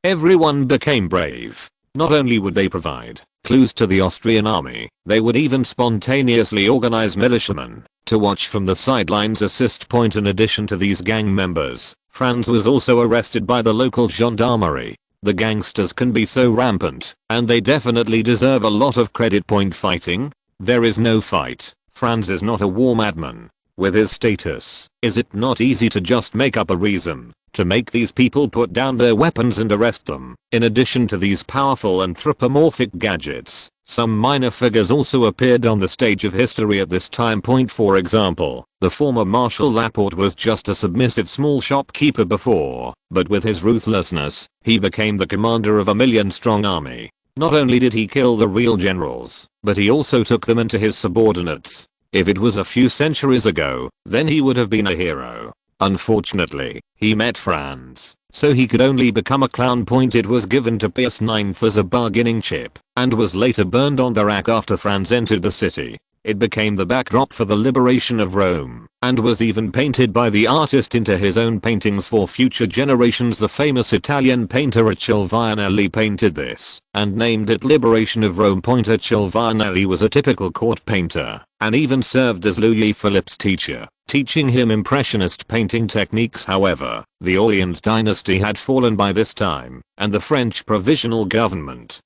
everyone became brave. Not only would they provide clues to the Austrian army, they would even spontaneously organize militiamen to watch from the sidelines assist. In addition to these gang members, Franz was also arrested by the local gendarmerie. The gangsters can be so rampant, and they definitely deserve a lot of credit. Fighting? There is no fight. Franz is not a war madman. With his status, is it not easy to just make up a reason to make these people put down their weapons and arrest them? In addition to these powerful anthropomorphic gadgets, some minor figures also appeared on the stage of history at this time. For example, the former Marshal Laporte was just a submissive small shopkeeper before, but with his ruthlessness, he became the commander of a million-strong army. Not only did he kill the real generals, but he also took them into his subordinates. If it was a few centuries ago, then he would have been a hero. Unfortunately, he met Franz, so he could only become a clown. It was given to Pius IX as a bargaining chip, and was later burned on the rack after Franz entered the city. It became the backdrop for the liberation of Rome, and was even painted by the artist into his own paintings for future generations. The famous Italian painter Achille Vianelli painted this, and named it Liberation of Rome. Achille Vianelli was a typical court painter, and even served as Louis Philippe's teacher, teaching him impressionist painting techniques. However, the Orleans dynasty had fallen by this time, and the French provisional government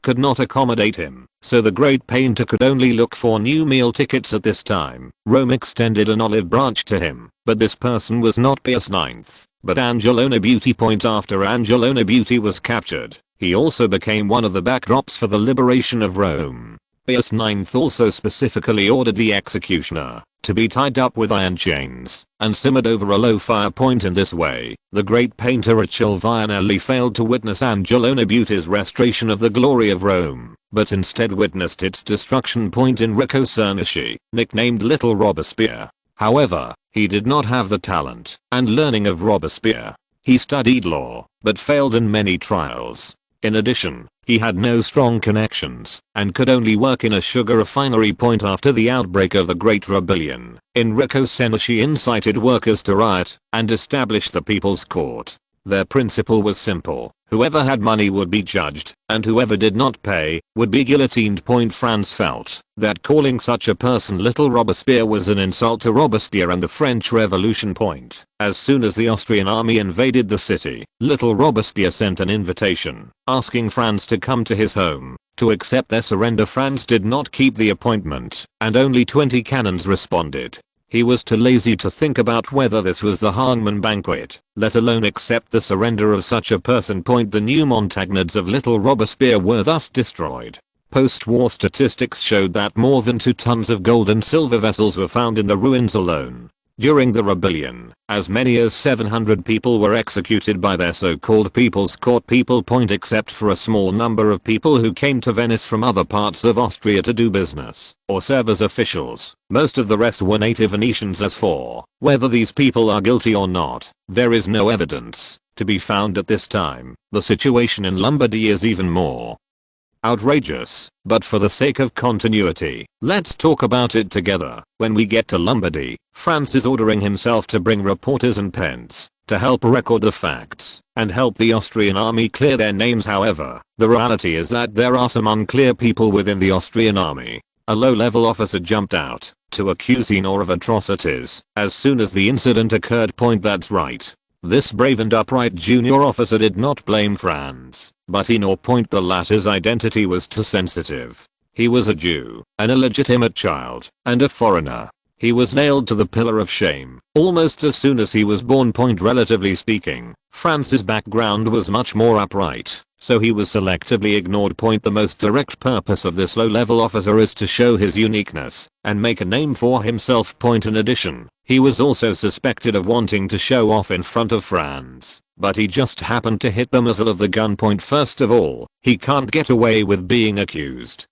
could not accommodate him, so the great painter could only look for new meal tickets at this time. Rome extended an olive branch to him, but this person was not Pius IX, but Angelona Beauty. After Angelona Beauty was captured, he also became one of the backdrops for the liberation of Rome. Pius IX also specifically ordered the executioner to be tied up with iron chains and simmered over a low fire. In this way, the great painter Achille Vianelli failed to witness Angelona Beauty's restoration of the glory of Rome, but instead witnessed its destruction. Enrico Cernici, nicknamed Little Robespierre. However, he did not have the talent and learning of Robespierre. He studied law, but failed in many trials. In addition, he had no strong connections, and could only work in a sugar refinery. After the outbreak of the Great Rebellion, Enrico Cernici incited workers to riot, and established the People's Court. Their principle was simple: whoever had money would be judged, and whoever did not pay, would be guillotined. Franz felt that calling such a person Little Robespierre was an insult to Robespierre and the French Revolution. As soon as the Austrian army invaded the city, Little Robespierre sent an invitation, asking Franz to come to his home, to accept their surrender. Franz did not keep the appointment, and only 20 cannons responded. He was too lazy to think about whether this was the hangman banquet, let alone accept the surrender of such a person. The new montagnards of Little Robespierre were thus destroyed. Post-war statistics showed that more than 2 tons of gold and silver vessels were found in the ruins alone. During the rebellion, as many as 700 people were executed by their so-called People's Court people. Except for a small number of people who came to Venice from other parts of Austria to do business or serve as officials, most of the rest were native Venetians. As for whether these people are guilty or not, there is no evidence to be found at this time. The situation in Lombardy is even more Outrageous, but for the sake of continuity, let's talk about it together. When we get to Lombardy, Franz is ordering himself to bring reporters and pens to help record the facts and help the Austrian army clear their names. However, the reality is that there are some unclear people within the Austrian army. A low-level officer jumped out to accuse Hinor of atrocities as soon as the incident occurred. That's right. This brave and upright junior officer did not blame Franz, but Hinor. The latter's identity was too sensitive. He was a Jew, an illegitimate child, and a foreigner. He was nailed to the pillar of shame almost as soon as he was born. Relatively speaking, Franz's background was much more upright, so he was selectively ignored. The most direct purpose of this low-level officer is to show his uniqueness and make a name for himself. In addition, he was also suspected of wanting to show off in front of Franz, but he just happened to hit the muzzle of the gun. First of all, he can't get away with being accused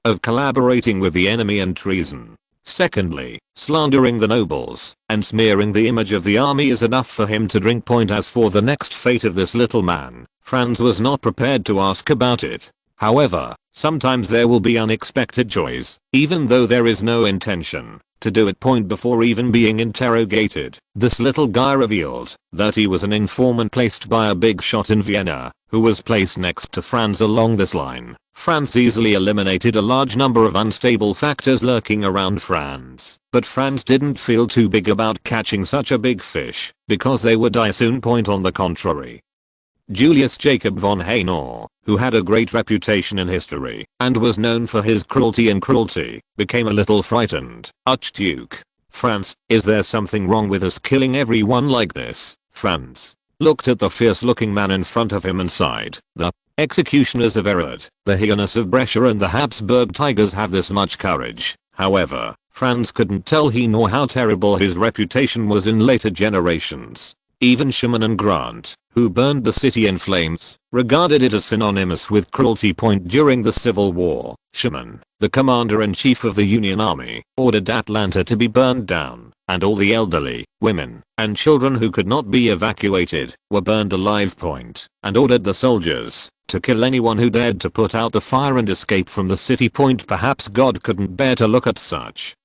of collaborating with the enemy and treason. Secondly, slandering the nobles and smearing the image of the army is enough for him to drink. As for the next fate of this little man, Franz was not prepared to ask about it. However, sometimes there will be unexpected joys, even though there is no intention to do it. Before even being interrogated, this little guy revealed that he was an informant placed by a big shot in Vienna, who was placed next to Franz. Along this line, Franz easily eliminated a large number of unstable factors lurking around Franz, but Franz didn't feel too big about catching such a big fish, because they would die soon. On the contrary, Julius Jacob von Hainaut, who had a great reputation in history and was known for his cruelty, became a little frightened. Archduke Franz, is there something wrong with us killing everyone like this? Franz looked at the fierce-looking man in front of him and sighed. The executioners of Erard, the Huguenots of Brescia and the Habsburg Tigers have this much courage. However, Franz couldn't tell Hainaut how terrible his reputation was in later generations. Even Schumann and Grant, who burned the city in flames, regarded it as synonymous with cruelty. During the Civil War, Schumann, the commander-in-chief of the Union Army, ordered Atlanta to be burned down, and all the elderly, women, and children who could not be evacuated were burned alive. And ordered the soldiers to kill anyone who dared to put out the fire and escape from the city. Perhaps God couldn't bear to look at such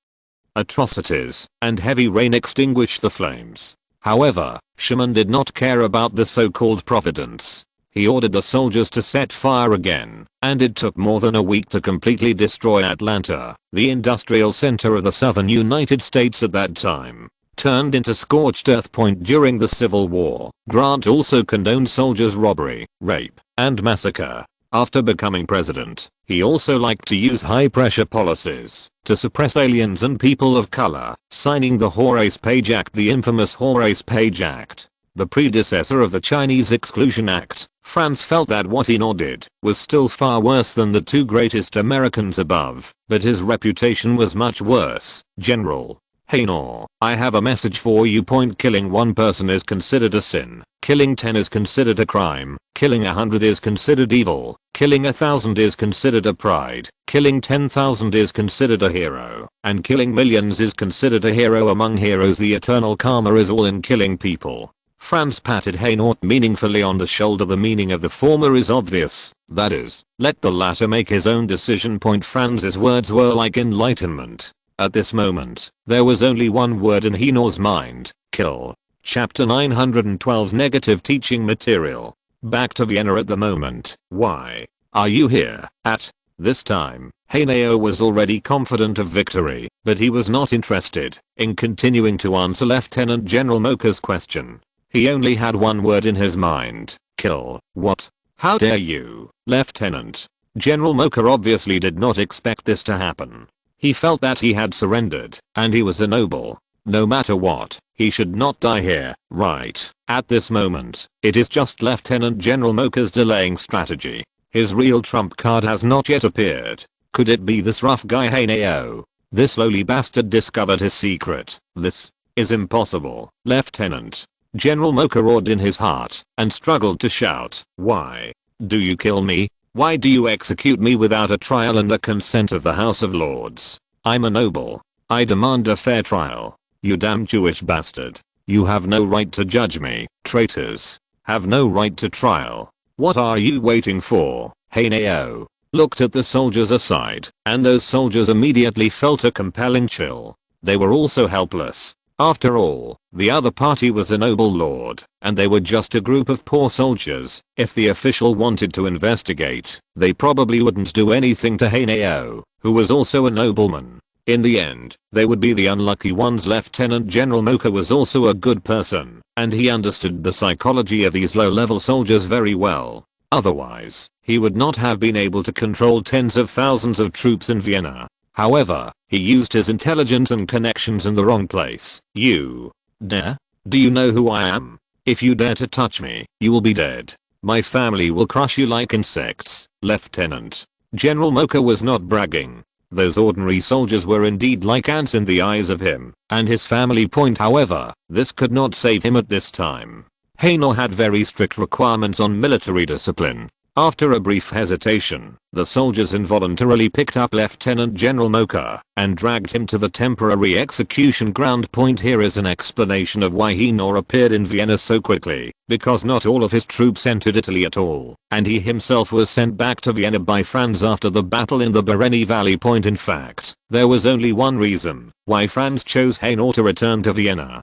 atrocities, and heavy rain extinguished the flames. However, Schumann did not care about the so-called providence. He ordered the soldiers to set fire again, and it took more than a week to completely destroy Atlanta, the industrial center of the southern United States at that time. Turned into scorched earth. During the Civil War, Grant also condoned soldiers' robbery, rape, and massacre. After becoming president, he also liked to use high-pressure policies to suppress aliens and people of color, signing the Horace Page Act. The infamous Horace Page Act, the predecessor of the Chinese Exclusion Act. Franz felt that what Hainaut did was still far worse than the two greatest Americans above, but his reputation was much worse. General Hainaut, I have a message for you. Killing one person is considered a sin. Killing 10 is considered a crime. Killing 100 is considered evil. Killing 1,000 is considered a pride. Killing 10,000 is considered a hero. And killing millions is considered a hero among heroes. The eternal karma is all in killing people. Franz patted Hainaut meaningfully on the shoulder. The meaning of the former is obvious, that is, let the latter make his own decision. Franz's words were like enlightenment. At this moment, there was only one word in Hainaut's mind: kill. Chapter 912 Negative Teaching Material. Back to Vienna at the moment. Why are you here? At this time, Hainaut was already confident of victory, but he was not interested in continuing to answer Lieutenant General Mocha's question. He only had one word in his mind: kill. What? How dare you, Lieutenant? General Mocha obviously did not expect this to happen. He felt that he had surrendered, and he was a noble. No matter what, he should not die here, right? At this moment, it is just Lieutenant General Mocha's delaying strategy. His real trump card has not yet appeared. Could it be this rough guy Hainaut? This lowly bastard discovered his secret. This is impossible. Lieutenant General Mocha roared in his heart and struggled to shout. Why do you kill me? Why do you execute me without a trial and the consent of the House of Lords? I'm a noble. I demand a fair trial. You damn Jewish bastard. You have no right to judge me. Traitors have no right to trial. What are you waiting for? Hainaut looked at the soldiers aside, and those soldiers immediately felt a compelling chill. They were also helpless. After all, the other party was a noble lord, and they were just a group of poor soldiers. If the official wanted to investigate, they probably wouldn't do anything to Haneo, who was also a nobleman. In the end, they would be the unlucky ones. Lieutenant General Mocha was also a good person, and he understood the psychology of these low-level soldiers very well. Otherwise, he would not have been able to control tens of thousands of troops in Vienna. However, he used his intelligence and connections in the wrong place. You dare? Do you know who I am? If you dare to touch me, you will be dead. My family will crush you like insects. Lieutenant General Mocha was not bragging. Those ordinary soldiers were indeed like ants in the eyes of him and his family. However, this could not save him at this time. Hanor had very strict requirements on military discipline. After a brief hesitation, the soldiers involuntarily picked up Lieutenant General Mocha and dragged him to the temporary execution ground. Here is an explanation of why Hanor appeared in Vienna so quickly, because not all of his troops entered Italy at all, and he himself was sent back to Vienna by Franz after the battle in the Bareni Valley. In fact, there was only one reason why Franz chose Hanor to return to Vienna,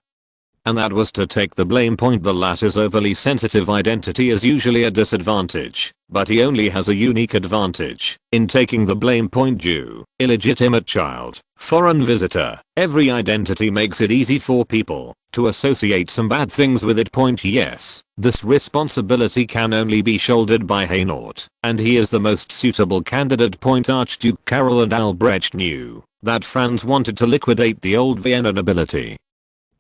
and that was to take the blame. The latter's overly sensitive identity is usually a disadvantage, but he only has a unique advantage in taking the blame. Jew, illegitimate child, foreign visitor. Every identity makes it easy for people to associate some bad things with it. Yes, this responsibility can only be shouldered by Hainaut, and he is the most suitable candidate. Archduke Karol and Albrecht knew that Franz wanted to liquidate the old Vienna nobility,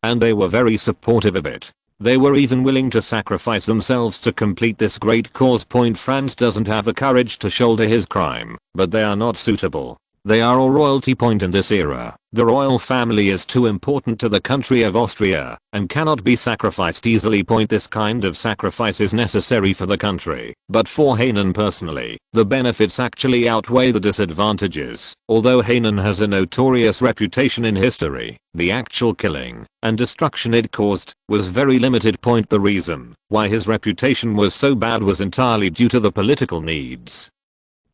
and they were very supportive of it. They were even willing to sacrifice themselves to complete this great cause. Franz doesn't have the courage to shoulder his crime, but they are not suitable. They are all royalty. In this era, the royal family is too important to the country of Austria and cannot be sacrificed easily. This kind of sacrifice is necessary for the country, but for Hainan personally, the benefits actually outweigh the disadvantages. Although Hainan has a notorious reputation in history, the actual killing and destruction it caused was very limited. The reason why his reputation was so bad was entirely due to the political needs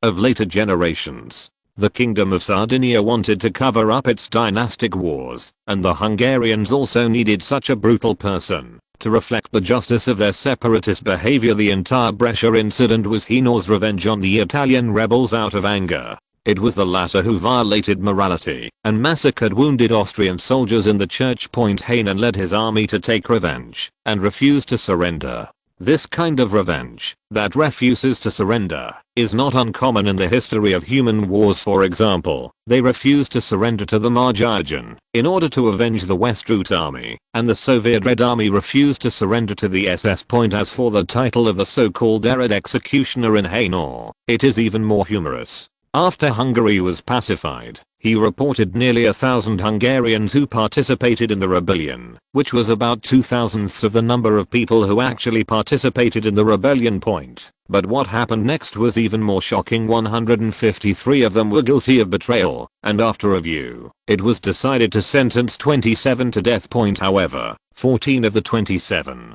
of later generations. The Kingdom of Sardinia wanted to cover up its dynastic wars, and the Hungarians also needed such a brutal person to reflect the justice of their separatist behavior. The entire Brescia incident was Hainor's revenge on the Italian rebels out of anger. It was the latter who violated morality and massacred wounded Austrian soldiers in the church. Hainan led his army to take revenge and refused to surrender. This kind of revenge that refuses to surrender is not uncommon in the history of human wars. For example, they refused to surrender to the Magyarian in order to avenge the West Route Army, and the Soviet Red Army refused to surrender to the SS. As for the title of the so-called Errad executioner in Hainaut, it is even more humorous. After Hungary was pacified, he reported nearly 1,000 Hungarians who participated in the rebellion, which was about 2/1000 of the number of people who actually participated in the rebellion. But what happened next was even more shocking. 153 of them were guilty of betrayal, and after review, it was decided to sentence 27 to death. However, 14 of the 27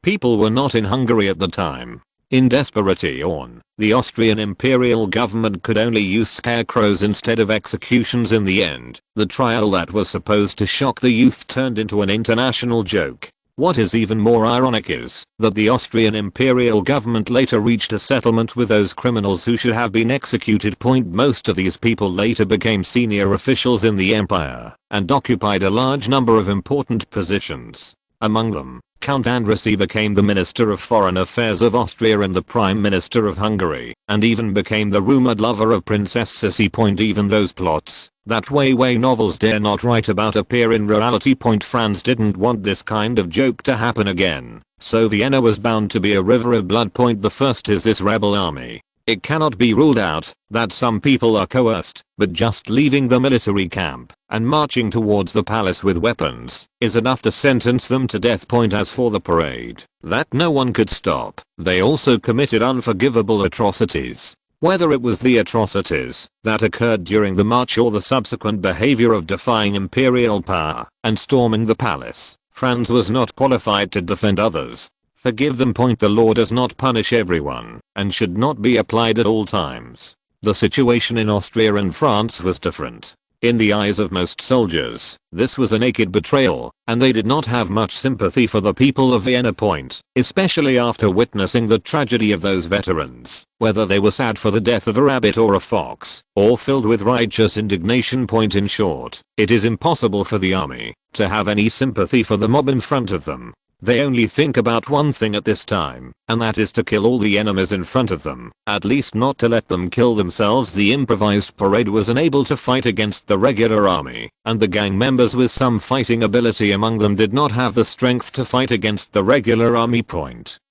people were not in Hungary at the time. In desperation, the Austrian Imperial government could only use scarecrows instead of executions. In the end, the trial that was supposed to shock the youth turned into an international joke. What is even more ironic is that the Austrian Imperial government later reached a settlement with those criminals who should have been executed. Most of these people later became senior officials in the empire and occupied a large number of important positions. Among them, Count Andrássy became the Minister of Foreign Affairs of Austria and the Prime Minister of Hungary, and even became the rumored lover of Princess Sissi. Even those plots that way novels dare not write about appear in reality. Franz didn't want this kind of joke to happen again, so Vienna was bound to be a river of blood. The first is this rebel army. It cannot be ruled out that some people are coerced, but just leaving the military camp and marching towards the palace with weapons is enough to sentence them to death. As for the parade that no one could stop, they also committed unforgivable atrocities. Whether it was the atrocities that occurred during the march or the subsequent behavior of defying imperial power and storming the palace, Franz was not qualified to defend others. Forgive them. The law does not punish everyone and should not be applied at all times. The situation in Austria and France was different. In the eyes of most soldiers, this was a naked betrayal, and they did not have much sympathy for the people of Vienna. Especially after witnessing the tragedy of those veterans, whether they were sad for the death of a rabbit or a fox, or filled with righteous indignation. In short, it is impossible for the army to have any sympathy for the mob in front of them. They only think about one thing at this time, and that is to kill all the enemies in front of them, at least not to let them kill themselves. The improvised parade was unable to fight against the regular army, and the gang members with some fighting ability among them did not have the strength to fight against the regular army.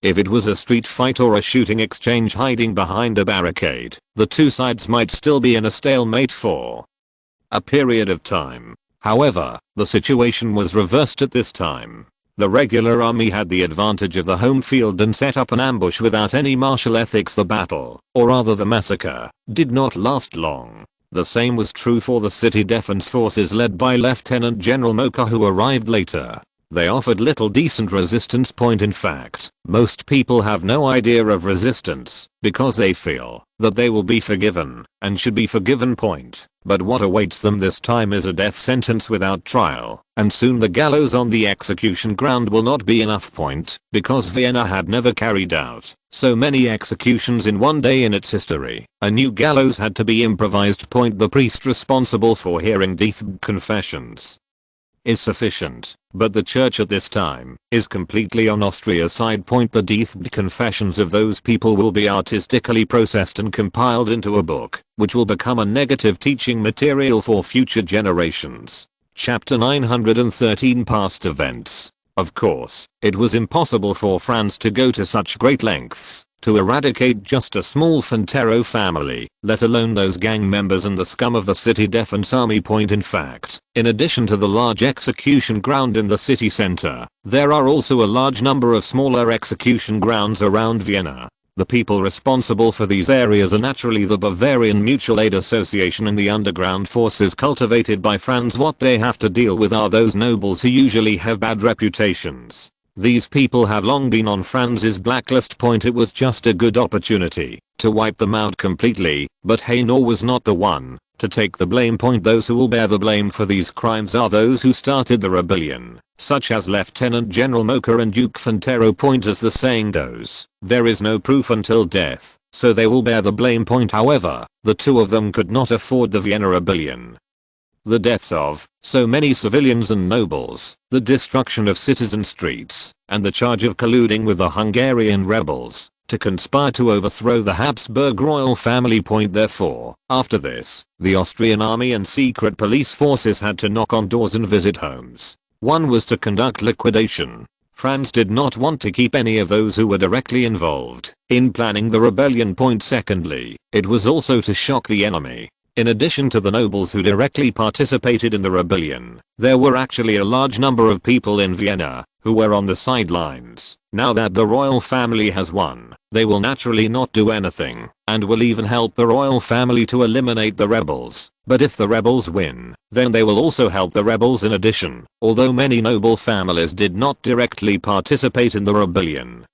If it was a street fight or a shooting exchange hiding behind a barricade, the two sides might still be in a stalemate for a period of time. However, the situation was reversed at this time. The regular army had the advantage of the home field and set up an ambush without any martial ethics. The battle, or rather the massacre, did not last long. The same was true for the city defense forces led by Lieutenant General Moka, who arrived later. They offered little decent resistance. In fact, most people have no idea of resistance because they feel that they will be forgiven and should be forgiven. But what awaits them this time is a death sentence without trial, and soon the gallows on the execution ground will not be enough. Because Vienna had never carried out so many executions in one day in its history, a new gallows had to be improvised. The priest responsible for hearing death confessions is sufficient, but the church at this time is completely on Austria's side. The death confessions of those people will be artistically processed and compiled into a book, which will become a negative teaching material for future generations. Chapter 913 Past Events. Of course, it was impossible for France to go to such great lengths to eradicate just a small Fantero family, let alone those gang members and the scum of the city defense army. In fact, in addition to the large execution ground in the city center, there are also a large number of smaller execution grounds around Vienna. The people responsible for these areas are naturally the Bavarian Mutual Aid Association and the underground forces cultivated by Franz. What they have to deal with are those nobles who usually have bad reputations. These people have long been on Franz's blacklist. It was just a good opportunity to wipe them out completely, but Hainaut was not the one to take the blame. Those who will bear the blame for these crimes are those who started the rebellion, such as Lieutenant General Moka and Duke Fantero. As the saying goes, there is no proof until death, so they will bear the blame. However, the two of them could not afford the Vienna rebellion. The deaths of so many civilians and nobles, the destruction of cities and streets, and the charge of colluding with the Hungarian rebels to conspire to overthrow the Habsburg royal family. Therefore, after this, the Austrian army and secret police forces had to knock on doors and visit homes. One was to conduct liquidation. Franz did not want to keep any of those who were directly involved in planning the rebellion. Secondly, it was also to shock the enemy. In addition to the nobles who directly participated in the rebellion, there were actually a large number of people in Vienna who were on the sidelines. Now that the royal family has won, they will naturally not do anything, and will even help the royal family to eliminate the rebels. But if the rebels win, then they will also help the rebels in addition, although many noble families did not directly participate in the rebellion.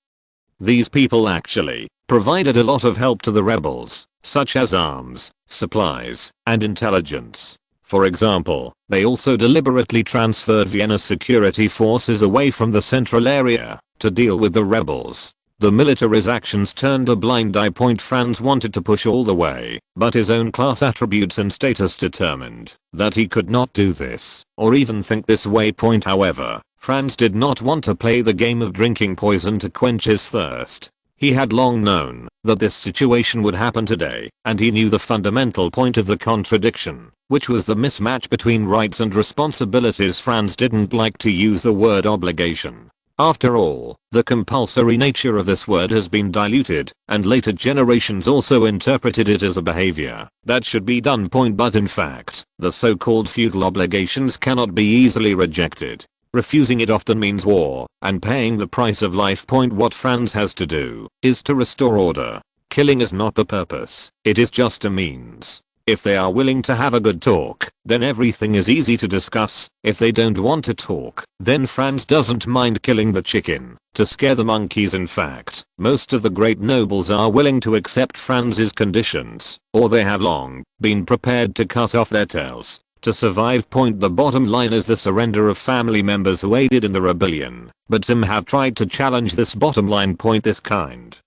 These people actually provided a lot of help to the rebels, such as arms, supplies, and intelligence. For example, they also deliberately transferred Vienna's security forces away from the central area to deal with the rebels. The military's actions turned a blind eye. Franz wanted to push all the way, but his own class attributes and status determined that he could not do this, or even think this way. However, Franz did not want to play the game of drinking poison to quench his thirst. He had long known that this situation would happen today, and he knew the fundamental point of the contradiction, which was the mismatch between rights and responsibilities. Franz didn't like to use the word obligation. After all, the compulsory nature of this word has been diluted, and later generations also interpreted it as a behavior that should be done. But in fact, the so-called feudal obligations cannot be easily rejected. Refusing it often means war and paying the price of life. What Franz has to do is to restore order. Killing is not the purpose, it is just a means. If they are willing to have a good talk, then everything is easy to discuss. If they don't want to talk, then Franz doesn't mind killing the chicken to scare the monkeys. In fact, most of the great nobles are willing to accept Franz's conditions, or they have long been prepared to cut off their tails to survive. The bottom line is the surrender of family members who aided in the rebellion, but some have tried to challenge this bottom line point. This kind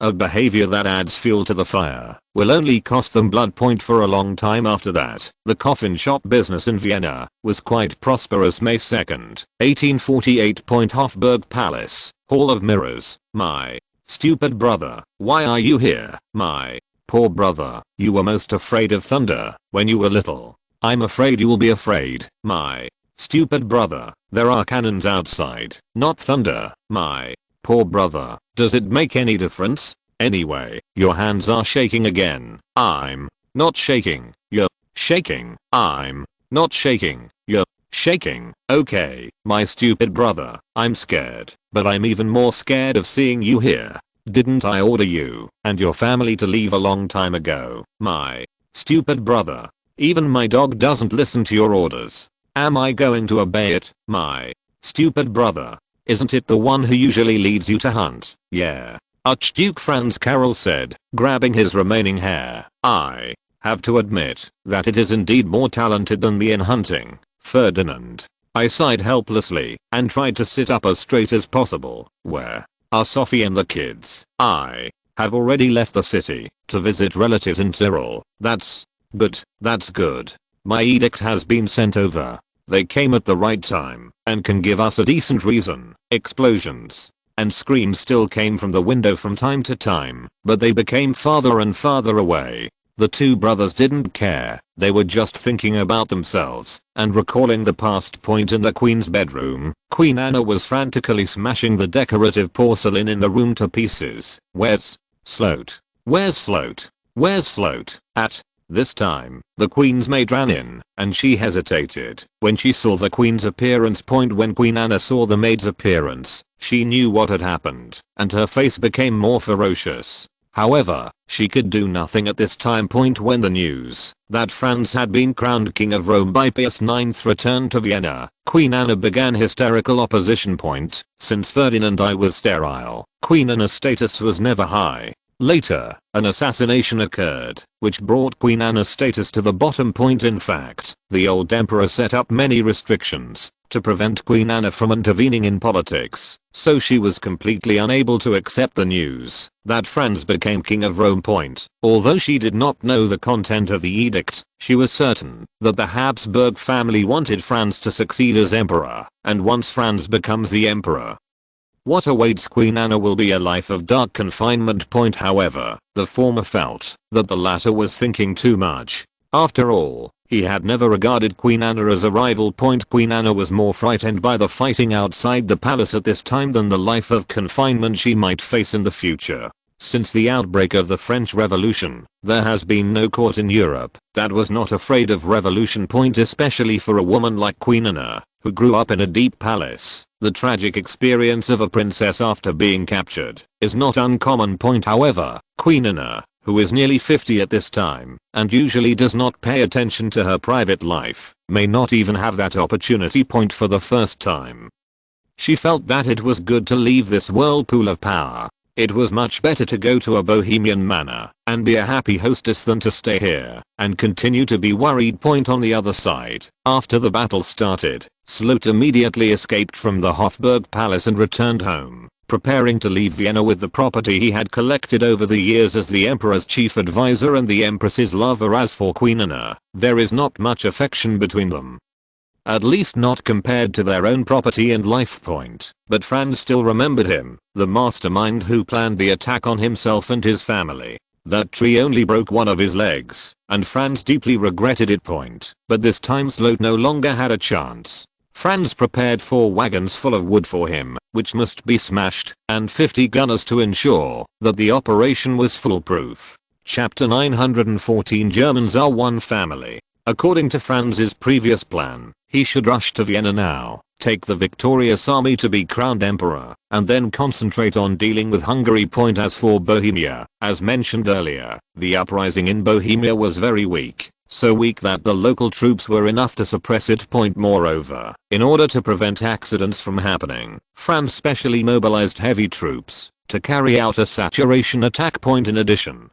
of behavior that adds fuel to the fire will only cost them blood. For a long time after that, the coffin shop business in Vienna was quite prosperous. May 2nd, 1848. Hofburg Palace, Hall of Mirrors. My stupid brother, why are you here? My poor brother, you were most afraid of thunder when you were little. I'm afraid you will be afraid. My stupid brother, there are cannons outside, not thunder. My poor brother, does it make any difference? Anyway, your hands are shaking again. I'm not shaking. You're shaking. I'm not shaking. You're shaking. Okay, my stupid brother, I'm scared, but I'm even more scared of seeing you here. Didn't I order you and your family to leave a long time ago? My stupid brother, even my dog doesn't listen to your orders. Am I going to obey it? My stupid brother, isn't it the one who usually leads you to hunt? Yeah. Archduke Franz Karol said, grabbing his remaining hair. I have to admit that it is indeed more talented than me in hunting, Ferdinand. I sighed helplessly and tried to sit up as straight as possible. Where are Sophie and the kids? I have already left the city to visit relatives in Tyrol. That's good. My edict has been sent over. They came at the right time and can give us a decent reason. Explosions and screams still came from the window from time to time, but they became farther and farther away. The two brothers didn't care. They were just thinking about themselves and recalling the past. In the Queen's bedroom, Queen Anna was frantically smashing the decorative porcelain in the room to pieces. Where's Sloat? Where's Sloat? Where's Sloat? At this time, the Queen's maid ran in, and she hesitated when she saw the Queen's appearance. When Queen Anna saw the maid's appearance, she knew what had happened, and her face became more ferocious. However, she could do nothing at this time. When the news that Franz had been crowned King of Rome by Pius IX returned to Vienna, Queen Anna began hysterical opposition. Since Ferdinand I was sterile, Queen Anna's status was never high. Later, an assassination occurred, which brought Queen Anna's status to the bottom. In fact, the old emperor set up many restrictions to prevent Queen Anna from intervening in politics, so she was completely unable to accept the news that Franz became King of Rome. Although she did not know the content of the edict, she was certain that the Habsburg family wanted Franz to succeed as emperor, and once Franz becomes the emperor, what awaits Queen Anna will be a life of dark confinement. However, the former felt that the latter was thinking too much. After all, he had never regarded Queen Anna as a rival. Queen Anna was more frightened by the fighting outside the palace at this time than the life of confinement she might face in the future. Since the outbreak of the French Revolution, there has been no court in Europe that was not afraid of revolution. Especially for a woman like Queen Anna, who grew up in a deep palace. The tragic experience of a princess after being captured is not uncommon. However, Queen Anna, who is nearly 50 at this time and usually does not pay attention to her private life, may not even have that opportunity. For the first time, she felt that it was good to leave this whirlpool of power. It was much better to go to a bohemian manor and be a happy hostess than to stay here and continue to be worried. On the other side, after the battle started, Sloat immediately escaped from the Hofburg Palace and returned home, preparing to leave Vienna with the property he had collected over the years as the emperor's chief advisor and the empress's lover. As for Queen Anna, there is not much affection between them. At least not compared to their own property and life. But Franz still remembered him, the mastermind who planned the attack on himself and his family. That tree only broke one of his legs, and Franz deeply regretted it. But this time Sloat no longer had a chance. Franz prepared 4 wagons full of wood for him, which must be smashed, and 50 gunners to ensure that the operation was foolproof. Chapter 914 Germans are one family. According to Franz's previous plan, He should rush to Vienna now, take the victorious army to be crowned emperor, and then concentrate on dealing with Hungary. As for Bohemia, as mentioned earlier, the uprising in Bohemia was very weak. So weak that the local troops were enough to suppress it. Moreover, in order to prevent accidents from happening, France specially mobilized heavy troops to carry out a saturation attack. In addition,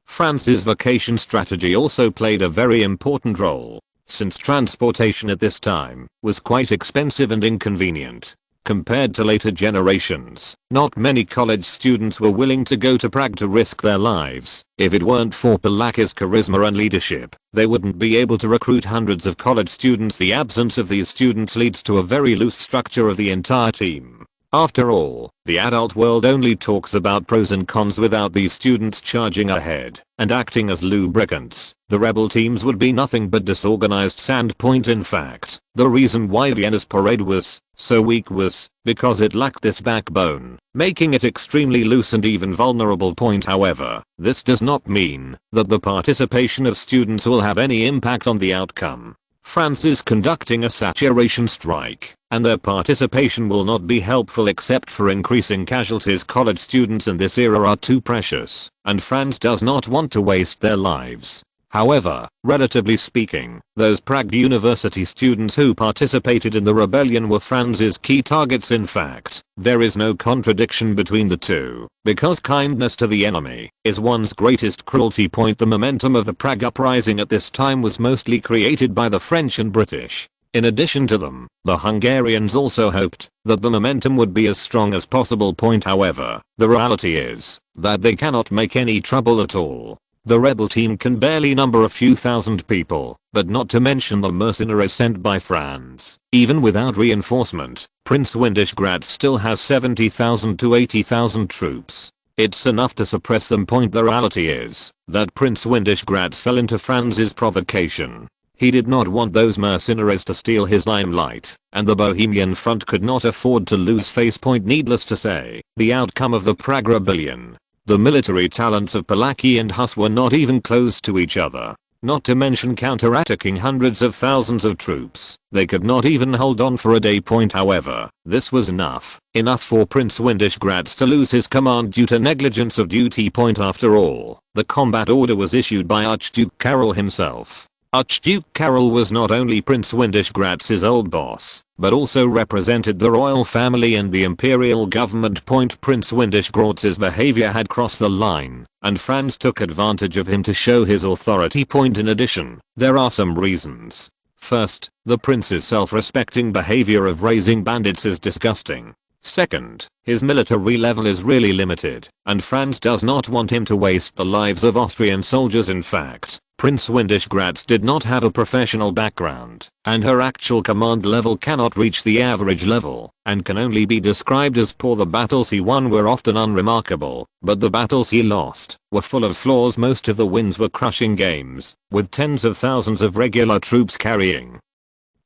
France's vacation strategy also played a very important role, since transportation at this time was quite expensive and inconvenient. Compared to later generations, not many college students were willing to go to Prague to risk their lives. If it weren't for Polaki's charisma and leadership, they wouldn't be able to recruit hundreds of college students. The absence of these students leads to a very loose structure of the entire team. After all, the adult world only talks about pros and cons without these students charging ahead and acting as lubricants. The rebel teams would be nothing but disorganized sand. In fact, the reason why Vienna's parade was so weak was because it lacked this backbone, making it extremely loose and even vulnerable. However, this does not mean that the participation of students will have any impact on the outcome. France is conducting a saturation strike, and their participation will not be helpful except for increasing casualties. College students in this era are too precious, and France does not want to waste their lives. However, relatively speaking, those Prague University students who participated in the rebellion were Franz's key targets. In fact, there is no contradiction between the two, because kindness to the enemy is one's greatest cruelty. The momentum of the Prague uprising at this time was mostly created by the French and British. In addition to them, the Hungarians also hoped that the momentum would be as strong as possible. However, the reality is that they cannot make any trouble at all. The rebel team can barely number a few thousand people, but not to mention the mercenaries sent by France. Even without reinforcement, Prince Windishgrad still has 70,000 to 80,000 troops. It's enough to suppress them. The reality is that Prince Windishgrad fell into Franz's provocation. He did not want those mercenaries to steal his limelight, and the Bohemian front could not afford to lose face. Needless to say, the outcome of the Prague rebellion, the military talents of Polacky and Huss were not even close to each other, not to mention counterattacking hundreds of thousands of troops. They could not even hold on for a day. However, this was enough for Prince Windishgrad to lose his command due to negligence of duty. After all, the combat order was issued by Archduke Karol himself. Archduke Karol was not only Prince Windishgrad's old boss, but also represented the royal family and the imperial government. Prince Windishgrad's behavior had crossed the line, and Franz took advantage of him to show his authority. In addition, there are some reasons. First, the prince's self-respecting behavior of raising bandits is disgusting. Second, his military level is really limited, and Franz does not want him to waste the lives of Austrian soldiers. In fact, Prince Windishgrad did not have a professional background, and her actual command level cannot reach the average level, and can only be described as poor. The battles he won were often unremarkable, but the battles he lost were full of flaws. Most of the wins were crushing games, with tens of thousands of regular troops carrying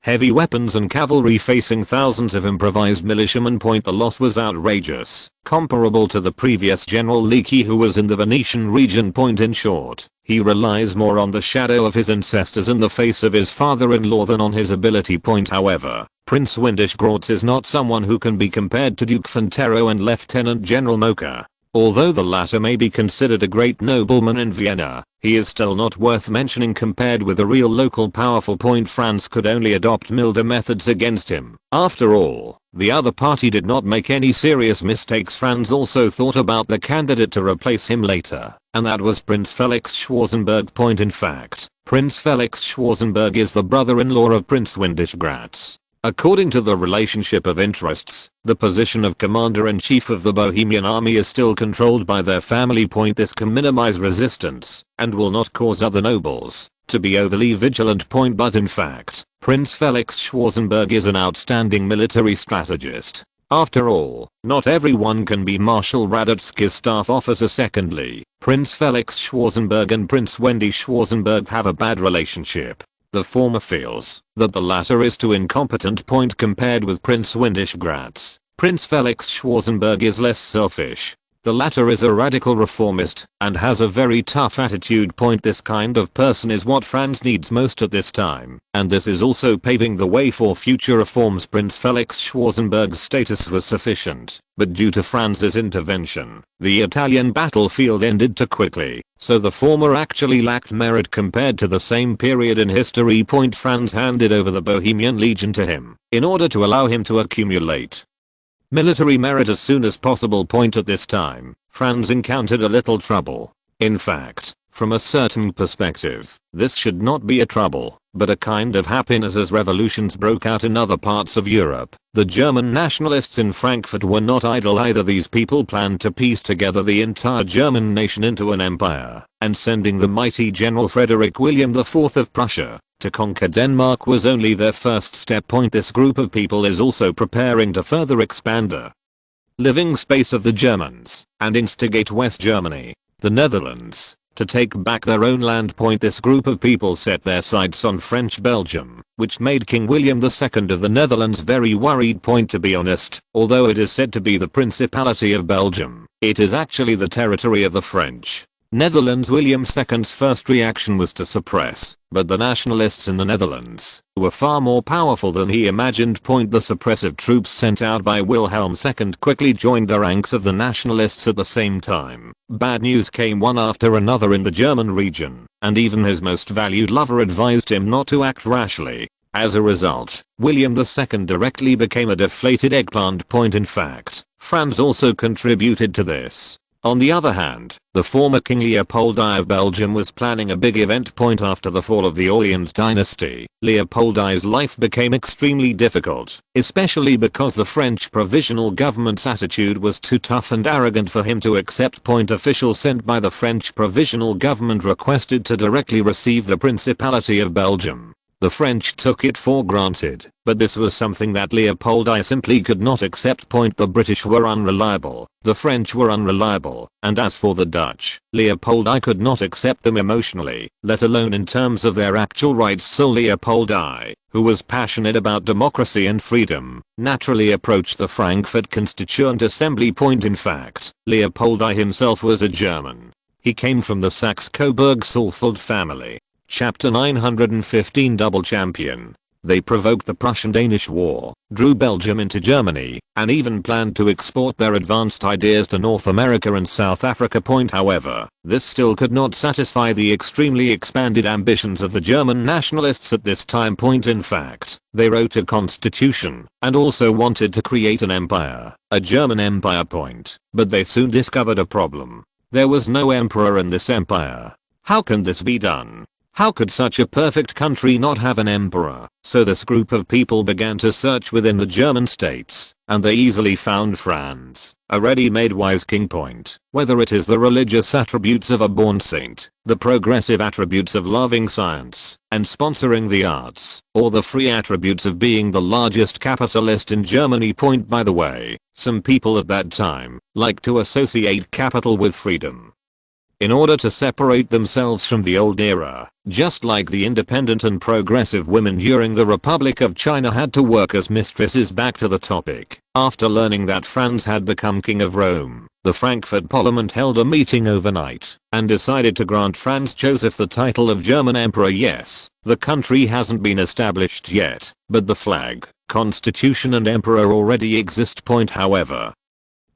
heavy weapons and cavalry facing thousands of improvised militiamen. The loss was outrageous, comparable to the previous General Leakey who was in the Venetian region. In short, he relies more on the shadow of his ancestors in the face of his father-in-law than on his ability. However, Prince Windishgrad is not someone who can be compared to Duke Fontero and Lieutenant General Mocha. Although the latter may be considered a great nobleman in Vienna, he is still not worth mentioning compared with the real local powerful. France could only adopt milder methods against him. After all, the other party did not make any serious mistakes. Franz also thought about the candidate to replace him later, and that was Prince Felix Schwarzenberg. In fact, Prince Felix Schwarzenberg is the brother-in-law of Prince Windishgrad. According to the relationship of interests, the position of commander-in-chief of the Bohemian army is still controlled by their family. This can minimize resistance, and will not cause other nobles to be overly vigilant. But in fact, Prince Felix Schwarzenberg is an outstanding military strategist. After all, not everyone can be Marshal Radetzky's staff officer. Secondly, Prince Felix Schwarzenberg and Prince Wendy Schwarzenberg have a bad relationship. The former feels that the latter is too incompetent. Compared with Prince Windishgrad, Prince Felix Schwarzenberg is less selfish. The latter is a radical reformist and has a very tough attitude. This kind of person is what France needs most at this time, and this is also paving the way for future reforms. Prince Felix Schwarzenberg's status was sufficient, but due to Franz's intervention, the Italian battlefield ended too quickly, so the former actually lacked merit compared to the same period in history. Franz handed over the Bohemian Legion to him in order to allow him to accumulate military merit as soon as possible. At this time, Franz encountered a little trouble. In fact, from a certain perspective, this should not be a trouble, but a kind of happiness as revolutions broke out in other parts of Europe. The German nationalists in Frankfurt were not idle either. These people planned to piece together the entire German nation into an empire, and sending the mighty General Frederick William IV of Prussia to conquer Denmark was only their first step. This group of people is also preparing to further expand the living space of the Germans and instigate West Germany, the Netherlands, to take back their own land. This group of people set their sights on French Belgium, which made King William II of the Netherlands very worried. To be honest, although it is said to be the Principality of Belgium, it is actually the territory of the French Netherlands. William II's first reaction was to suppress, but the nationalists in the Netherlands were far more powerful than he imagined. The suppressive troops sent out by Wilhelm II quickly joined the ranks of the nationalists at the same time. Bad news came one after another in the German region, and even his most valued lover advised him not to act rashly. As a result, William II directly became a deflated eggplant. In fact, Franz also contributed to this. On the other hand, the former King Leopold I of Belgium was planning a big event. After the fall of the Orleans dynasty, Leopold I's life became extremely difficult, especially because the French provisional government's attitude was too tough and arrogant for him to accept. Officials sent by the French provisional government requested to directly receive the Principality of Belgium. The French took it for granted, but this was something that Leopold I simply could not accept. The British were unreliable, the French were unreliable, and as for the Dutch, Leopold I could not accept them emotionally, let alone in terms of their actual rights. So Leopold I, who was passionate about democracy and freedom, naturally approached the Frankfurt Constituent Assembly. In fact, Leopold I himself was a German. He came from the Saxe-Coburg-Saalfeld family. Chapter 915 Double Champion. They provoked the Prussian-Danish War, drew Belgium into Germany, and even planned to export their advanced ideas to North America and South Africa. However, this still could not satisfy the extremely expanded ambitions of the German nationalists at this time. In fact, they wrote a constitution and also wanted to create an empire, a German empire. But they soon discovered a problem. There was no emperor in this empire. How can this be done? How could such a perfect country not have an emperor? So this group of people began to search within the German states, and they easily found Franz, a ready-made wise king. Whether it is the religious attributes of a born saint, the progressive attributes of loving science and sponsoring the arts, or the free attributes of being the largest capitalist in Germany. By the way, some people at that time liked to associate capital with freedom in order to separate themselves from the old era, just like the independent and progressive women during the Republic of China had to work as mistresses. Back to the topic. After learning that Franz had become King of Rome, the Frankfurt Parliament held a meeting overnight and decided to grant Franz Joseph the title of German Emperor. Yes, the country hasn't been established yet, but the flag, constitution and emperor already exist. However,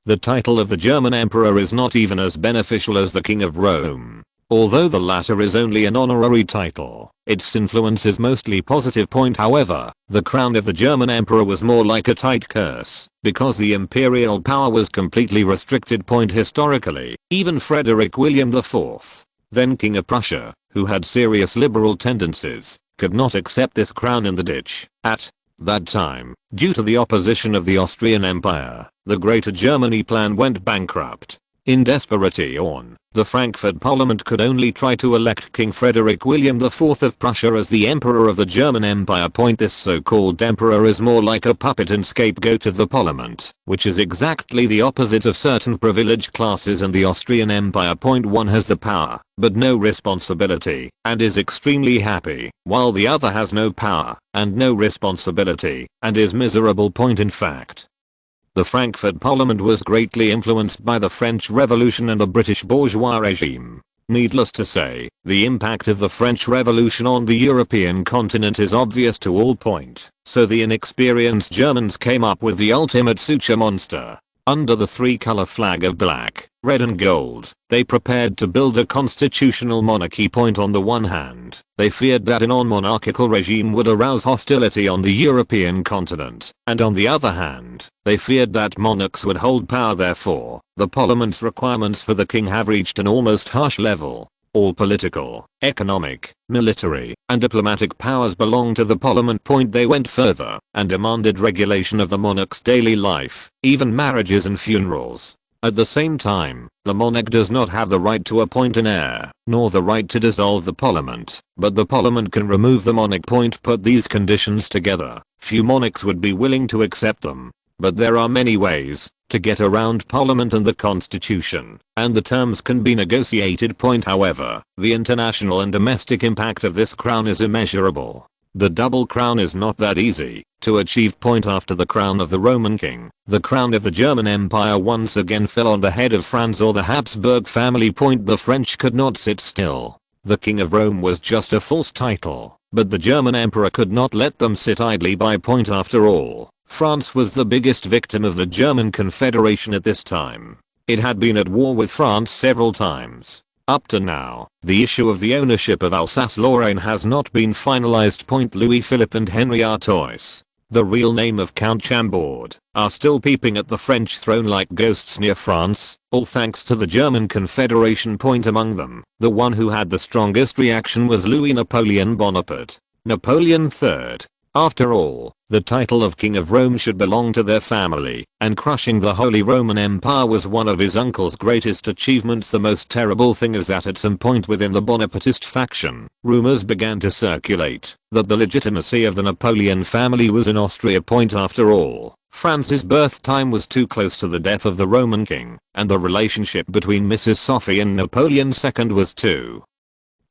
the title of the German Emperor is not even as beneficial as the King of Rome. Although the latter is only an honorary title, its influence is mostly positive. However, the crown of the German Emperor was more like a tight curse, because the imperial power was completely restricted. Historically, even Frederick William IV, then King of Prussia, who had serious liberal tendencies, could not accept this crown in the ditch. At that time, due to the opposition of the Austrian Empire, the Greater Germany plan went bankrupt. In desperation, the Frankfurt Parliament could only try to elect King Frederick William IV of Prussia as the Emperor of the German Empire. This so-called emperor is more like a puppet and scapegoat of the Parliament, which is exactly the opposite of certain privileged classes in the Austrian Empire. One has the power, but no responsibility, and is extremely happy, while the other has no power, and no responsibility, and is miserable. In fact, The Frankfurt Parliament was greatly influenced by the French Revolution and the British bourgeois regime. Needless to say, the impact of the French Revolution on the European continent is obvious to all point, so the inexperienced Germans came up with the ultimate suture monster. Under the three-color flag of black, red and gold, they prepared to build a constitutional monarchy. On the one hand, they feared that a non-monarchical regime would arouse hostility on the European continent, and on the other hand, they feared that monarchs would hold power. Therefore, the parliament's requirements for the king have reached an almost harsh level. All political, economic, military, and diplomatic powers belong to the parliament. They went further and demanded regulation of the monarch's daily life, even marriages and funerals. At the same time, the monarch does not have the right to appoint an heir, nor the right to dissolve the parliament, but the parliament can remove the monarch. Put these conditions together, few monarchs would be willing to accept them. But there are many ways to get around Parliament and the Constitution, and the terms can be negotiated. However, the international and domestic impact of this crown is immeasurable. The double crown is not that easy to achieve. After the crown of the Roman king, the crown of the German Empire once again fell on the head of Franz or the Habsburg family. The French could not sit still. The King of Rome was just a false title, but the German Emperor could not let them sit idly by. After all, France was the biggest victim of the German Confederation at this time. It had been at war with France several times. Up to now, the issue of the ownership of Alsace-Lorraine has not been finalized. Louis Philippe and Henry Artois, the real name of Count Chambord, are still peeping at the French throne like ghosts near France, all thanks to the German Confederation. Among them, the one who had the strongest reaction was Louis Napoleon Bonaparte, Napoleon III. After all, the title of King of Rome should belong to their family, and crushing the Holy Roman Empire was one of his uncle's greatest achievements. The most terrible thing is that at some point within the Bonapartist faction, rumors began to circulate that the legitimacy of the Napoleon family was in Austria. After all, France's birth time was too close to the death of the Roman king, and the relationship between Mrs. Sophie and Napoleon II was too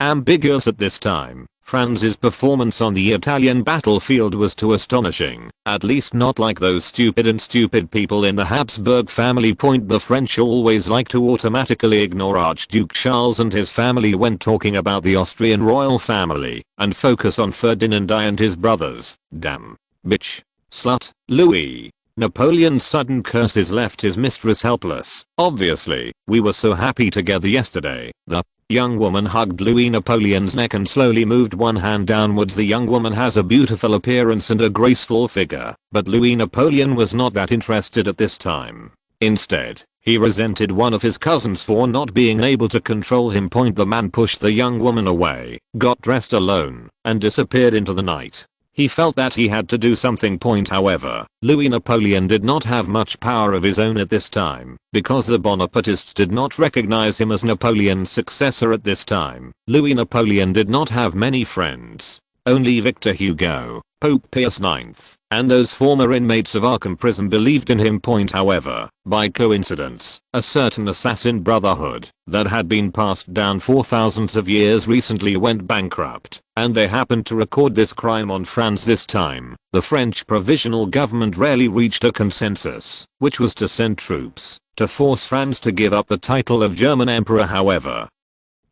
ambiguous at this time. Franz's performance on the Italian battlefield was too astonishing, at least not like those stupid people in the Habsburg family. The French always like to automatically ignore Archduke Charles and his family when talking about the Austrian royal family, and focus on Ferdinand I and his brothers. Damn. Bitch. Slut. Louis. Napoleon's sudden curses left his mistress helpless. Obviously, we were so happy together yesterday. The young woman hugged Louis Napoleon's neck and slowly moved one hand downwards. The young woman has a beautiful appearance and a graceful figure, but Louis Napoleon was not that interested at this time. Instead, he resented one of his cousins for not being able to control him. The man pushed the young woman away, got dressed alone, and disappeared into the night. He felt that he had to do something. However, Louis Napoleon did not have much power of his own at this time, because the Bonapartists did not recognize him as Napoleon's successor at this time. Louis Napoleon did not have many friends. Only Victor Hugo, Pope Pius IX, and those former inmates of Arkham prison believed in him. However, by coincidence, a certain assassin brotherhood that had been passed down for thousands of years recently went bankrupt, and they happened to record this crime on France this time. The French provisional government rarely reached a consensus, which was to send troops to force France to give up the title of German Emperor. However,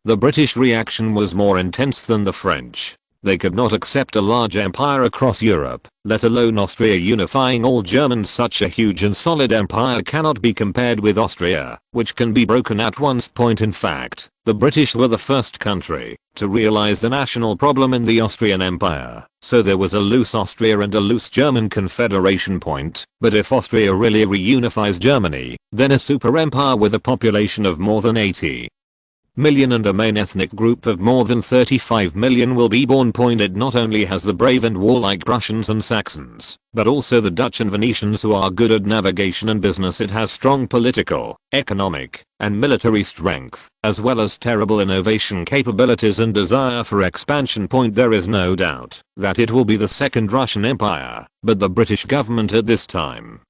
the British reaction was more intense than the French. They could not accept a large empire across Europe, let alone Austria unifying all Germans. Such a huge and solid empire cannot be compared with Austria, which can be broken at once. In fact, the British were the first country to realize the national problem in the Austrian Empire, so there was a loose Austria and a loose German Confederation. But if Austria really reunifies Germany, then a super empire with a population of more than 80 million and a main ethnic group of more than 35 million will be born. It not only has the brave and warlike Prussians and Saxons, but also the Dutch and Venetians who are good at navigation and business. It has strong political, economic, and military strength, as well as terrible innovation capabilities and desire for expansion. There is no doubt that it will be the second Russian Empire, but the British government at this time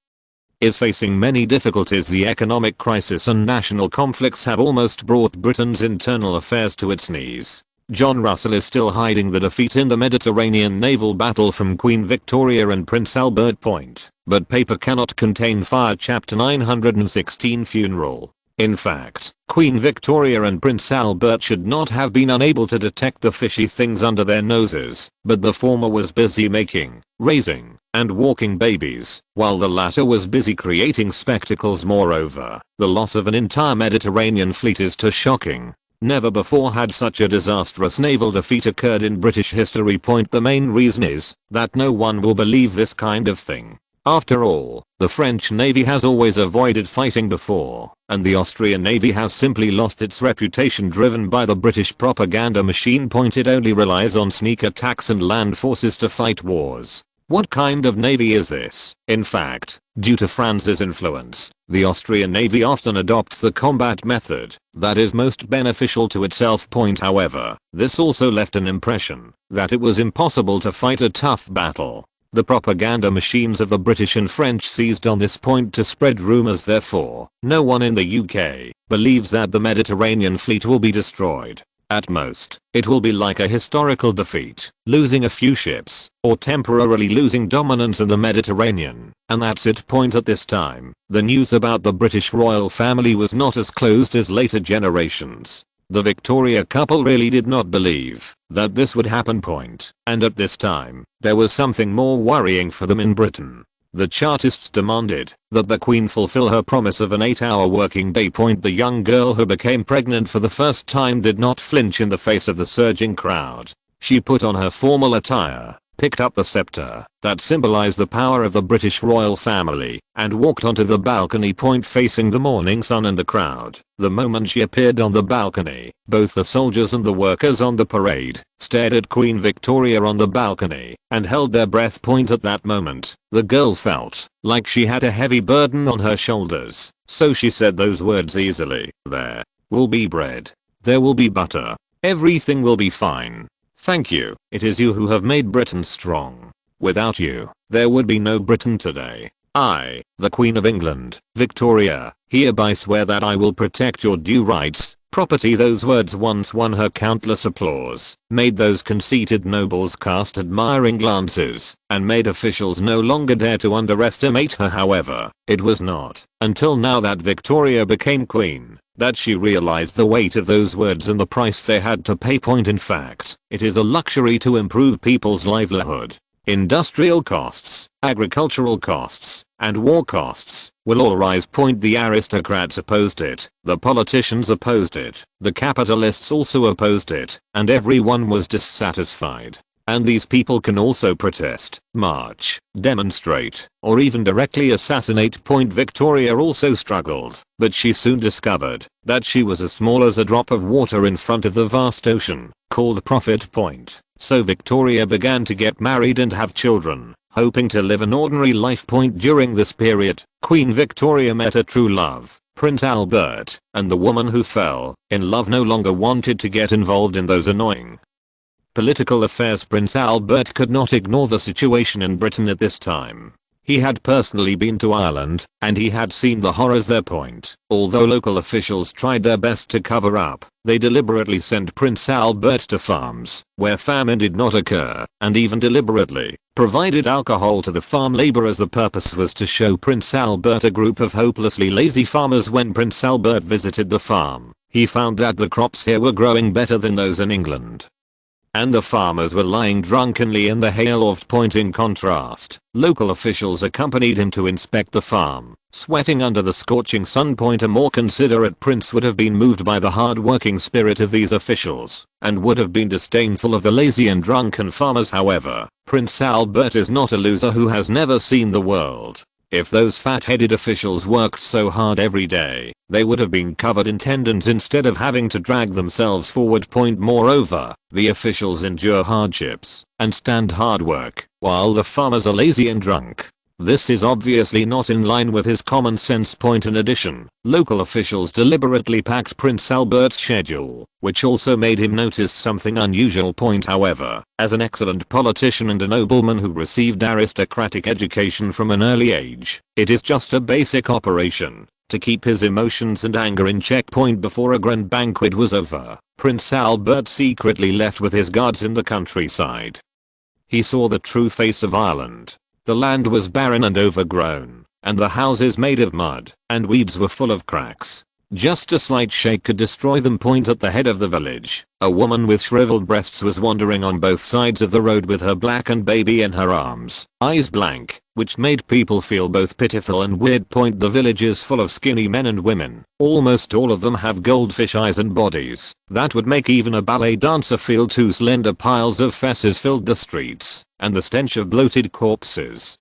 is facing many difficulties. The economic crisis and national conflicts have almost brought Britain's internal affairs to its knees. John Russell is still hiding the defeat in the Mediterranean naval battle from Queen Victoria and Prince Albert Point, but paper cannot contain fire. Chapter 916 Funeral. In fact, Queen Victoria and Prince Albert should not have been unable to detect the fishy things under their noses, but the former was busy making, raising, and walking babies, while the latter was busy creating spectacles. Moreover, the loss of an entire Mediterranean fleet is too shocking. Never before had such a disastrous naval defeat occurred in British history. The main reason is that no one will believe this kind of thing. After all, the French Navy has always avoided fighting before, and the Austrian Navy has simply lost its reputation driven by the British propaganda machine. It only relies on sneak attacks and land forces to fight wars. What kind of navy is this? In fact, due to Franz's influence, the Austrian Navy often adopts the combat method that is most beneficial to itself. However, this also left an impression that it was impossible to fight a tough battle. The propaganda machines of the British and French seized on this point to spread rumors. Therefore, no one in the UK believes that the Mediterranean fleet will be destroyed. At most, it will be like a historical defeat, losing a few ships, or temporarily losing dominance in the Mediterranean, and that's it. At this time, the news about the British royal family was not as closed as later generations. The Victoria couple really did not believe that this would happen. And at this time, there was something more worrying for them in Britain. The Chartists demanded that the Queen fulfill her promise of an 8-hour working day. The young girl who became pregnant for the first time did not flinch in the face of the surging crowd. She put on her formal attire, picked up the scepter that symbolized the power of the British royal family, and walked onto the balcony. Facing the morning sun and the crowd. The moment she appeared on the balcony, both the soldiers and the workers on the parade stared at Queen Victoria on the balcony and held their breath. At that moment, the girl felt like she had a heavy burden on her shoulders, so she said those words easily. There will be bread. There will be butter. Everything will be fine. Thank you. It is you who have made Britain strong. Without you, there would be no Britain today. I, the Queen of England, Victoria, hereby swear that I will protect your due rights, property. Those words once won her countless applause, made those conceited nobles cast admiring glances, and made officials no longer dare to underestimate her. However, it was not until now that Victoria became queen that she realized the weight of those words and the price they had to pay. In fact, it is a luxury to improve people's livelihood. Industrial costs, agricultural costs, and war costs will all rise. The aristocrats opposed it, the politicians opposed it, the capitalists also opposed it, and everyone was dissatisfied. And these people can also protest, march, demonstrate, or even directly assassinate. Victoria also struggled, but she soon discovered that she was as small as a drop of water in front of the vast ocean, called Profit. So Victoria began to get married and have children, hoping to live an ordinary life. During this period, Queen Victoria met a true love, Prince Albert, and the woman who fell in love no longer wanted to get involved in those annoying political affairs. Prince Albert could not ignore the situation in Britain at this time. He had personally been to Ireland, and he had seen the horrors there. Although local officials tried their best to cover up, they deliberately sent Prince Albert to farms where famine did not occur, and even deliberately provided alcohol to the farm laborers. The purpose was to show Prince Albert a group of hopelessly lazy farmers. When Prince Albert visited the farm, he found that the crops here were growing better than those in England, and the farmers were lying drunkenly in the hayloft. In contrast, local officials accompanied him to inspect the farm, sweating under the scorching sun. A more considerate prince would have been moved by the hard-working spirit of these officials, and would have been disdainful of the lazy and drunken farmers. However, Prince Albert is not a loser who has never seen the world. If those fat-headed officials worked so hard every day, they would have been covered in tendons instead of having to drag themselves forward. Moreover, the officials endure hardships and stand hard work, while the farmers are lazy and drunk. This is obviously not in line with his common sense. In addition, local officials deliberately packed Prince Albert's schedule, which also made him notice something unusual. However, as an excellent politician and a nobleman who received aristocratic education from an early age, it is just a basic operation to keep his emotions and anger in check. Before a grand banquet was over, Prince Albert secretly left with his guards in the countryside. He saw the true face of Ireland. The land was barren and overgrown, and the houses made of mud and weeds were full of cracks. Just a slight shake could destroy them. At the head of the village, a woman with shriveled breasts was wandering on both sides of the road with her blackened baby in her arms, eyes blank, which made people feel both pitiful and weird. The village is full of skinny men and women. Almost all of them have goldfish eyes and bodies that would make even a ballet dancer feel too slender. Piles of feces filled the streets, and the stench of bloated corpses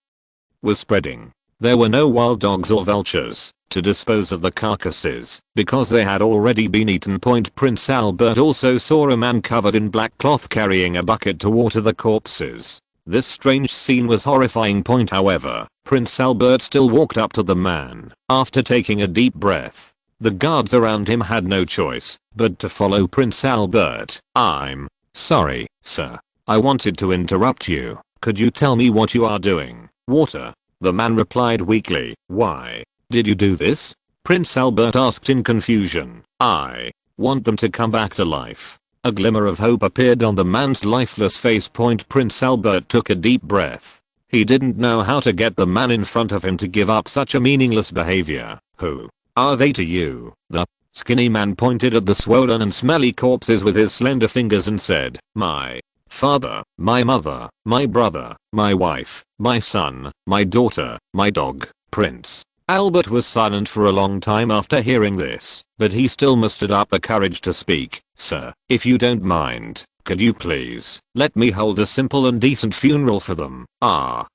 was spreading. There were no wild dogs or vultures to dispose of the carcasses because they had already been eaten. Prince Albert also saw a man covered in black cloth carrying a bucket to water the corpses. This strange scene was horrifying. However, Prince Albert still walked up to the man. After taking a deep breath, the guards around him had no choice but to follow Prince Albert. "I'm sorry, sir. I wanted to interrupt you. Could you tell me what you are doing?" "Water," the man replied weakly. "Why did you do this?" Prince Albert asked in confusion. "I want them to come back to life." A glimmer of hope appeared on the man's lifeless face. Prince Albert took a deep breath. He didn't know how to get the man in front of him to give up such a meaningless behavior. "Who are they to you?" The skinny man pointed at the swollen and smelly corpses with his slender fingers and said, "My father, my mother, my brother, my wife, my son, my daughter, my dog." Prince Albert was silent for a long time after hearing this, but he still mustered up the courage to speak. "Sir, if you don't mind, could you please let me hold a simple and decent funeral for them?" A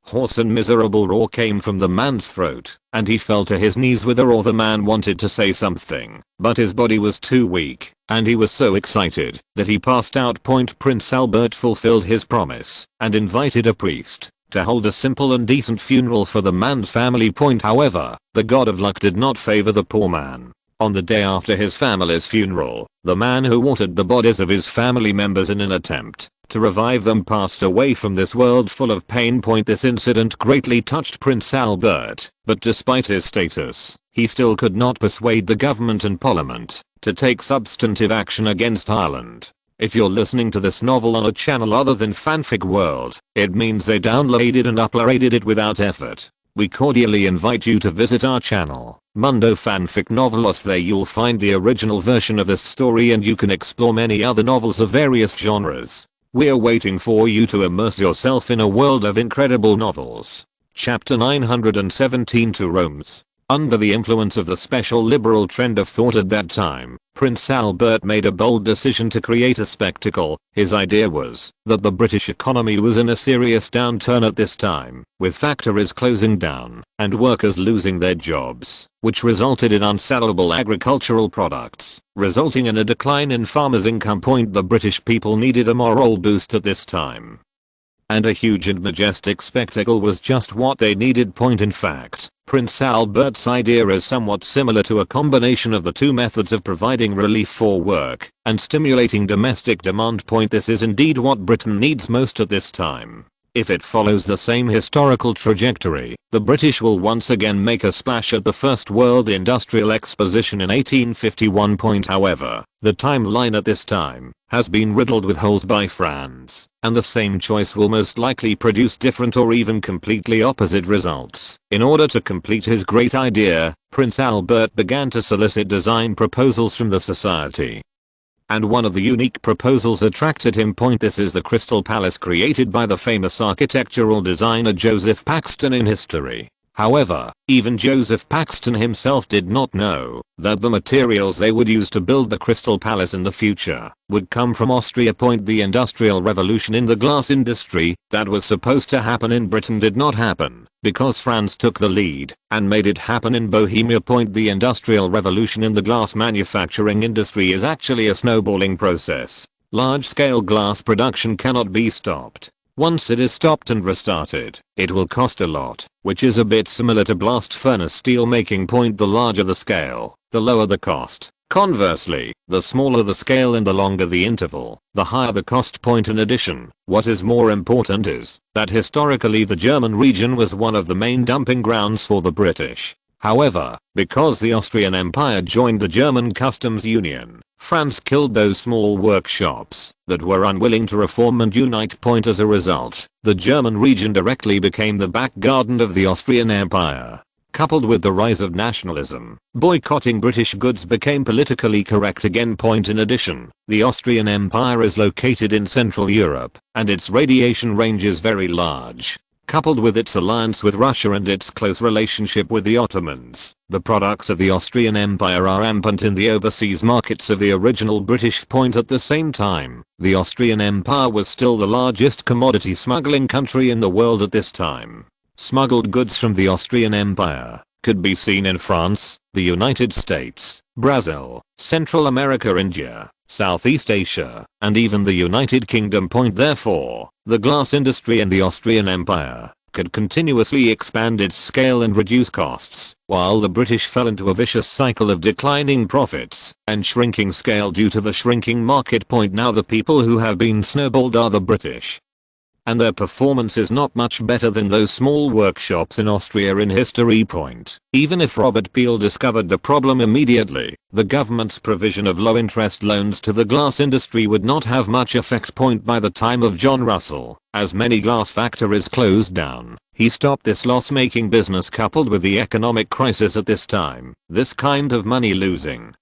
hoarse and miserable roar came from the man's throat, and he fell to his knees with a roar. The man wanted to say something, but his body was too weak, and he was so excited that he passed out. Prince Albert fulfilled his promise and invited a priest to hold a simple and decent funeral for the man's family. However, the god of luck did not favor the poor man. On the day after his family's funeral, the man who watered the bodies of his family members in an attempt to revive them passed away from this world full of pain. This incident greatly touched Prince Albert, but despite his status, he still could not persuade the government and parliament to take substantive action against Ireland. If you're listening to this novel on a channel other than Fanfic World, it means they downloaded and uploaded it without effort. We cordially invite you to visit our channel, Mundo Fanfic Novelos. There you'll find the original version of this story and you can explore many other novels of various genres. We're waiting for you to immerse yourself in a world of incredible novels. Chapter 917 to Rome's. Under the influence of the special liberal trend of thought at that time, Prince Albert made a bold decision to create a spectacle. His idea was that the British economy was in a serious downturn at this time, with factories closing down and workers losing their jobs, which resulted in unsellable agricultural products, resulting in a decline in farmers' income. The British people needed a moral boost at this time, and a huge and majestic spectacle was just what they needed. In fact, Prince Albert's idea is somewhat similar to a combination of the two methods of providing relief for work and stimulating domestic demand. This is indeed what Britain needs most at this time. If it follows the same historical trajectory, the British will once again make a splash at the First World Industrial Exposition in 1851. However, the timeline at this time has been riddled with holes by France, and the same choice will most likely produce different or even completely opposite results. In order to complete his great idea, Prince Albert began to solicit design proposals from the society. And one of the unique proposals attracted him. This is the Crystal Palace created by the famous architectural designer Joseph Paxton in history. However, even Joseph Paxton himself did not know that the materials they would use to build the Crystal Palace in the future would come from Austria. The Industrial Revolution in the glass industry that was supposed to happen in Britain did not happen because France took the lead and made it happen in Bohemia. The Industrial Revolution in the glass manufacturing industry is actually a snowballing process. Large-scale glass production cannot be stopped. Once it is stopped and restarted, it will cost a lot, which is a bit similar to blast furnace steel making. The larger the scale, the lower the cost. Conversely, the smaller the scale and the longer the interval, the higher the cost. In addition, what is more important is that historically the German region was one of the main dumping grounds for the British. However, because the Austrian Empire joined the German Customs Union, France killed those small workshops that were unwilling to reform and unite. As a result, the German region directly became the back garden of the Austrian Empire. Coupled with the rise of nationalism, boycotting British goods became politically correct again. In addition, the Austrian Empire is located in Central Europe, and its radiation range is very large. Coupled with its alliance with Russia and its close relationship with the Ottomans, the products of the Austrian Empire are rampant in the overseas markets of the original British. At the same time, the Austrian Empire was still the largest commodity smuggling country in the world at this time. Smuggled goods from the Austrian Empire could be seen in France, the United States, Brazil, Central America, India, Southeast Asia, and even the United Kingdom. Therefore, the glass industry in the Austrian Empire could continuously expand its scale and reduce costs, while the British fell into a vicious cycle of declining profits and shrinking scale due to the shrinking market. Now the people who have been snowballed are the British, and their performance is not much better than those small workshops in Austria in history. Even if Robert Peel discovered the problem immediately, the government's provision of low interest loans to the glass industry would not have much effect. By the time of John Russell, as many glass factories closed down, he stopped this loss-making business. Coupled with the economic crisis at this time, this kind of money-losing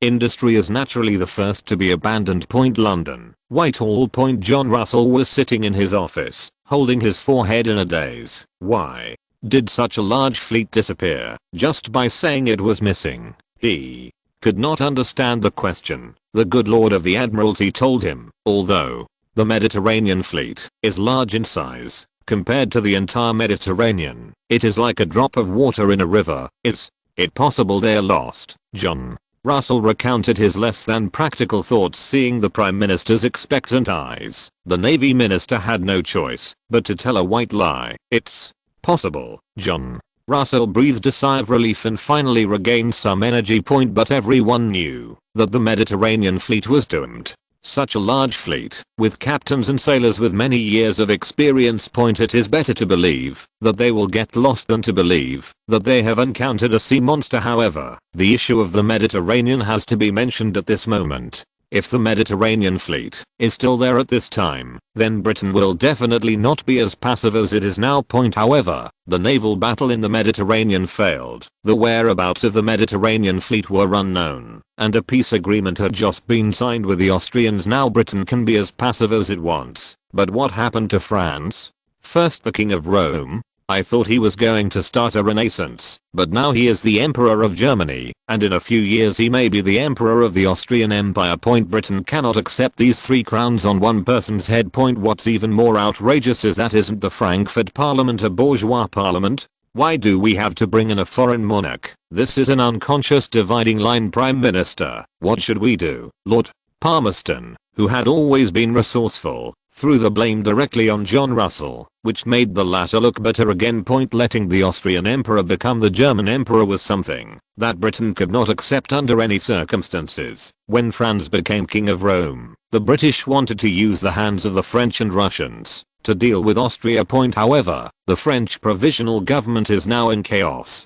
industry is naturally the first to be abandoned. London, Whitehall. John Russell was sitting in his office, holding his forehead in a daze. Why did such a large fleet disappear just by saying it was missing? He could not understand the question. The good lord of the Admiralty told him, although the Mediterranean fleet is large in size compared to the entire Mediterranean, it is like a drop of water in a river. Is it possible they're lost, John? Russell recounted his less than practical thoughts. Seeing the Prime Minister's expectant eyes, the Navy Minister had no choice but to tell a white lie. It's possible, John. Russell breathed a sigh of relief and finally regained some energy. But everyone knew that the Mediterranean fleet was doomed. Such a large fleet, with captains and sailors with many years of experience. It is better to believe that they will get lost than to believe that they have encountered a sea monster. However, the issue of the Mediterranean has to be mentioned at this moment. If the Mediterranean fleet is still there at this time, then Britain will definitely not be as passive as it is now. However, the naval battle in the Mediterranean failed. The whereabouts of the Mediterranean fleet were unknown, and a peace agreement had just been signed with the Austrians. Now Britain can be as passive as it wants. But what happened to France? First the King of Rome. I thought he was going to start a renaissance, but now he is the Emperor of Germany, and in a few years he may be the Emperor of the Austrian Empire. Britain cannot accept these three crowns on one person's head. What's even more outrageous is that isn't the Frankfurt Parliament a bourgeois parliament? Why do we have to bring in a foreign monarch? This is an unconscious dividing line. Prime Minister, what should we do? Lord Palmerston, who had always been resourceful, threw the blame directly on John Russell, which made the latter look better again. Letting the Austrian Emperor become the German Emperor was something that Britain could not accept under any circumstances. When Franz became King of Rome, the British wanted to use the hands of the French and Russians to deal with Austria. However, the French provisional government is now in chaos,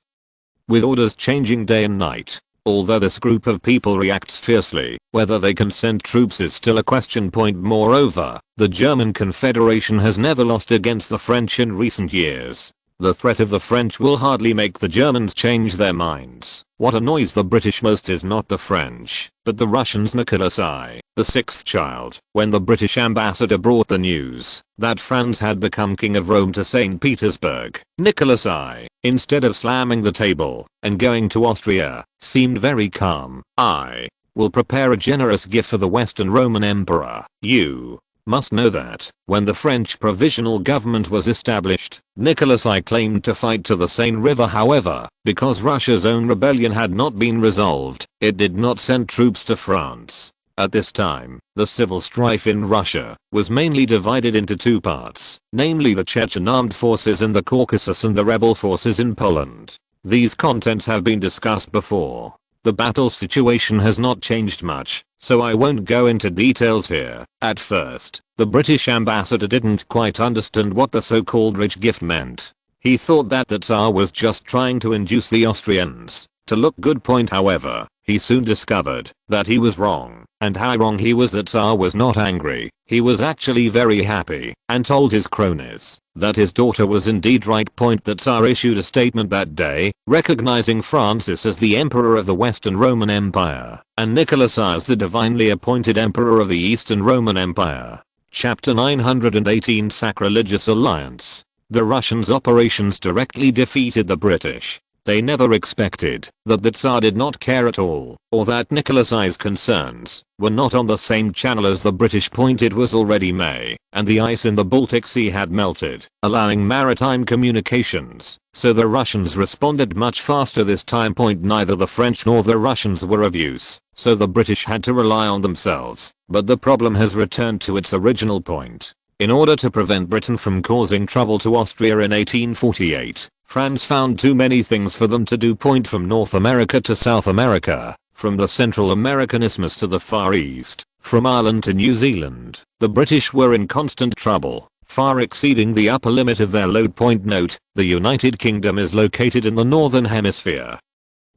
with orders changing day and night. Although this group of people reacts fiercely, whether they can send troops is still a question. Moreover, the German Confederation has never lost against the French in recent years. The threat of the French will hardly make the Germans change their minds. What annoys the British most is not the French, but the Russians. Nicholas I, the sixth child, when the British ambassador brought the news that Franz had become King of Rome to St. Petersburg, Nicholas I, instead of slamming the table and going to Austria, seemed very calm. I will prepare a generous gift for the Western Roman Emperor. You must know that, when the French provisional government was established, Nicholas I claimed to fight to the Seine River. However, because Russia's own rebellion had not been resolved, it did not send troops to France. At this time, the civil strife in Russia was mainly divided into two parts, namely the Chechen armed forces in the Caucasus and the rebel forces in Poland. These contents have been discussed before. The battle situation has not changed much, so I won't go into details here. At first, the British ambassador didn't quite understand what the so-called rich gift meant. He thought that the Tsar was just trying to induce the Austrians to look good point. However, he soon discovered that he was wrong, and how wrong he was. That Tsar was not angry, he was actually very happy, and told his cronies that his daughter was indeed right. Point. The Tsar issued a statement that day, recognizing Francis as the Emperor of the Western Roman Empire, and Nicholas as the divinely appointed Emperor of the Eastern Roman Empire. Chapter 918 Sacrilegious Alliance. The Russians' operations directly defeated the British. They never expected that the Tsar did not care at all, or that Nicholas I's concerns were not on the same channel as the British. Point. It was already May, and the ice in the Baltic Sea had melted, allowing maritime communications, so the Russians responded much faster this time. Point. Neither the French nor the Russians were of use, so the British had to rely on themselves, but the problem has returned to its original point. In order to prevent Britain from causing trouble to Austria in 1848, France found too many things for them to do. Point. From North America to South America, from the Central American Isthmus to the Far East, from Ireland to New Zealand, the British were in constant trouble, far exceeding the upper limit of their load. Point. Note, the United Kingdom is located in the Northern Hemisphere,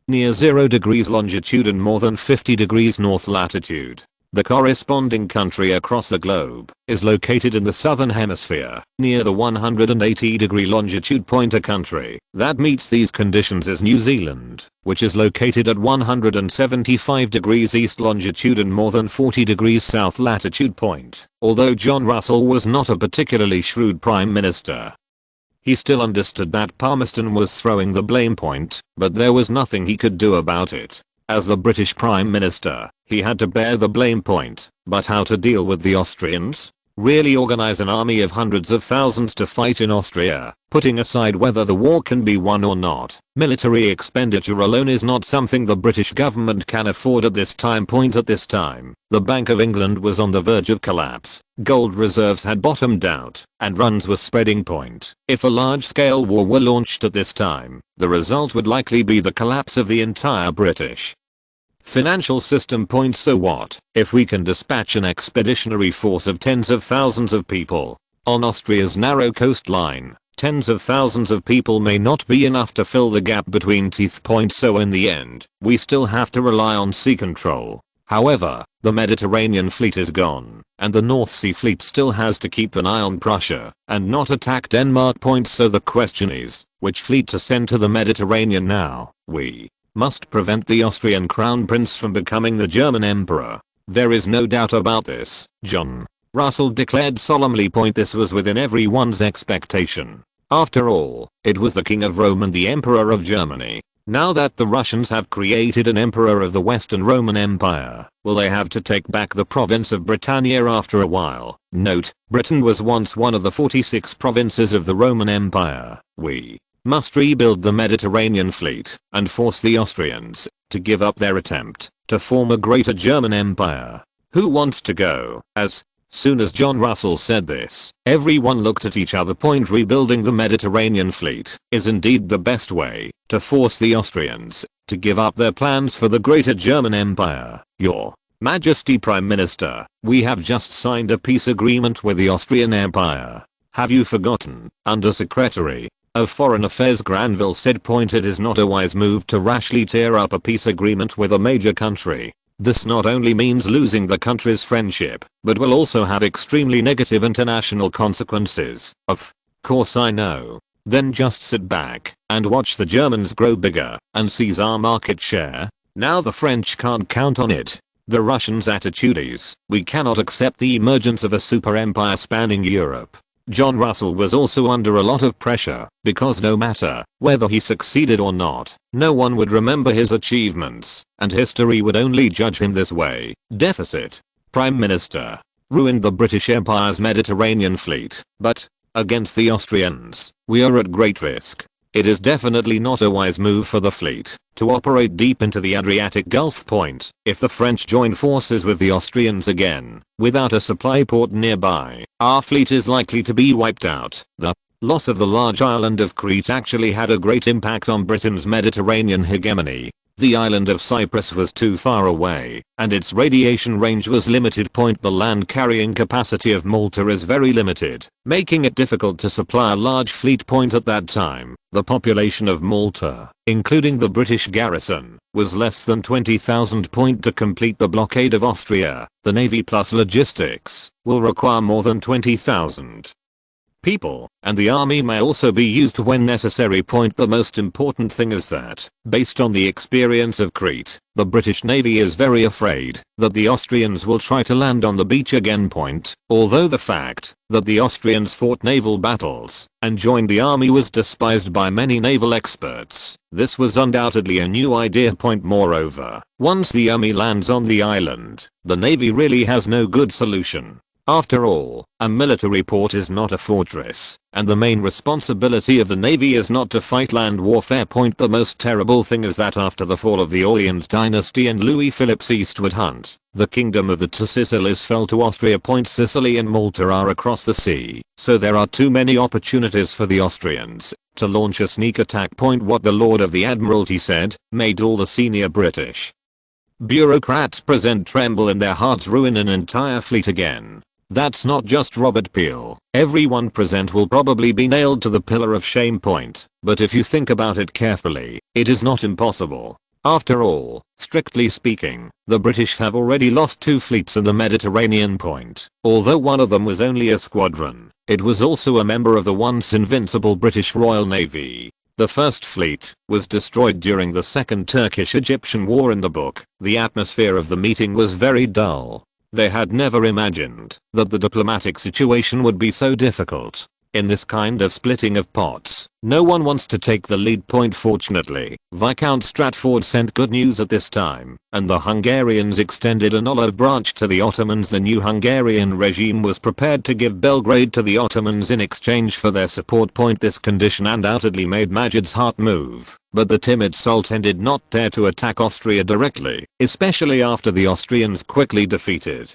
near 0 degrees longitude and more than 50 degrees north latitude. The corresponding country across the globe is located in the Southern Hemisphere, near the 180-degree longitude. Point. A country that meets these conditions is New Zealand, which is located at 175 degrees east longitude and more than 40 degrees south latitude. Point. Although John Russell was not a particularly shrewd prime minister, he still understood that Palmerston was throwing the blame. Point, but there was nothing he could do about it. As the British Prime Minister, he had to bear the blame. Point. But how to deal with the Austrians? Really organize an army of hundreds of thousands to fight in Austria, putting aside whether the war can be won or not. Military expenditure alone is not something the British government can afford at this time. Point. At this time, the Bank of England was on the verge of collapse, gold reserves had bottomed out, and runs were spreading. Point. If a large-scale war were launched at this time, the result would likely be the collapse of the entire British financial system. Point. So what if we can dispatch an expeditionary force of tens of thousands of people on Austria's narrow coastline? Tens of thousands of people may not be enough to fill the gap between teeth. Point. So in the end, we still have to rely on sea control. However, the Mediterranean fleet is gone, and the North Sea fleet still has to keep an eye on Prussia and not attack Denmark. Point. So the question is, which fleet to send to the Mediterranean now? We must prevent the Austrian crown prince from becoming the German emperor. There is no doubt about this, John Russell declared solemnly. Point. This was within everyone's expectation. After all, it was the King of Rome and the Emperor of Germany. Now that the Russians have created an emperor of the Western Roman Empire, will they have to take back the province of Britannia after a while? Note, Britain was once one of the 46 provinces of the Roman Empire. We must rebuild the Mediterranean fleet and force the Austrians to give up their attempt to form a greater German empire. Who wants to go? As soon as John Russell said this, everyone looked at each other. Point. Rebuilding the Mediterranean fleet is indeed the best way to force the Austrians to give up their plans for the greater German empire. Your Majesty Prime Minister, we have just signed a peace agreement with the Austrian Empire. Have you forgotten? Under Secretary of Foreign Affairs Granville said. Point. It is not a wise move to rashly tear up a peace agreement with a major country. This not only means losing the country's friendship, but will also have extremely negative international consequences. Of course I know. Then just sit back and watch the Germans grow bigger and seize our market share. Now the French can't count on it. The Russians' attitude is, we cannot accept the emergence of a super empire spanning Europe. John Russell was also under a lot of pressure, because no matter whether he succeeded or not, no one would remember his achievements, and history would only judge him this way. Deficit. Prime Minister. Ruined the British Empire's Mediterranean fleet, but, against the Austrians, we are at great risk. It is definitely not a wise move for the fleet to operate deep into the Adriatic Gulf. Point. If the French join forces with the Austrians again, without a supply port nearby, our fleet is likely to be wiped out. The loss of the large island of Crete actually had a great impact on Britain's Mediterranean hegemony. The island of Cyprus was too far away, and its radiation range was limited. The land carrying capacity of Malta is very limited, making it difficult to supply a large fleet. At that time, the population of Malta, including the British garrison, was less than 20,000. To complete the blockade of Austria, the navy plus logistics will require more than 20,000 people, and the army may also be used when necessary. The most important thing is that, based on the experience of Crete, the British Navy is very afraid that the Austrians will try to land on the beach again. Although the fact that the Austrians fought naval battles and joined the army was despised by many naval experts, this was undoubtedly a new idea. Moreover, once the army lands on the island, the navy really has no good solution. After all, a military port is not a fortress, and the main responsibility of the navy is not to fight land warfare. The most terrible thing is that after the fall of the Orleans dynasty and Louis Philippe's eastward hunt, the kingdom of the two Sicilies fell to Austria. Sicily and Malta are across the sea, so there are too many opportunities for the Austrians to launch a sneak attack. What the Lord of the Admiralty said made all the senior British bureaucrats present tremble in their hearts. Ruin an entire fleet again. That's not just Robert Peel. Everyone present will probably be nailed to the pillar of shame. But if you think about it carefully, it is not impossible. After all, strictly speaking, the British have already lost 2 fleets in the Mediterranean. Although one of them was only a squadron, it was also a member of the once invincible British Royal Navy. The first fleet was destroyed during the Second Turkish-Egyptian War. In the book, the atmosphere of the meeting was very dull. They had never imagined that the diplomatic situation would be so difficult. In this kind of splitting of pots, no one wants to take the lead. Fortunately, Viscount Stratford sent good news at this time, and the Hungarians extended an olive branch to the Ottomans. The new Hungarian regime was prepared to give Belgrade to the Ottomans in exchange for their support. This condition undoubtedly made Majid's heart move, but the timid Sultan did not dare to attack Austria directly, especially after the Austrians quickly defeated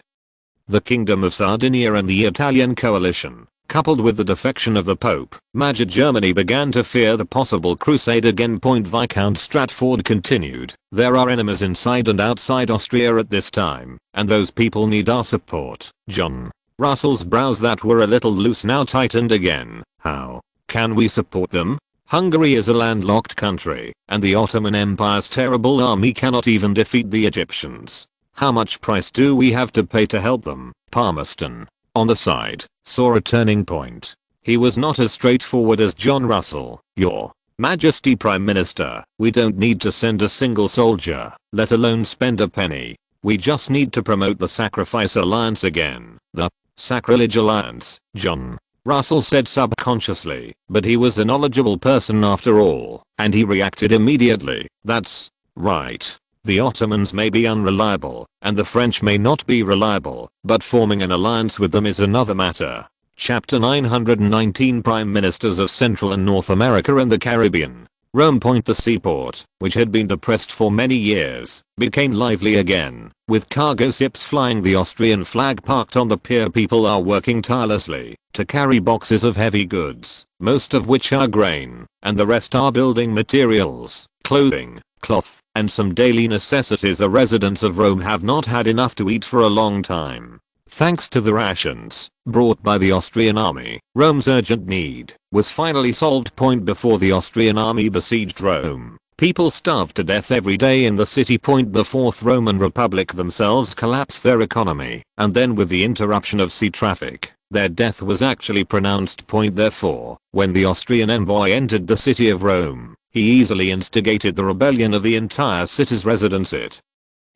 the Kingdom of Sardinia and the Italian coalition. Coupled with the defection of the Pope, Majid Germany began to fear the possible crusade again. Viscount Stratford continued, there are enemies inside and outside Austria at this time, and those people need our support. John Russell's brows that were a little loose now tightened again. How can we support them? Hungary is a landlocked country, and the Ottoman Empire's terrible army cannot even defeat the Egyptians. How much price do we have to pay to help them? Palmerston, on the side, saw a turning point. He was not as straightforward as John Russell. Your Majesty Prime Minister, we don't need to send a single soldier, let alone spend a penny. We just need to promote the Sacrifice Alliance again. The Sacrilege Alliance, John Russell said subconsciously, but he was a knowledgeable person after all, and he reacted immediately. That's right. The Ottomans may be unreliable, and the French may not be reliable, but forming an alliance with them is another matter. Chapter 919 Prime Ministers of Central and North America and the Caribbean. Rome. The seaport, which had been depressed for many years, became lively again, with cargo ships flying the Austrian flag parked on the pier. People are working tirelessly to carry boxes of heavy goods, most of which are grain, and the rest are building materials, clothing, cloth, and some daily necessities. The residents of Rome have not had enough to eat for a long time. Thanks to the rations brought by the Austrian army, Rome's urgent need was finally solved. Before the Austrian army besieged Rome, people starved to death every day in the city. The Fourth Roman Republic themselves collapsed their economy, and then with the interruption of sea traffic, their death was actually pronounced. Therefore, when the Austrian envoy entered the city of Rome, he easily instigated the rebellion of the entire city's residents. It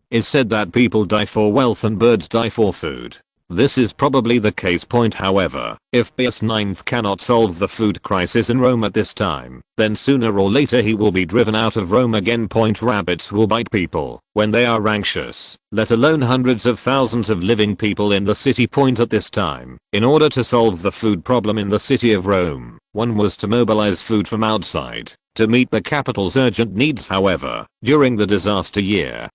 is said that people die for wealth and birds die for food. This is probably the case. However, if Pius IX cannot solve the food crisis in Rome at this time, then sooner or later he will be driven out of Rome again. Rabbits will bite people when they are anxious, let alone hundreds of thousands of living people in the city. At this time, in order to solve the food problem in the city of Rome, one was to mobilize food from outside to meet the capital's urgent needs. However, during the disaster year,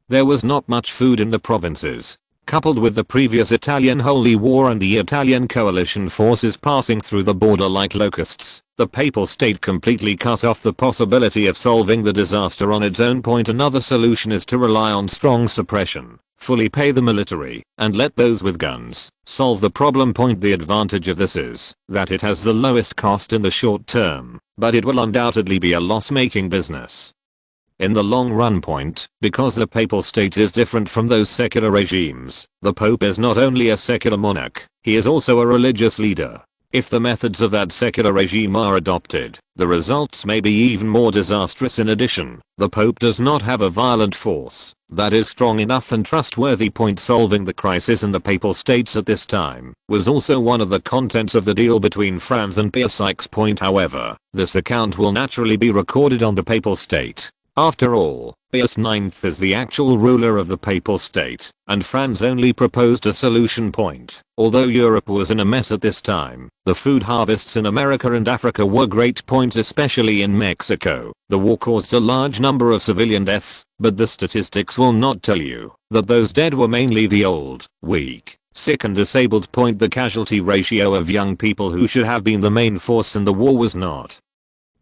there was not much food in the provinces. Coupled with the previous Italian Holy War and the Italian coalition forces passing through the border like locusts, The Papal State completely cut off the possibility of solving the disaster on its own. Another solution is to rely on strong suppression, fully pay the military, and let those with guns solve the problem. The advantage of this is that it has the lowest cost in the short term, but it will undoubtedly be a loss-making business in the long run. Because the Papal State is different from those secular regimes, the Pope is not only a secular monarch, he is also a religious leader. If the methods of that secular regime are adopted, the results may be even more disastrous. In addition, the Pope does not have a violent force that is strong enough and trustworthy. Solving the crisis in the Papal States at this time was also one of the contents of the deal between Franz and Pius. However, this account will naturally be recorded on the Papal State. After all, Pius IX is the actual ruler of the Papal State, and Franz only proposed a solution. Although Europe was in a mess at this time, the food harvests in America and Africa were great. Especially in Mexico, the war caused a large number of civilian deaths, but the statistics will not tell you that those dead were mainly the old, weak, sick and disabled. The casualty ratio of young people who should have been the main force in the war was not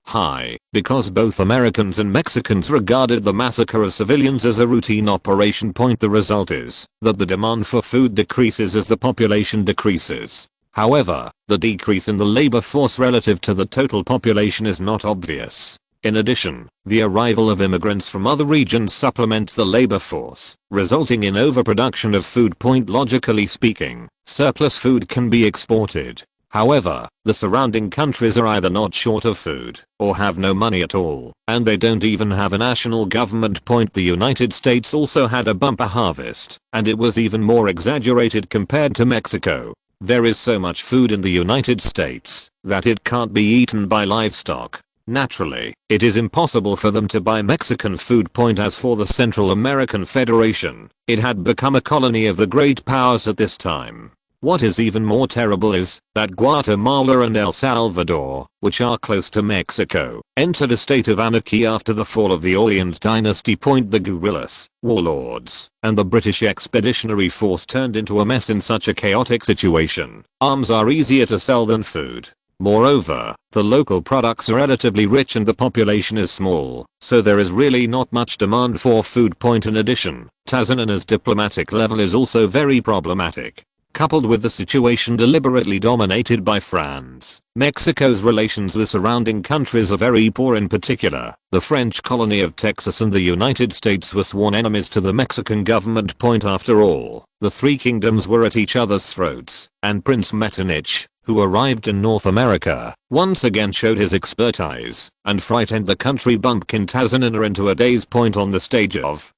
high, because both Americans and Mexicans regarded the massacre of civilians as a routine operation. The result is that the demand for food decreases as the population decreases. However, the decrease in the labor force relative to the total population is not obvious. In addition, the arrival of immigrants from other regions supplements the labor force, resulting in overproduction of food. Logically speaking, surplus food can be exported. However, the surrounding countries are either not short of food, or have no money at all, and they don't even have a national government. The United States also had a bumper harvest, and it was even more exaggerated compared to Mexico. There is so much food in the United States that it can't be eaten by livestock. Naturally, it is impossible for them to buy Mexican food. As for the Central American Federation, it had become a colony of the great powers at this time. What is even more terrible is that Guatemala and El Salvador, which are close to Mexico, entered a state of anarchy after the fall of the Orleans dynasty. The guerrillas, warlords, and the British Expeditionary Force turned into a mess. In such a chaotic situation, arms are easier to sell than food. Moreover, the local products are relatively rich and the population is small, so there is really not much demand for food. In addition, Tanzania's diplomatic level is also very problematic. Coupled with the situation deliberately dominated by France, Mexico's relations with surrounding countries are very poor. In particular, the French colony of Texas and the United States were sworn enemies to the Mexican government. After all, the three kingdoms were at each other's throats, and Prince Metternich, who arrived in North America, once again showed his expertise, and frightened the country bumpkin Tanzania into a daze. On the stage of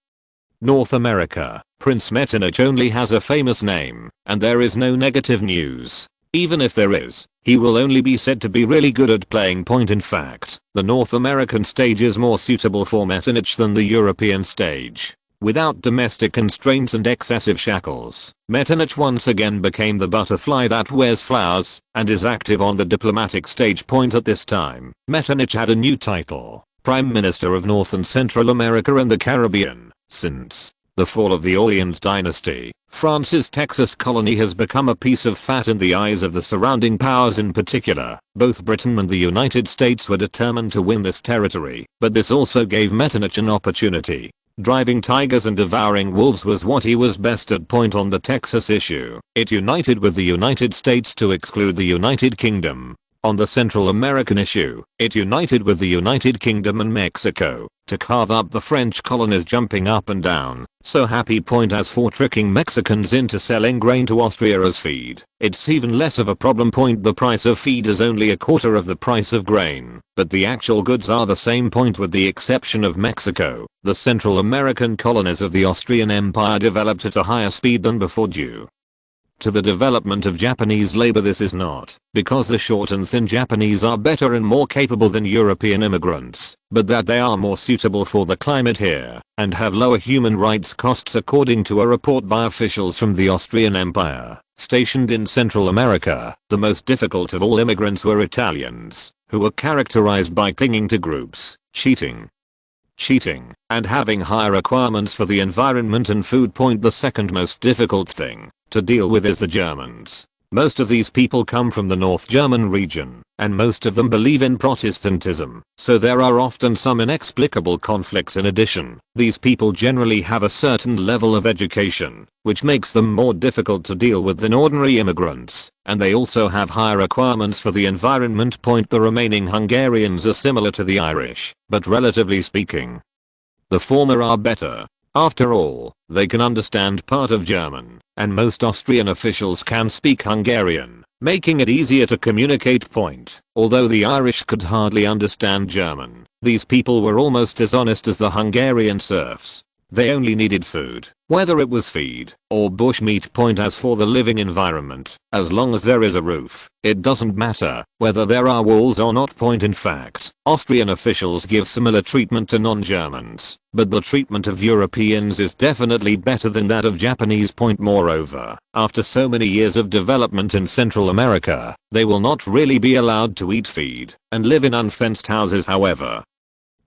North America, Prince Metternich only has a famous name, and there is no negative news. Even if there is, he will only be said to be really good at playing. In fact, the North American stage is more suitable for Metternich than the European stage. Without domestic constraints and excessive shackles, Metternich once again became the butterfly that wears flowers, and is active on the diplomatic stage. At this time, Metternich had a new title, Prime Minister of North and Central America and the Caribbean. Since the fall of the Orleans dynasty, France's Texas colony has become a piece of fat in the eyes of the surrounding powers. In particular, both Britain and the United States were determined to win this territory, but this also gave Metternich an opportunity. Driving tigers and devouring wolves was what he was best at. On the Texas issue, it united with the United States to exclude the United Kingdom. On the Central American issue, it united with the United Kingdom and Mexico to carve up the French colonies, jumping up and down. So happy. As for tricking Mexicans into selling grain to Austria as feed, it's even less of a problem. The price of feed is only a quarter of the price of grain, but the actual goods are the same. With the exception of Mexico, the Central American colonies of the Austrian Empire developed at a higher speed than before due to the development of Japanese labor. This is not because the short and thin Japanese are better and more capable than European immigrants, but that they are more suitable for the climate here and have lower human rights costs. According to a report by officials from the Austrian Empire stationed in Central America, the most difficult of all immigrants were Italians, who were characterized by clinging to groups, cheating, and having high requirements for the environment and food. The second most difficult thing to deal with is the Germans. Most of these people come from the North German region, and most of them believe in Protestantism, so there are often some inexplicable conflicts. In addition, these people generally have a certain level of education, which makes them more difficult to deal with than ordinary immigrants, and they also have higher requirements for the environment. The remaining Hungarians are similar to the Irish, but relatively speaking, the former are better. After all, they can understand part of German, and most Austrian officials can speak Hungarian, making it easier to communicate. Although the Irish could hardly understand German, these people were almost as honest as the Hungarian serfs. They only needed food, whether it was feed or bushmeat. As for the living environment, as long as there is a roof, it doesn't matter whether there are walls or not. In fact, Austrian officials give similar treatment to non-Germans, but the treatment of Europeans is definitely better than that of Japanese. Moreover, after so many years of development in Central America, they will not really be allowed to eat feed and live in unfenced houses. However,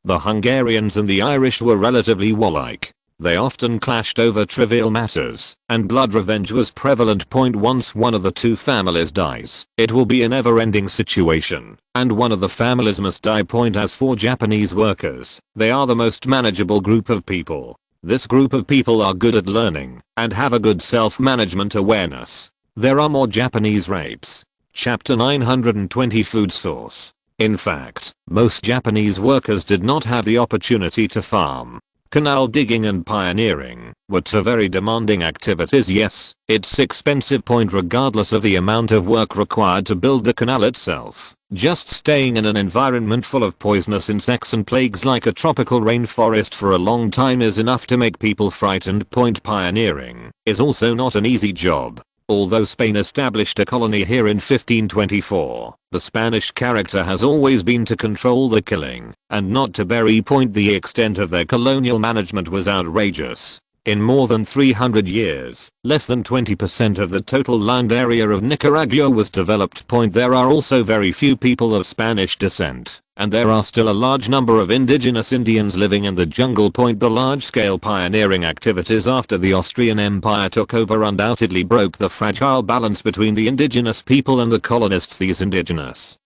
the Hungarians and the Irish were relatively warlike. They often clashed over trivial matters, and blood revenge was prevalent. Once one of the two families dies, it will be a never-ending situation, and one of the families must die. As for Japanese workers, they are the most manageable group of people. This group of people are good at learning, and have a good self-management awareness. There are more Japanese rapes. Chapter 920 Food Source. In fact, most Japanese workers did not have the opportunity to farm. Canal digging and pioneering were two very demanding activities. Yes, it's expensive. Regardless of the amount of work required to build the canal itself, just staying in an environment full of poisonous insects and plagues like a tropical rainforest for a long time is enough to make people frightened. Pioneering is also not an easy job. Although Spain established a colony here in 1524, the Spanish character has always been to control the killing, and not to bury. The extent of their colonial management was outrageous. In more than 300 years, less than 20% of the total land area of Nicaragua was developed. There are also very few people of Spanish descent, and there are still a large number of indigenous Indians living in the jungle. The large-scale pioneering activities after the Austrian Empire took over undoubtedly broke the fragile balance between the indigenous people and the colonists. These indigenous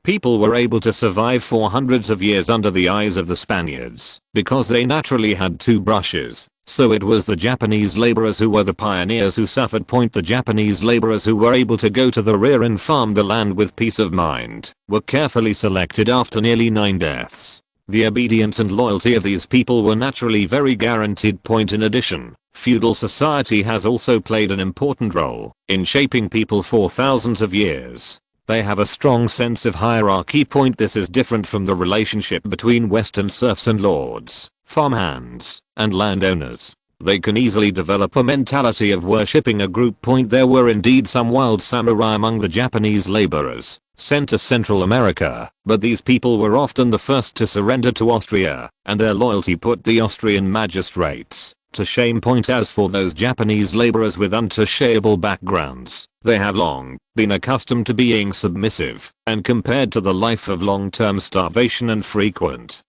people were able to survive for hundreds of years under the eyes of the Spaniards, because they naturally had two brushes. So it was the Japanese laborers who were the pioneers who suffered. The Japanese laborers who were able to go to the rear and farm the land with peace of mind were carefully selected after nearly 9 deaths. The obedience and loyalty of these people were naturally very guaranteed. In addition, feudal society has also played an important role in shaping people for thousands of years. They have a strong sense of hierarchy. This is different from the relationship between Western serfs and lords, farmhands, and landowners. They can easily develop a mentality of worshipping a group. There were indeed some wild samurai among the Japanese laborers sent to Central America, but these people were often the first to surrender to Austria, and their loyalty put the Austrian magistrates to shame. As for those Japanese laborers with untouchable backgrounds, they have long been accustomed to being submissive, and compared to the life of long-term starvation and frequent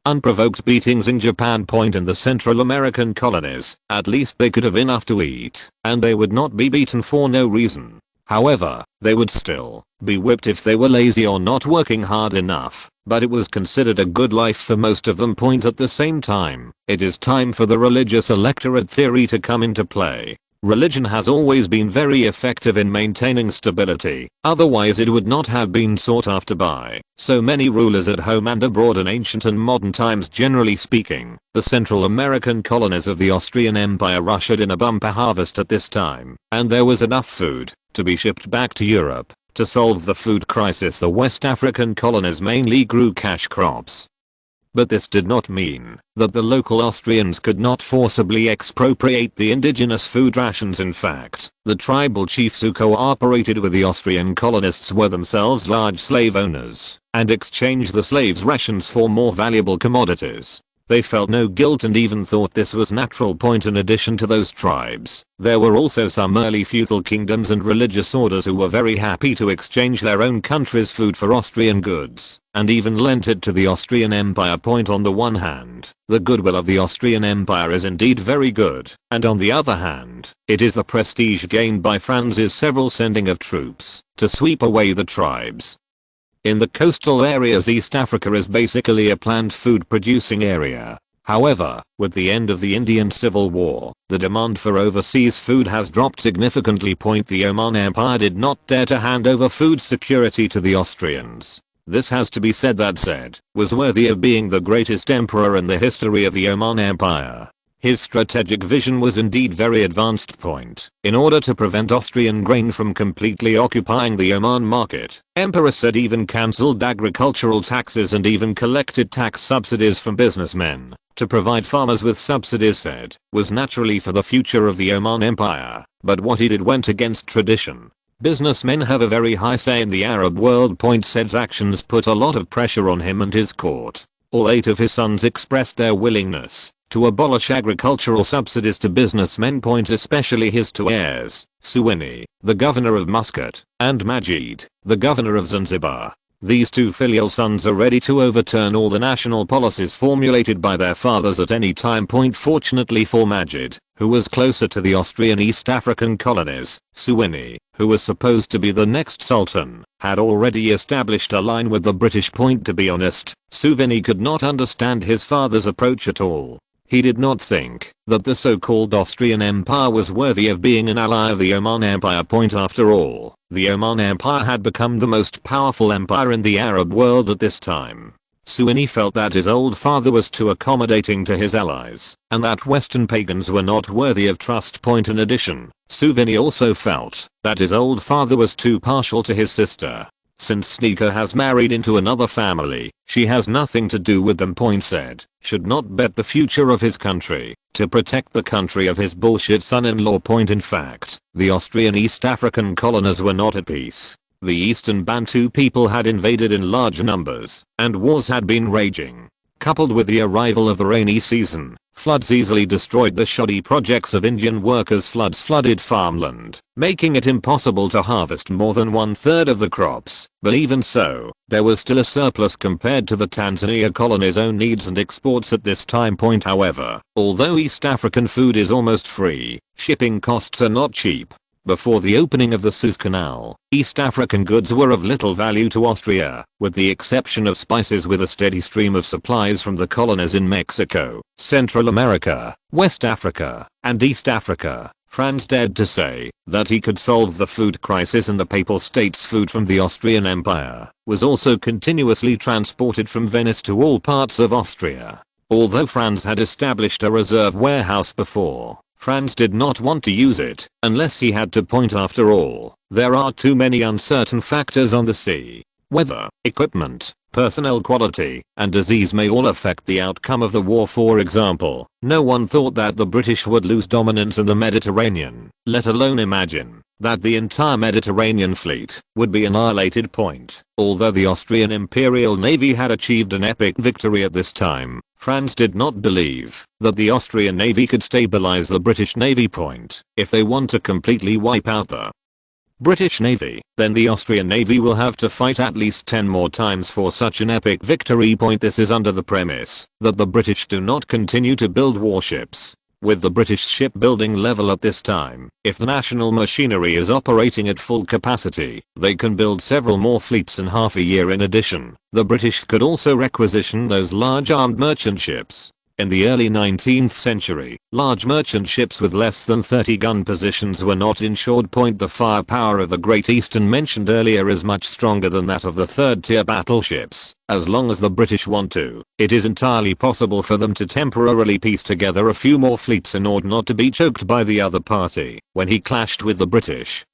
unprovoked beatings in Japan. In the Central American colonies, at least they could have enough to eat, and they would not be beaten for no reason. However, they would still be whipped if they were lazy or not working hard enough, but it was considered a good life for most of them. At the same time, it is time for the religious electorate theory to come into play. Religion has always been very effective in maintaining stability, otherwise it would not have been sought after by so many rulers at home and abroad in ancient and modern times. Generally speaking, the Central American colonies of the Austrian Empire ushered in a bumper harvest at this time, and there was enough food to be shipped back to Europe. To solve the food crisis, the West African colonies mainly grew cash crops. But this did not mean that the local Austrians could not forcibly expropriate the indigenous food rations. In fact, the tribal chiefs who cooperated with the Austrian colonists were themselves large slave owners, and exchanged the slaves' rations for more valuable commodities. They felt no guilt and even thought this was natural. In addition to those tribes, there were also some early feudal kingdoms and religious orders who were very happy to exchange their own country's food for Austrian goods, and even lent it to the Austrian Empire. On the one hand, the goodwill of the Austrian Empire is indeed very good, and on the other hand, it is the prestige gained by Franz's several sending of troops to sweep away the tribes. In the coastal areas, East Africa is basically a planned food producing area. However, with the end of the Indian Civil War, the demand for overseas food has dropped significantly. The Ottoman Empire did not dare to hand over food security to the Austrians. This has to be said that Zed was worthy of being the greatest emperor in the history of the Ottoman Empire. His strategic vision was indeed very advanced. In order to prevent Austrian grain from completely occupying the Oman market, Emperor Zed even cancelled agricultural taxes and even collected tax subsidies from businessmen. To provide farmers with subsidies, Zed was naturally for the future of the Oman Empire, but what he did went against tradition. Businessmen have a very high say in the Arab world. Zed's actions put a lot of pressure on him and his court. All 8 of his sons expressed their willingness to abolish agricultural subsidies to businessmen. Especially his 2 heirs, Suwini, the governor of Muscat, and Majid, the governor of Zanzibar. These 2 filial sons are ready to overturn all the national policies formulated by their fathers at any time. Fortunately for Majid, who was closer to the Austrian East African colonies, Suwini, who was supposed to be the next sultan, had already established a line with the British. To be honest, Suwini could not understand his father's approach at all. He did not think that the so-called Austrian Empire was worthy of being an ally of the Oman Empire. After all, the Oman Empire had become the most powerful empire in the Arab world at this time. Suwini felt that his old father was too accommodating to his allies, and that Western pagans were not worthy of trust. In addition, Suwini also felt that his old father was too partial to his sister. Since Sneaker has married into another family, she has nothing to do with them. Zed should not bet the future of his country to protect the country of his bullshit son-in-law. In fact, the Austrian East African colonies were not at peace. The Eastern Bantu people had invaded in large numbers, and wars had been raging. Coupled with the arrival of the rainy season, floods easily destroyed the shoddy projects of Indian workers. Floods flooded farmland, making it impossible to harvest more than 1/3 of the crops. But even so, there was still a surplus compared to the Tanzania colony's own needs and exports at this time. However, although East African food is almost free, shipping costs are not cheap. Before the opening of the Suez Canal, East African goods were of little value to Austria, with the exception of spices. With a steady stream of supplies from the colonies in Mexico, Central America, West Africa, and East Africa, Franz dared to say that he could solve the food crisis, and the Papal States' food from the Austrian Empire was also continuously transported from Venice to all parts of Austria. Although Franz had established a reserve warehouse before, Franz did not want to use it unless he had to. After all, there are too many uncertain factors on the sea. Weather, equipment, personnel quality, and disease may all affect the outcome of the war. For example, no one thought that the British would lose dominance in the Mediterranean, let alone imagine that the entire Mediterranean fleet would be annihilated. Although the Austrian Imperial Navy had achieved an epic victory at this time, Franz did not believe that the Austrian Navy could stabilize the British Navy. If they want to completely wipe out the British Navy, then the Austrian Navy will have to fight at least 10 more times for such an epic victory. This is under the premise that the British do not continue to build warships. With the British shipbuilding level at this time, if the national machinery is operating at full capacity, they can build several more fleets in half a year. In addition, the British could also requisition those large armed merchant ships. In the early 19th century, large merchant ships with less than 30 gun positions were not insured. The firepower of the Great Eastern mentioned earlier is much stronger than that of the third-tier battleships. As long as the British want to, it is entirely possible for them to temporarily piece together a few more fleets in order not to be choked by the other party when he clashed with the British.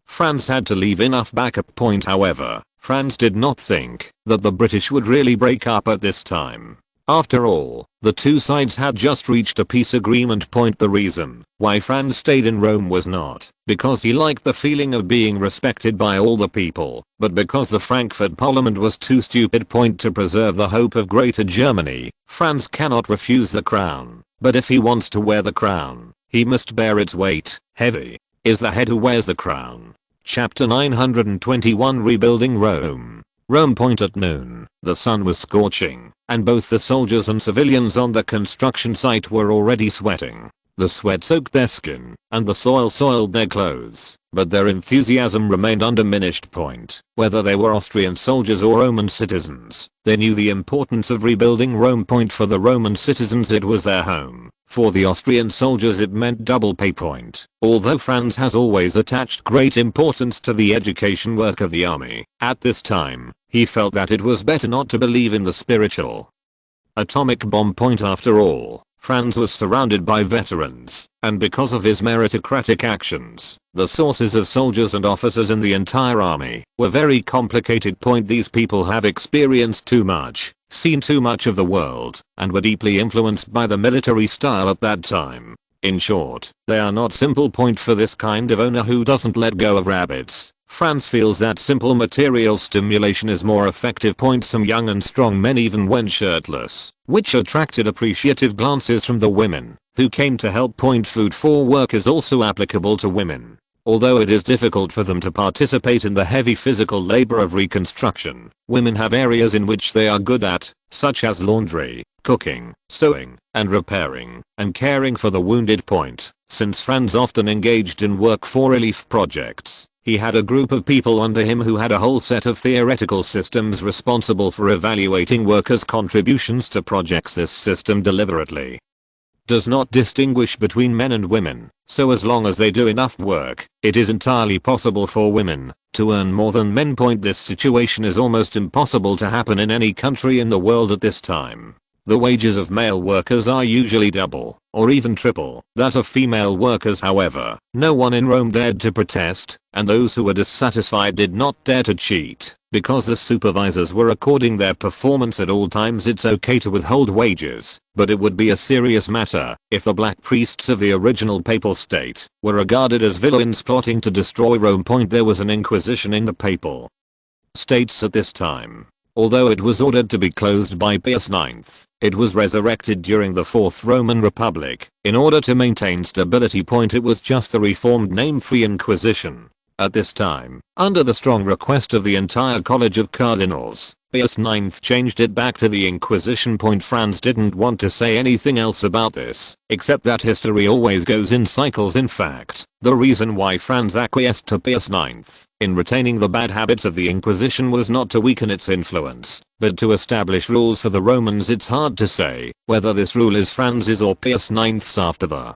Franz had to leave enough backup. However, Franz did not think that the British would really break up at this time. After all, the two sides had just reached a peace agreement. The reason why Franz stayed in Rome was not because he liked the feeling of being respected by all the people, but because the Frankfurt Parliament was too stupid. To preserve the hope of Greater Germany, Franz cannot refuse the crown, but if he wants to wear the crown, he must bear its weight. Heavy is the head who wears the crown. Chapter 921 Rebuilding Rome. Rome. At noon, the sun was scorching, and both the soldiers and civilians on the construction site were already sweating. The sweat soaked their skin, and the soil soiled their clothes, but their enthusiasm remained undiminished. Whether they were Austrian soldiers or Roman citizens, they knew the importance of rebuilding Rome. For the Roman citizens it was their home. For the Austrian soldiers it meant double pay. Although Franz has always attached great importance to the education work of the army, at this time, he felt that it was better not to believe in the spiritual atomic bomb. After all, Franz was surrounded by veterans, and because of his meritocratic actions, the sources of soldiers and officers in the entire army were very complicated. These people have experienced too much, seen too much of the world, and were deeply influenced by the military style at that time. In short, they are not simple. For this kind of owner who doesn't let go of rabbits, Franz feels that simple material stimulation is more effective. Some young and strong men even went shirtless, which attracted appreciative glances from the women who came to help. Food for work is also applicable to women, although it is difficult for them to participate in the heavy physical labor of reconstruction. Women have areas in which they are good at, such as laundry, cooking, sewing, and repairing, and caring for the wounded. Since Franz often engaged in work for relief projects, he had a group of people under him who had a whole set of theoretical systems responsible for evaluating workers' contributions to projects. This system deliberately does not distinguish between men and women, so as long as they do enough work, it is entirely possible for women to earn more than men. This situation is almost impossible to happen in any country in the world at this time. The wages of male workers are usually double, or even triple, that of female workers. However, no one in Rome dared to protest, and those who were dissatisfied did not dare to cheat, because the supervisors were recording their performance at all times. It's okay to withhold wages, but it would be a serious matter if the black priests of the original papal state were regarded as villains plotting to destroy Rome. There was an inquisition in the papal states at this time. Although it was ordered to be closed by Pius IX, it was resurrected during the Fourth Roman Republic. In order to maintain stability. It was just the reformed name Free Inquisition. At this time, under the strong request of the entire College of Cardinals, Pius IX changed it back to the Inquisition. Franz didn't want to say anything else about this, except that history always goes in cycles. In fact, the reason why Franz acquiesced to Pius IX in retaining the bad habits of the Inquisition was not to weaken its influence, but to establish rules for the Romans. It's hard to say whether this rule is Franz's or Pius IX's. After the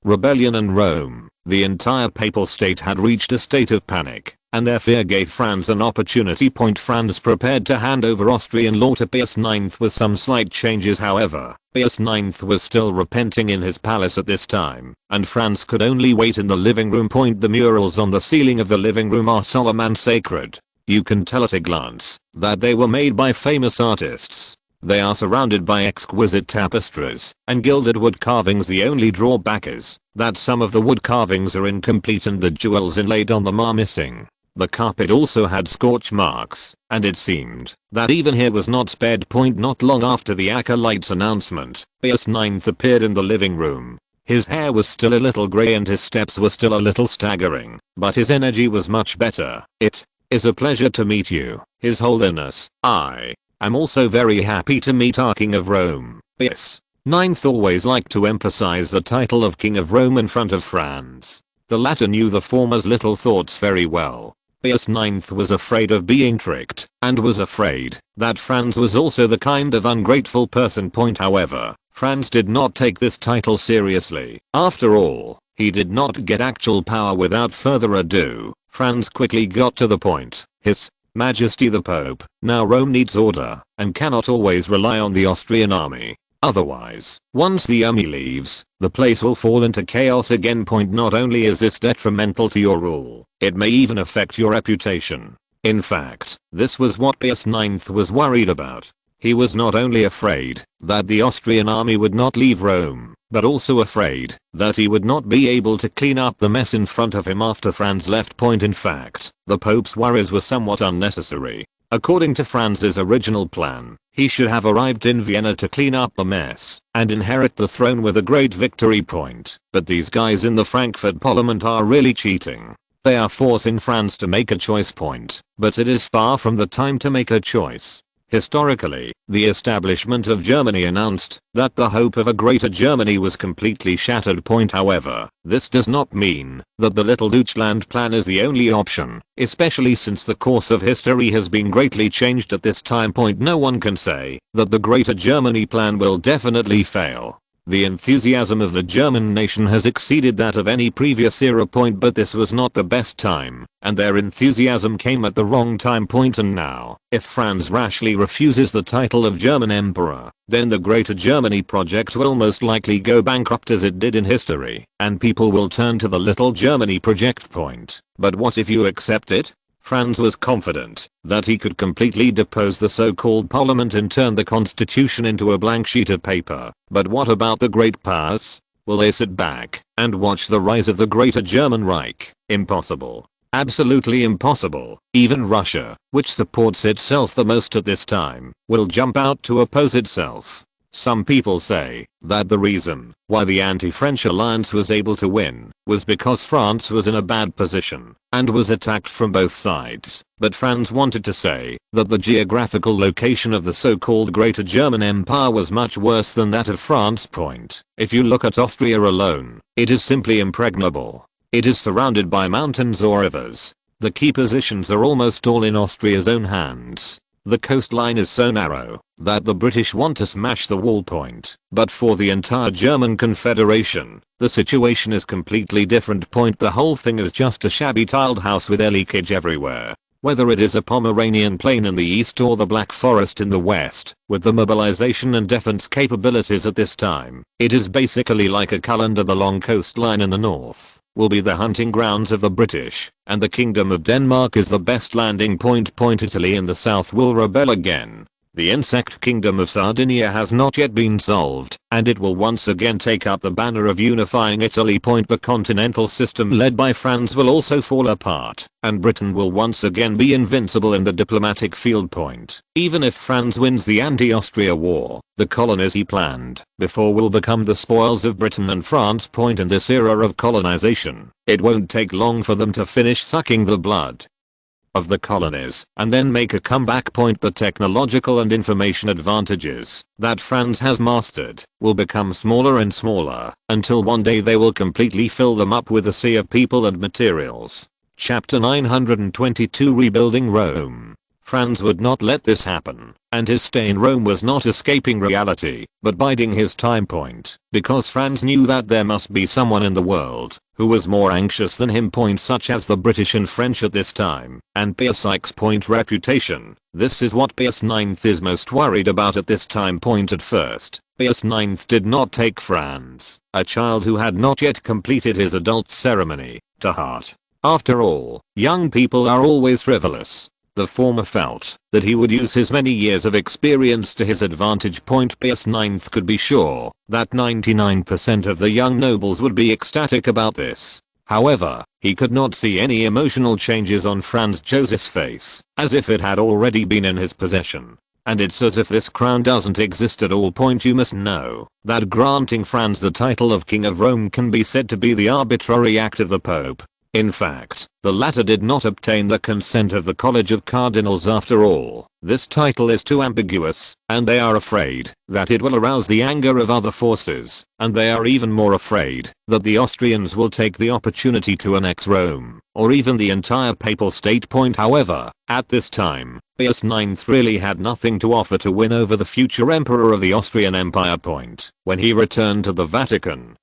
rebellion in Rome, the entire papal state had reached a state of panic, and their fear gave Franz an opportunity. Franz prepared to hand over Austrian law to Pius IX with some slight changes. However, Pius IX was still repenting in his palace at this time, and Franz could only wait in the living room. The murals on the ceiling of the living room are solemn and sacred. You can tell at a glance that they were made by famous artists. They are surrounded by exquisite tapestries and gilded wood carvings. The only drawback is that some of the wood carvings are incomplete and the jewels inlaid on them are missing. The carpet also had scorch marks, and it seemed that even here was not spared. Not long after the acolyte's announcement, Pius IX appeared in the living room. His hair was still a little grey and his steps were still a little staggering, but his energy was much better. It is a pleasure to meet you, His Holiness. I'm also very happy to meet our King of Rome. Pius IX always liked to emphasize the title of King of Rome in front of Franz. The latter knew the former's little thoughts very well. Pius IX was afraid of being tricked, and was afraid that Franz was also the kind of ungrateful person. However, Franz did not take this title seriously. After all, he did not get actual power. Without further ado, Franz quickly got to the point. His Majesty the Pope, now Rome needs order, and cannot always rely on the Austrian army. Otherwise, once the army leaves, the place will fall into chaos again. Not only is this detrimental to your rule, it may even affect your reputation. In fact, this was what Pius IX was worried about. He was not only afraid that the Austrian army would not leave Rome, but also afraid that he would not be able to clean up the mess in front of him after Franz left. In fact, the Pope's worries were somewhat unnecessary. According to Franz's original plan, he should have arrived in Vienna to clean up the mess and inherit the throne with a great victory. But these guys in the Frankfurt Parliament are really cheating. They are forcing Franz to make a choice. But it is far from the time to make a choice. Historically, the establishment of Germany announced that the hope of a greater Germany was completely shattered. However, this does not mean that the Little Deutschland plan is the only option, especially since the course of history has been greatly changed at this time. No one can say that the Greater Germany plan will definitely fail. The enthusiasm of the German nation has exceeded that of any previous era. But this was not the best time, and their enthusiasm came at the wrong time. And now, if Franz rashly refuses the title of German Emperor, then the Greater Germany project will most likely go bankrupt as it did in history, and people will turn to the Little Germany project. But what if you accept it? Franz was confident that he could completely depose the so-called parliament and turn the constitution into a blank sheet of paper. But what about the great powers? Will they sit back and watch the rise of the Greater German Reich? Impossible. Absolutely impossible. Even Russia, which supports itself the most at this time, will jump out to oppose itself. Some people say that the reason why the anti-French alliance was able to win was because France was in a bad position and was attacked from both sides. But Franz wanted to say that the geographical location of the so-called Greater German Empire was much worse than that of France. If you look at Austria alone, it is simply impregnable. It is surrounded by mountains or rivers. The key positions are almost all in Austria's own hands. The coastline is so narrow that the British want to smash the wall. But for the entire German Confederation, the situation is completely different. The whole thing is just a shabby tiled house with air leakage everywhere. Whether it is a Pomeranian plain in the east or the Black Forest in the west, with the mobilization and defense capabilities at this time, it is basically like a calendar. The long coastline in the north will be the hunting grounds of the British, and the Kingdom of Denmark is the best landing point. Italy in the south will rebel again. The insect kingdom of Sardinia has not yet been solved, and it will once again take up the banner of unifying Italy. The continental system led by Franz will also fall apart, and Britain will once again be invincible in the diplomatic field. Even if Franz wins the anti-Austria war, the colonies he planned before will become the spoils of Britain and France. In this era of colonization, it won't take long for them to finish sucking the blood of the colonies and then make a comeback. The technological and information advantages that Franz has mastered will become smaller and smaller until one day they will completely fill them up with a sea of people and materials. Chapter 922 Rebuilding Rome. Franz would not let this happen, and his stay in Rome was not escaping reality, but biding his time. Because Franz knew that there must be someone in the world who was more anxious than him. Such as the British and French at this time, and Pius IX's reputation. This is what Pius IX is most worried about at this time. At first, Pius IX did not take Franz, a child who had not yet completed his adult ceremony, to heart. After all, young people are always frivolous. The former felt that he would use his many years of experience to his advantage. Pius IX could be sure that 99% of the young nobles would be ecstatic about this. However, he could not see any emotional changes on Franz Joseph's face, as if it had already been in his possession. And it's as if this crown doesn't exist at all. You must know that granting Franz the title of King of Rome can be said to be the arbitrary act of the Pope. In fact, the latter did not obtain the consent of the College of Cardinals after all. This title is too ambiguous, and they are afraid that it will arouse the anger of other forces, and they are even more afraid that the Austrians will take the opportunity to annex Rome, or even the entire papal state. However, at this time, Pius IX really had nothing to offer to win over the future emperor of the Austrian Empire. When he returned to the Vatican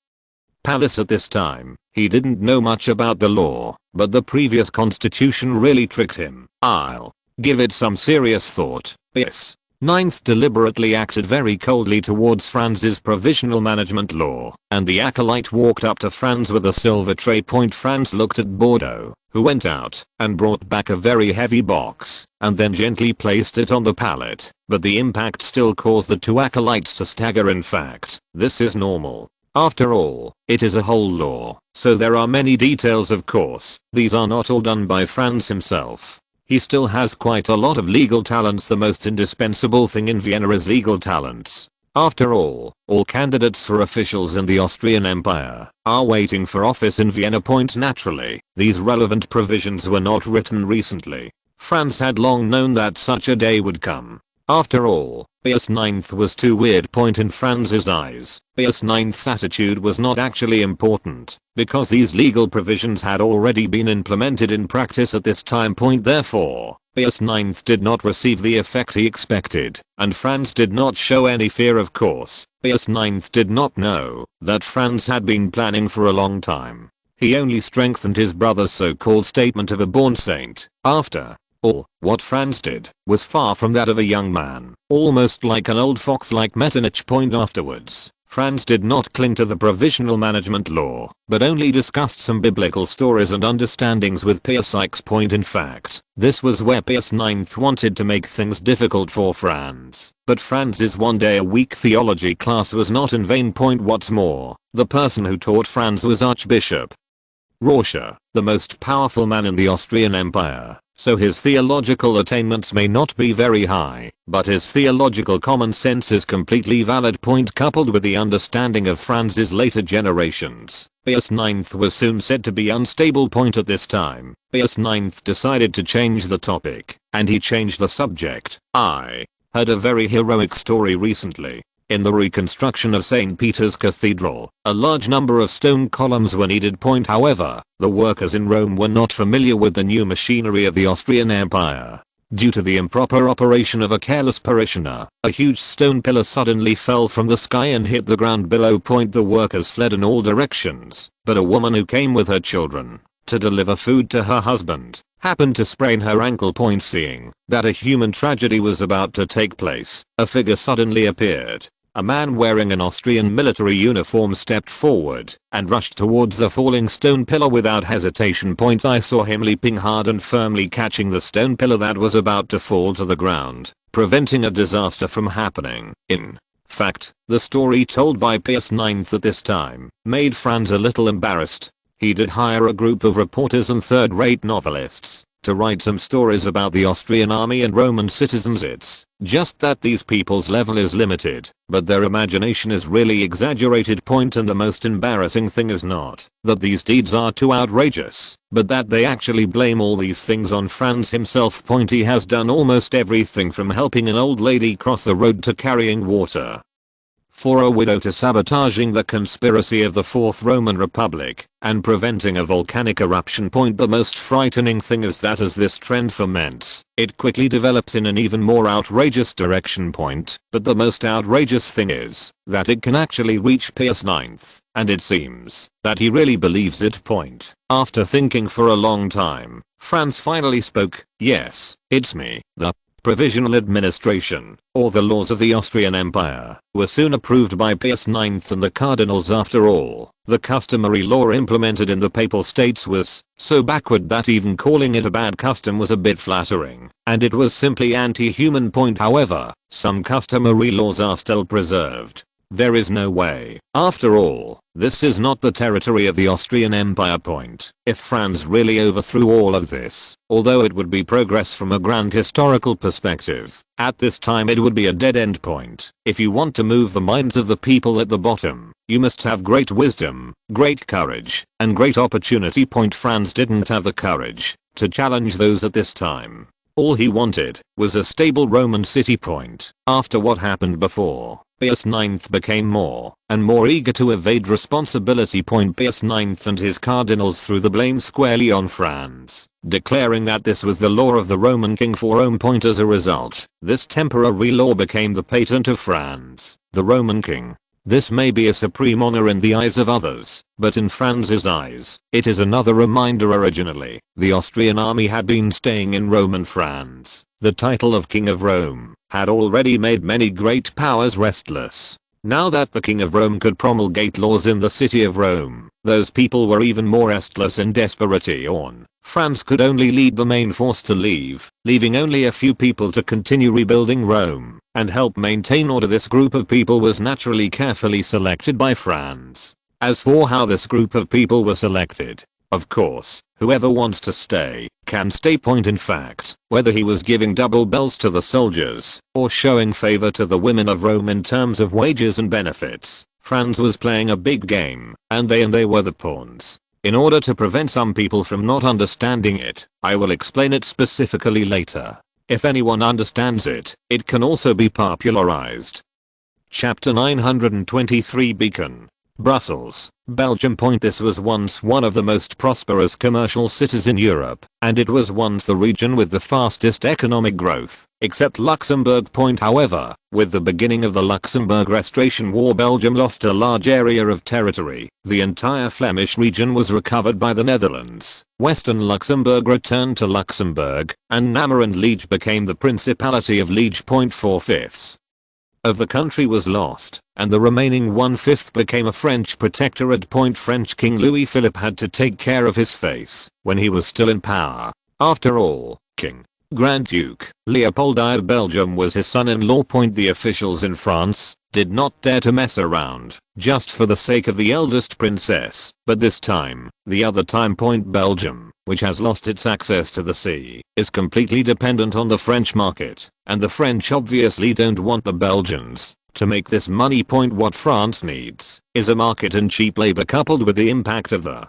Palace at this time, he didn't know much about the law, but the previous constitution really tricked him. I'll give it some serious thought, Pius. IX deliberately acted very coldly towards Franz's provisional management law, and the acolyte walked up to Franz with a silver tray. Franz looked at Bordeaux, who went out and brought back a very heavy box, and then gently placed it on the pallet, but the impact still caused the two acolytes to stagger. In fact, this is normal. After all, it is a whole law, so there are many details. Of course, these are not all done by Franz himself. He still has quite a lot of legal talents. The most indispensable thing in Vienna is legal talents. After all candidates for officials in the Austrian Empire are waiting for office in Vienna. Naturally, these relevant provisions were not written recently. Franz had long known that such a day would come. After all, Pius IX was too weird. In Franz's eyes, Pius IX's attitude was not actually important, because these legal provisions had already been implemented in practice at this time. Therefore, Pius IX did not receive the effect he expected, and Franz did not show any fear. Of course, Pius IX did not know that Franz had been planning for a long time. He only strengthened his brother's so-called statement of a born saint. After all, what Franz did was far from that of a young man, almost like an old fox like Metternich. Afterwards, Franz did not cling to the provisional management law, but only discussed some biblical stories and understandings with Pius X. In fact, this was where Pius IX wanted to make things difficult for Franz. But Franz's one-day-a-week theology class was not in vain. What's more, the person who taught Franz was Archbishop Prussia, the most powerful man in the Austrian Empire. So his theological attainments may not be very high, but his theological common sense is completely valid. Coupled with the understanding of Franz's later generations, Pius IX was soon said to be unstable. At this time, Pius IX decided to change the topic, and he changed the subject. I heard a very heroic story recently. In the reconstruction of St. Peter's Cathedral, a large number of stone columns were needed. However, the workers in Rome were not familiar with the new machinery of the Austrian Empire. Due to the improper operation of a careless parishioner, a huge stone pillar suddenly fell from the sky and hit the ground below. The workers fled in all directions, but a woman who came with her children to deliver food to her husband happened to sprain her ankle. Seeing that a human tragedy was about to take place, a figure suddenly appeared. A man wearing an Austrian military uniform stepped forward and rushed towards the falling stone pillar without hesitation. I saw him leaping hard and firmly catching the stone pillar that was about to fall to the ground, preventing a disaster from happening. In fact, the story told by Pius IX at this time made Franz a little embarrassed. He did hire a group of reporters and third-rate novelists to write some stories about the Austrian army and Roman citizens. It's just that these people's level is limited, but their imagination is really exaggerated. And the most embarrassing thing is not that these deeds are too outrageous, but that they actually blame all these things on Franz himself. He has done almost everything from helping an old lady cross the road to carrying water for a widow to sabotaging the conspiracy of the Fourth Roman Republic and preventing a volcanic eruption. The most frightening thing is that as this trend ferments, it quickly develops in an even more outrageous direction. But the most outrageous thing is that it can actually reach Pius IX, and it seems that he really believes it. After thinking for a long time, Franz finally spoke. Yes, it's me. The Provisional Administration, or the laws of the Austrian Empire, were soon approved by Pius IX and the cardinals. After all, the customary law implemented in the Papal States was so backward that even calling it a bad custom was a bit flattering, and it was simply anti-human. However, some customary laws are still preserved. There is no way. After all, this is not the territory of the Austrian Empire. If Franz really overthrew all of this, although it would be progress from a grand historical perspective, at this time it would be a dead end. If you want to move the minds of the people at the bottom, you must have great wisdom, great courage, and great opportunity. Franz didn't have the courage to challenge those at this time. All he wanted was a stable Roman city. After what happened before, Pius IX became more and more eager to evade responsibility. Pius IX and his cardinals threw the blame squarely on Franz, declaring that this was the law of the Roman king for Rome. As a result, this temporary law became the patent of Franz, the Roman king. This may be a supreme honor in the eyes of others, but in Franz's eyes, it is another reminder. Originally, the Austrian army had been staying in Rome, and Franz, the title of King of Rome, had already made many great powers restless. Now that the King of Rome could promulgate laws in the city of Rome, those people were even more restless and desperation. Franz could only lead the main force to leave, leaving only a few people to continue rebuilding Rome and help maintain order. This group of people was naturally carefully selected by Franz. As for how this group of people were selected, of course, whoever wants to stay, can stay. In fact, whether he was giving double bells to the soldiers, or showing favor to the women of Rome in terms of wages and benefits, Franz was playing a big game, and they were the pawns. In order to prevent some people from not understanding it, I will explain it specifically later. If anyone understands it, it can also be popularized. Chapter 923 Beacon. Brussels, Belgium. This was once one of the most prosperous commercial cities in Europe, and it was once the region with the fastest economic growth, except Luxembourg. However, with the beginning of the Luxembourg Restoration War, Belgium lost a large area of territory. The entire Flemish region was recovered by the Netherlands. Western Luxembourg returned to Luxembourg, and Namur and Liege became the Principality of Liege. 4/5 of the country was lost, and the remaining 1/5 became a French protectorate. French King Louis Philippe had to take care of his face when he was still in power. After all, King Grand Duke Leopold I of Belgium was his son-in-law. The officials in France did not dare to mess around, just for the sake of the eldest princess. But this time, the other time. Belgium, which has lost its access to the sea, is completely dependent on the French market, and the French obviously don't want the Belgians to make this money. What France needs is a market and cheap labor coupled with the impact of the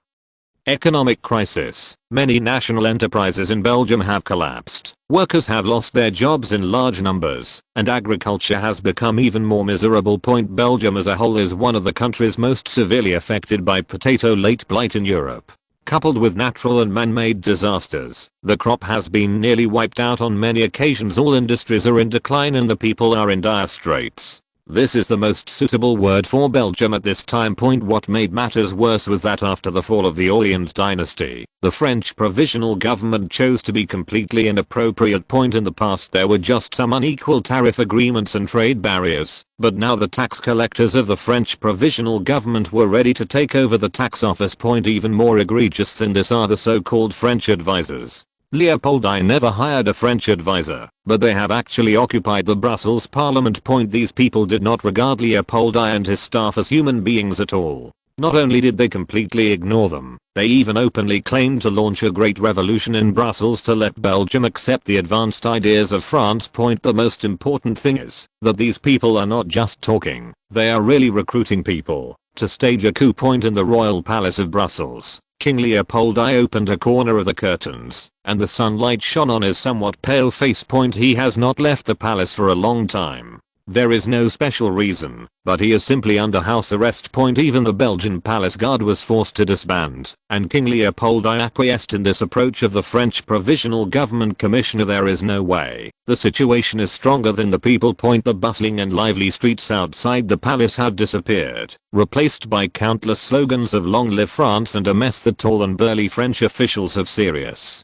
economic crisis. Many national enterprises in Belgium have collapsed, workers have lost their jobs in large numbers, and agriculture has become even more miserable. Belgium as a whole is one of the countries most severely affected by potato late blight in Europe. Coupled with natural and man-made disasters, the crop has been nearly wiped out on many occasions. All industries are in decline and the people are in dire straits. This is the most suitable word for Belgium at this time. What made matters worse was that after the fall of the Orleans dynasty, the French provisional government chose to be completely inappropriate. In the past there were just some unequal tariff agreements and trade barriers, but now the tax collectors of the French provisional government were ready to take over the tax office. Even more egregious than this are the so-called French advisors. Leopold I never hired a French advisor, but they have actually occupied the Brussels Parliament. These people did not regard Leopold I and his staff as human beings at all. Not only did they completely ignore them, they even openly claimed to launch a great revolution in Brussels to let Belgium accept the advanced ideas of France. The most important thing is that these people are not just talking, they are really recruiting people to stage a coup. In the royal palace of Brussels, King Leopold I opened a corner of the curtains, and the sunlight shone on his somewhat pale face. He has not left the palace for a long time. There is no special reason, but he is simply under house arrest. Even the Belgian palace guard was forced to disband, and King Leopold I acquiesced in this approach of the French provisional government commissioner. There is no way the situation is stronger than the people. The bustling and lively streets outside the palace have disappeared, replaced by countless slogans of "Long live France" and a mess that tall and burly French officials have serious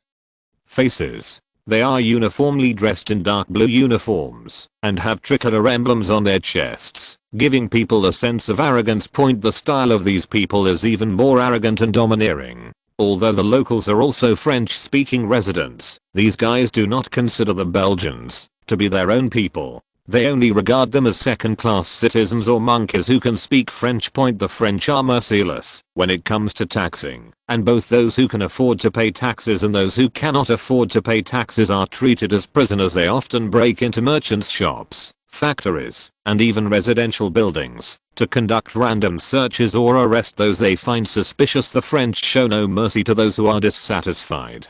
faces. They are uniformly dressed in dark blue uniforms and have tricolor emblems on their chests, giving people a sense of arrogance. The style of these people is even more arrogant and domineering. Although the locals are also French-speaking residents, these guys do not consider the Belgians to be their own people. They only regard them as second-class citizens or monkeys who can speak French. The French are merciless when it comes to taxing, and both those who can afford to pay taxes and those who cannot afford to pay taxes are treated as prisoners. They often break into merchants' shops, factories, and even residential buildings to conduct random searches or arrest those they find suspicious. The French show no mercy to those who are dissatisfied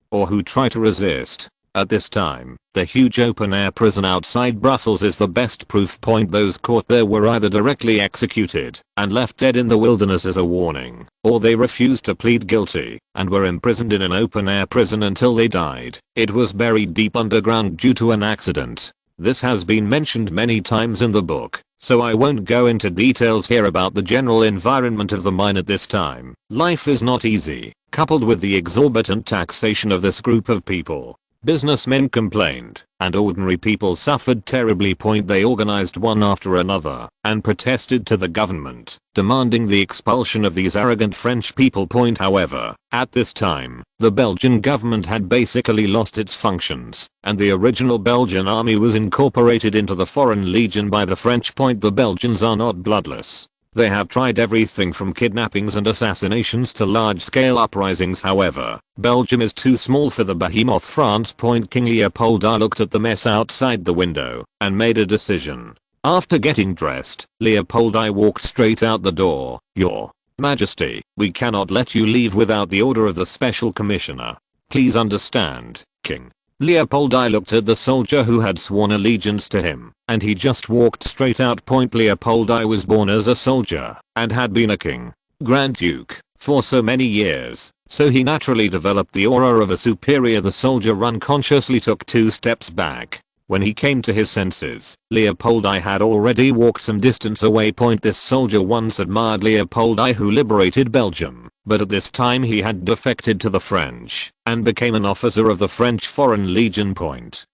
or who try to resist. At this time, the huge open-air prison outside Brussels is the best proof. Those caught there were either directly executed and left dead in the wilderness as a warning, or they refused to plead guilty and were imprisoned in an open-air prison until they died. It was buried deep underground due to an accident. This has been mentioned many times in the book, so I won't go into details here about the general environment of the mine at this time. Life is not easy, coupled with the exorbitant taxation of this group of people. Businessmen complained, and ordinary people suffered terribly. They organized one after another and protested to the government, demanding the expulsion of these arrogant French people. However, at this time, the Belgian government had basically lost its functions, and the original Belgian army was incorporated into the Foreign Legion by the French. The Belgians are not bloodless. They have tried everything from kidnappings and assassinations to large-scale uprisings. However, Belgium is too small for the behemoth France. King Leopold I looked at the mess outside the window and made a decision. After getting dressed, Leopold I walked straight out the door. "Your Majesty, we cannot let you leave without the order of the Special Commissioner. Please understand, King." Leopold I looked at the soldier who had sworn allegiance to him, and he just walked straight out. Leopold I was born as a soldier, and had been a king, Grand Duke, for so many years, so he naturally developed the aura of a superior. The soldier unconsciously took 2 steps back. When he came to his senses, Leopold I had already walked some distance away. This soldier once admired Leopold I, who liberated Belgium, but at this time he had defected to the French and became an officer of the French Foreign Legion.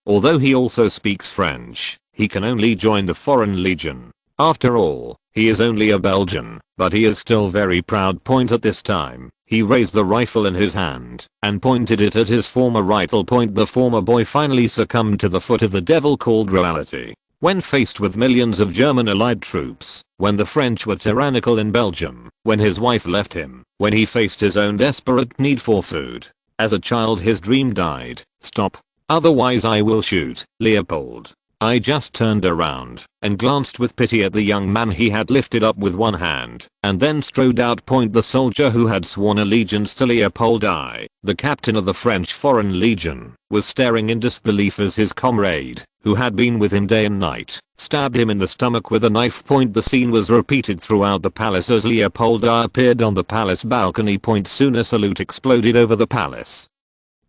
Although he also speaks French, he can only join the Foreign Legion. After all, he is only a Belgian, but he is still very proud. At this time, he raised the rifle in his hand and pointed it at his former rival. The former boy finally succumbed to the foot of the devil called reality. When faced with millions of German allied troops, when the French were tyrannical in Belgium, when his wife left him, when he faced his own desperate need for food. As a child his dream died. "Stop. Otherwise I will shoot, Leopold." I just turned around and glanced with pity at the young man he had lifted up with one hand and then strode out. The soldier who had sworn allegiance to Leopold I, the captain of the French Foreign Legion, was staring in disbelief as his comrade, who had been with him day and night, stabbed him in the stomach with a knife. The scene was repeated throughout the palace as Leopold I appeared on the palace balcony. Soon a salute exploded over the palace,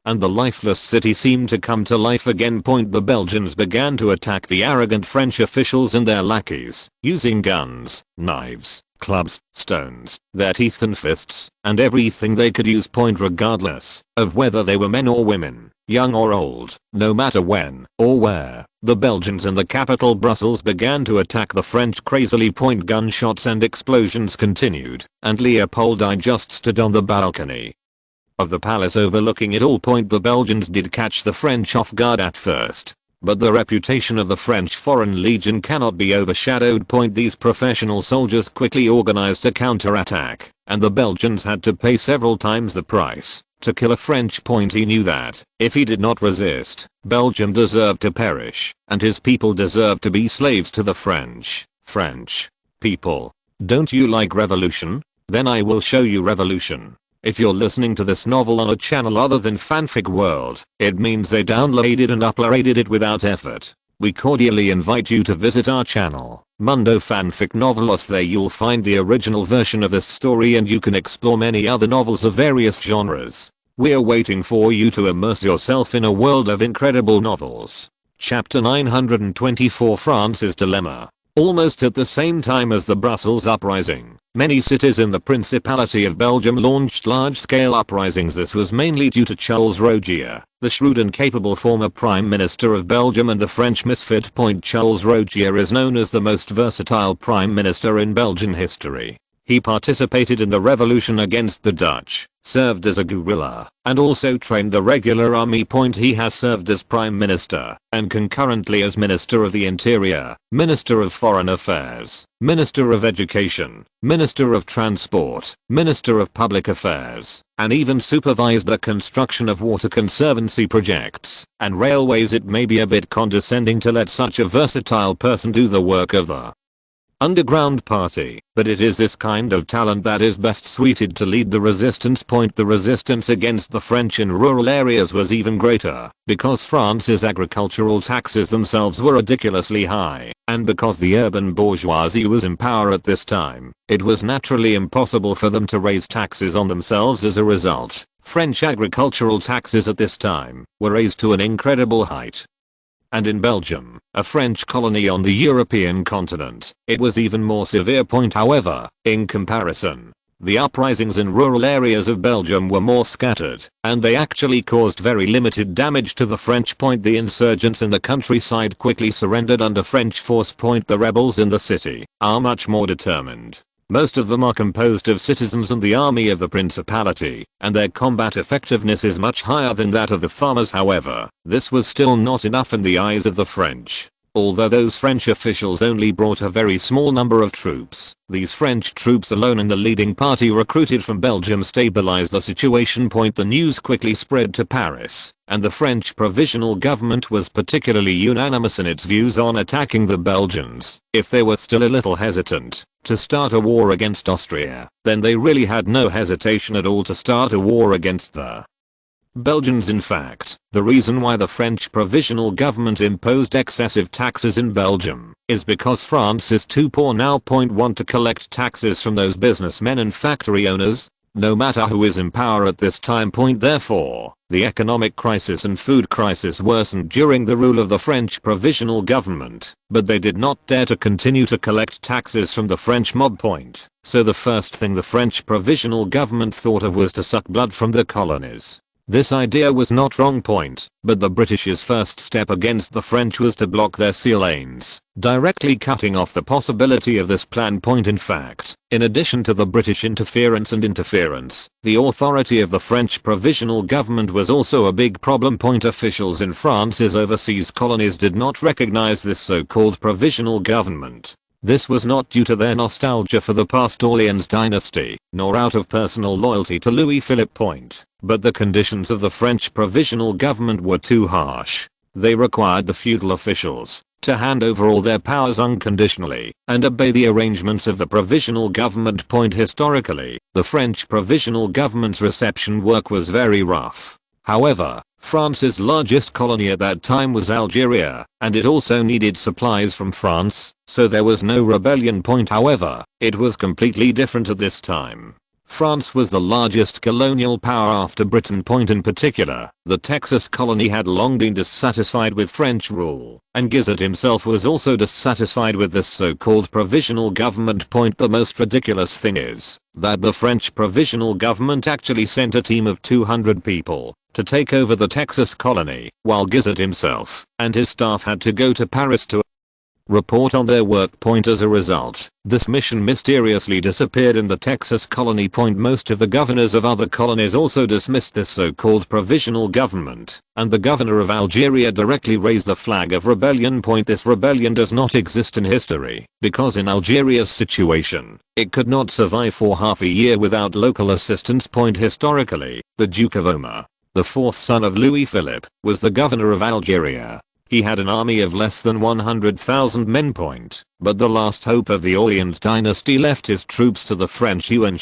and the lifeless city seemed to come to life again. The Belgians began to attack the arrogant French officials and their lackeys, using guns, knives, clubs, stones, their teeth and fists, and everything they could use. Regardless of whether they were men or women, young or old, no matter when or where, the Belgians in the capital Brussels began to attack the French crazily. Gunshots and explosions continued, and Leopold I just stood on the balcony of the palace overlooking it all. The Belgians did catch the French off guard at first, but the reputation of the French Foreign Legion cannot be overshadowed. These professional soldiers quickly organized a counterattack, and the Belgians had to pay several times the price to kill a French. He knew that if he did not resist, Belgium deserved to perish, and his people deserved to be slaves to the French people. Don't you like revolution? Then I will show you revolution. If you're listening to this novel on a channel other than Fanfic World, it means they downloaded and uploaded it without effort. We cordially invite you to visit our channel, Mundo Fanfic Novelos. There you'll find the original version of this story, and you can explore many other novels of various genres. We're waiting for you to immerse yourself in a world of incredible novels. Chapter 924, France's Dilemma. Almost at the same time as the Brussels uprising, many cities in the Principality of Belgium launched large-scale uprisings. This was mainly due to Charles Rogier, the shrewd and capable former Prime Minister of Belgium and the French misfit. Charles Rogier is known as the most versatile Prime Minister in Belgian history. He participated in the revolution against the Dutch, served as a guerrilla, and also trained the regular army. He has served as Prime Minister, and concurrently as Minister of the Interior, Minister of Foreign Affairs, Minister of Education, Minister of Transport, Minister of Public Affairs, and even supervised the construction of water conservancy projects and railways. It may be a bit condescending to let such a versatile person do the work of the underground party, but it is this kind of talent that is best suited to lead the resistance. The resistance against the French in rural areas was even greater, because France's agricultural taxes themselves were ridiculously high, and because the urban bourgeoisie was in power at this time, it was naturally impossible for them to raise taxes on themselves. As a result, French agricultural taxes at this time were raised to an incredible height. And in Belgium, a French colony on the European continent, it was even more severe. However, in comparison, The uprisings in rural areas of Belgium were more scattered, and they actually caused very limited damage to the French. The insurgents in the countryside quickly surrendered under French force. The rebels in the city are much more determined. Most of them are composed of citizens and the army of the principality, and their combat effectiveness is much higher than that of the farmers. However, this was still not enough in the eyes of the French. Although those French officials only brought a very small number of troops, these French troops alone and the leading party recruited from Belgium stabilized the situation. The news quickly spread to Paris, and the French provisional government was particularly unanimous in its views on attacking the Belgians. If they were still a little hesitant to start a war against Austria, then they really had no hesitation at all to start a war against the Belgians. In fact, the reason why the French provisional government imposed excessive taxes in Belgium is because France is too poor now. Want to collect taxes from those businessmen and factory owners, no matter who is in power at this time. Therefore, the economic crisis and food crisis worsened during the rule of the French provisional government, but they did not dare to continue to collect taxes from the French mob. So the first thing the French provisional government thought of was to suck blood from the colonies. This idea was not wrong. But the British's first step against the French was to block their sea lanes, directly cutting off the possibility of this plan. In fact, in addition to the British interference, the authority of the French provisional government was also a big problem. Officials in France's overseas colonies did not recognize this so-called provisional government. This was not due to their nostalgia for the past Orleans dynasty, nor out of personal loyalty to Louis Philippe. But the conditions of the French provisional government were too harsh. They required the feudal officials to hand over all their powers unconditionally and obey the arrangements of the provisional government. Historically, the French provisional government's reception work was very rough. However, France's largest colony at that time was Algeria, and it also needed supplies from France, so there was no rebellion. However, it was completely different at this time. France was the largest colonial power after Britain. In particular, the Texas colony had long been dissatisfied with French rule, and Guizot himself was also dissatisfied with this so-called provisional government. The most ridiculous thing is that the French provisional government actually sent a team of 200 people to take over the Texas colony, while Guizot himself and his staff had to go to Paris to report on their work. As a result, this mission mysteriously disappeared in the Texas colony. Most of the governors of other colonies also dismissed this so-called provisional government, and the governor of Algeria directly raised the flag of rebellion. This rebellion does not exist in history, because in Algeria's situation, it could not survive for half a year without local assistance. Historically, the Duke of Omar, the fourth son of Louis Philippe, was the governor of Algeria. He had an army of less than 100,000 men. But the last hope of the Orleans dynasty left his troops to the French Hugon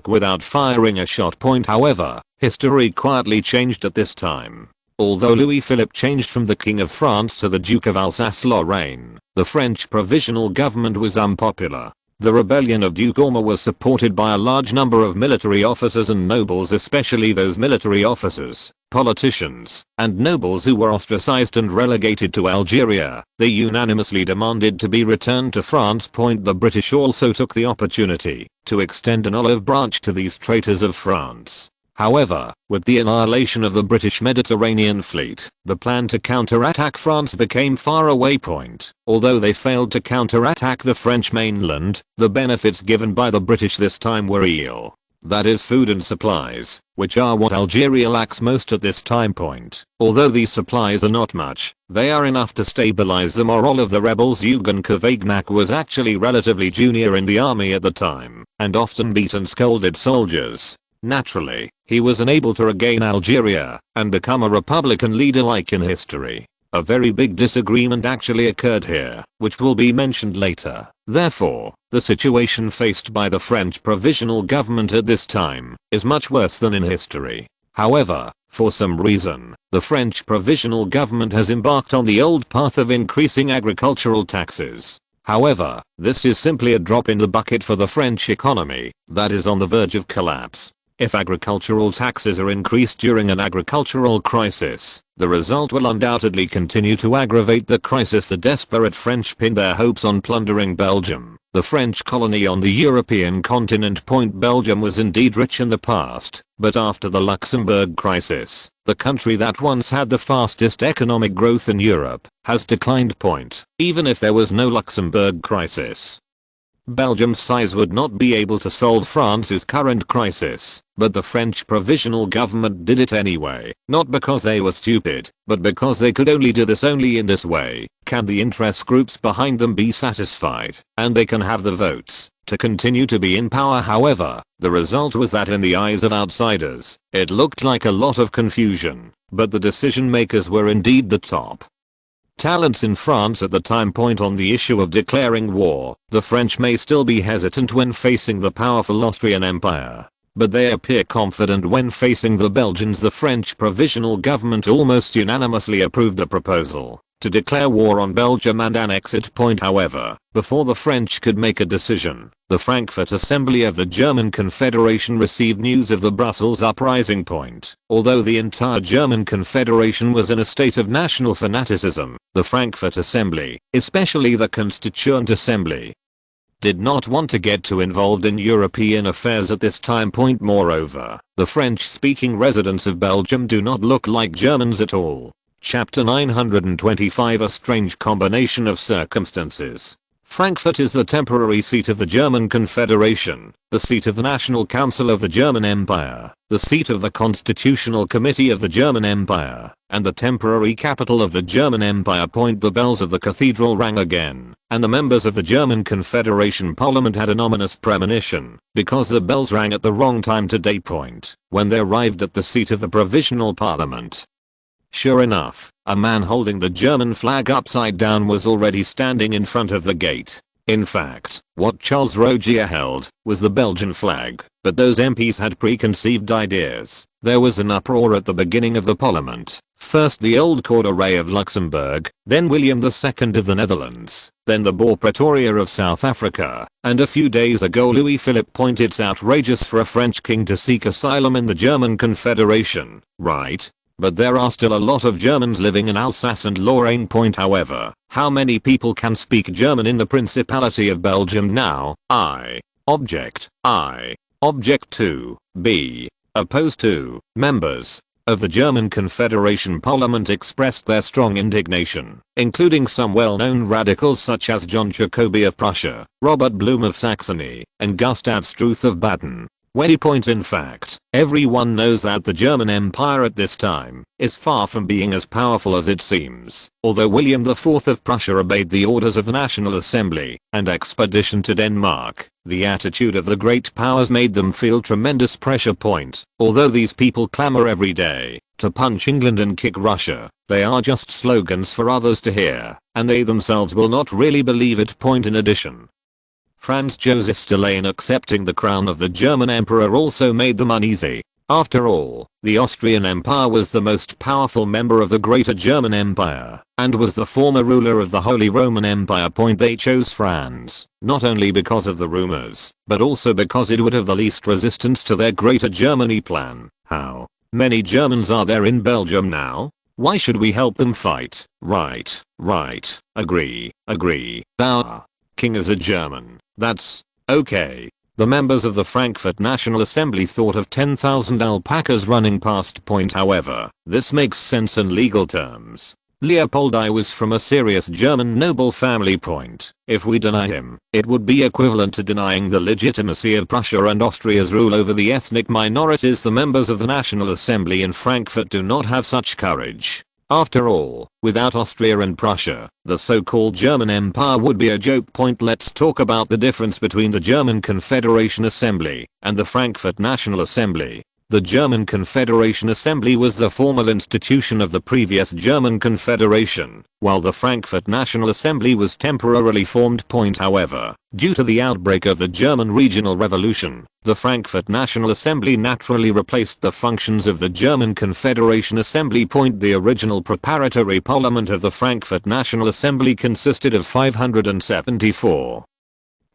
without firing a shot. However, history quietly changed at this time. Although Louis Philippe changed from the King of France to the Duke of Alsace-Lorraine, the French provisional government was unpopular. The rebellion of Duke Omar was supported by a large number of military officers and nobles, especially those military officers, politicians, and nobles who were ostracized and relegated to Algeria. They unanimously demanded to be returned to France. The British also took the opportunity to extend an olive branch to these traitors of France. However, with the annihilation of the British Mediterranean fleet, the plan to counterattack France became far away. Although they failed to counterattack the French mainland, the benefits given by the British this time were real. That is food and supplies, which are what Algeria lacks most at this time. Although these supplies are not much, they are enough to stabilize the morale of the rebels. Hugon Cavaignac was actually relatively junior in the army at the time, and often beat and scolded soldiers. Naturally, he was unable to regain Algeria and become a republican leader like in history. A very big disagreement actually occurred here, which will be mentioned later. Therefore, the situation faced by the French provisional government at this time is much worse than in history. However, for some reason, the French provisional government has embarked on the old path of increasing agricultural taxes. However, this is simply a drop in the bucket for the French economy that is on the verge of collapse. If agricultural taxes are increased during an agricultural crisis, the result will undoubtedly continue to aggravate the crisis. The desperate French pin their hopes on plundering Belgium, The French colony on the European continent. Belgium was indeed rich in the past, but after the Luxembourg crisis, the country that once had the fastest economic growth in Europe has declined. Even if there was no Luxembourg crisis, Belgium's size would not be able to solve France's current crisis, but the French provisional government did it anyway, not because they were stupid, but because they could only do this. Only in this way can the interest groups behind them be satisfied, and they can have the votes to continue to be in power. However, the result was that in the eyes of outsiders, it looked like a lot of confusion, but the decision makers were indeed the top talents in France at the time. On the issue of declaring war, the French may still be hesitant when facing the powerful Austrian Empire, but they appear confident when facing the Belgians. The French provisional government almost unanimously approved the proposal to declare war on Belgium and annex it. However, before the French could make a decision, the Frankfurt Assembly of the German Confederation received news of the Brussels uprising. Although the entire German Confederation was in a state of national fanaticism, the Frankfurt Assembly, especially the Constituent Assembly, did not want to get too involved in European affairs at this time. Moreover, the French-speaking residents of Belgium do not look like Germans at all. Chapter 925. A strange combination of circumstances. Frankfurt is the temporary seat of the German Confederation, the seat of the National Council of the German Empire, the seat of the Constitutional Committee of the German Empire, and the temporary capital of the German Empire. The bells of the cathedral rang again, and the members of the German Confederation Parliament had an ominous premonition, because the bells rang at the wrong time today. When they arrived at the seat of the Provisional Parliament, sure enough, a man holding the German flag upside down was already standing in front of the gate. In fact, what Charles Rogier held was the Belgian flag, but those MPs had preconceived ideas. There was an uproar at the beginning of the parliament. First the old court array of Luxembourg, then William II of the Netherlands, then the Boer Pretoria of South Africa, and a few days ago Louis Philippe. It's outrageous for a French king to seek asylum in the German Confederation, right? But there are still a lot of Germans living in Alsace and Lorraine. However, how many people can speak German in the Principality of Belgium now? I object 2. B. Opposed to. Members of the German Confederation Parliament expressed their strong indignation, including some well-known radicals such as John Jacobi of Prussia, Robert Blum of Saxony, and Gustav Struth of Baden. In fact, everyone knows that the German Empire at this time is far from being as powerful as it seems. Although William IV of Prussia obeyed the orders of the National Assembly and expedition to Denmark, the attitude of the great powers made them feel tremendous pressure. Although these people clamor every day to punch England and kick Russia, they are just slogans for others to hear, and they themselves will not really believe it. In addition, Franz Joseph's delay in accepting the crown of the German Emperor also made them uneasy. After all, the Austrian Empire was the most powerful member of the Greater German Empire, and was the former ruler of the Holy Roman Empire. They chose Franz, not only because of the rumors, but also because it would have the least resistance to their Greater Germany plan. How many Germans are there in Belgium now? Why should we help them fight? Right. Agree. Our king is a German. That's okay. The members of the Frankfurt National Assembly thought of 10,000 alpacas running past. However, this makes sense in legal terms. Leopold I was from a serious German noble family. If we deny him, it would be equivalent to denying the legitimacy of Prussia and Austria's rule over the ethnic minorities. The members of the National Assembly in Frankfurt do not have such courage. After all, without Austria and Prussia, the so-called German Empire would be a joke. Let's talk about the difference between the German Confederation Assembly and the Frankfurt National Assembly. The German Confederation Assembly was the formal institution of the previous German Confederation, while the Frankfurt National Assembly was temporarily formed. However, due to the outbreak of the German Regional Revolution, the Frankfurt National Assembly naturally replaced the functions of the German Confederation Assembly. The original preparatory parliament of the Frankfurt National Assembly consisted of 574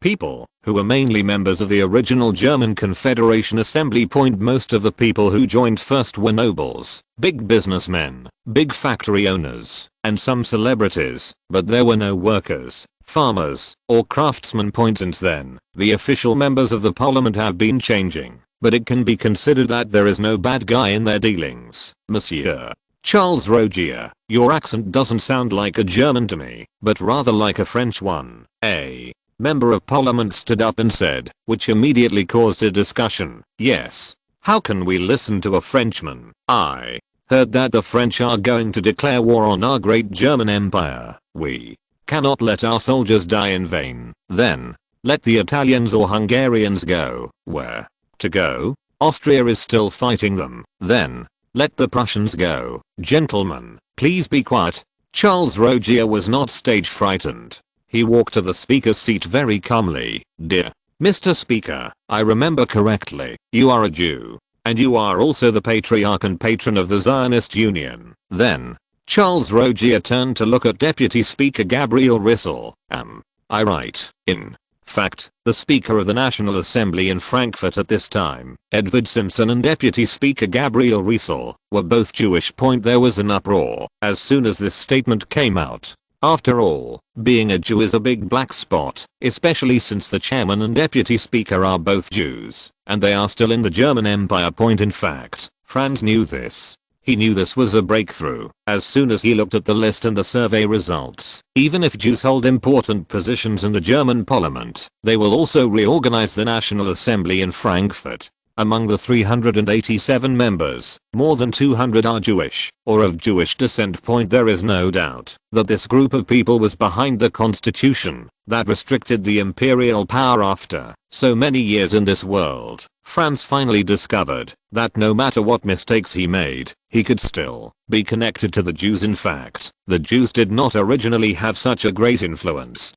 people, who were mainly members of the original German Confederation Assembly. Most of the people who joined first were nobles, big businessmen, big factory owners, and some celebrities, but there were no workers. farmers, or craftsmen. Since then, the official members of the parliament have been changing, but it can be considered that there is no bad guy in their dealings. Monsieur Charles Rogier, your accent doesn't sound like a German to me, but rather like a French one. A member of parliament stood up and said, which immediately caused a discussion. Yes. How can we listen to a Frenchman? I heard that the French are going to declare war on our great German empire. We cannot let our soldiers die in vain. Then, let the Italians or Hungarians go. Where to go? Austria is still fighting them. Then, let the Prussians go. Gentlemen, please be quiet. Charles Rogier was not stage frightened. He walked to the speaker's seat very calmly. Dear Mr. Speaker, I remember correctly, you are a Jew. And you are also the patriarch and patron of the Zionist Union. Then, Charles Rogier turned to look at Deputy Speaker Gabriel Rissel. Am I right? In fact, the Speaker of the National Assembly in Frankfurt at this time, Edward Simpson, and Deputy Speaker Gabriel Rissel were both Jewish. There was an uproar as soon as this statement came out. After all, being a Jew is a big black spot, especially since the chairman and deputy speaker are both Jews, and they are still in the German Empire. In fact, Franz knew this. He knew this was a breakthrough as soon as he looked at the list and the survey results. Even if Jews hold important positions in the German parliament, they will also reorganize the National Assembly in Frankfurt. Among the 387 members, more than 200 are Jewish, or of Jewish descent. There is no doubt that this group of people was behind the constitution that restricted the imperial power. After so many years in this world, Franz finally discovered that no matter what mistakes he made, he could still be connected to the Jews. In fact, the Jews did not originally have such a great influence.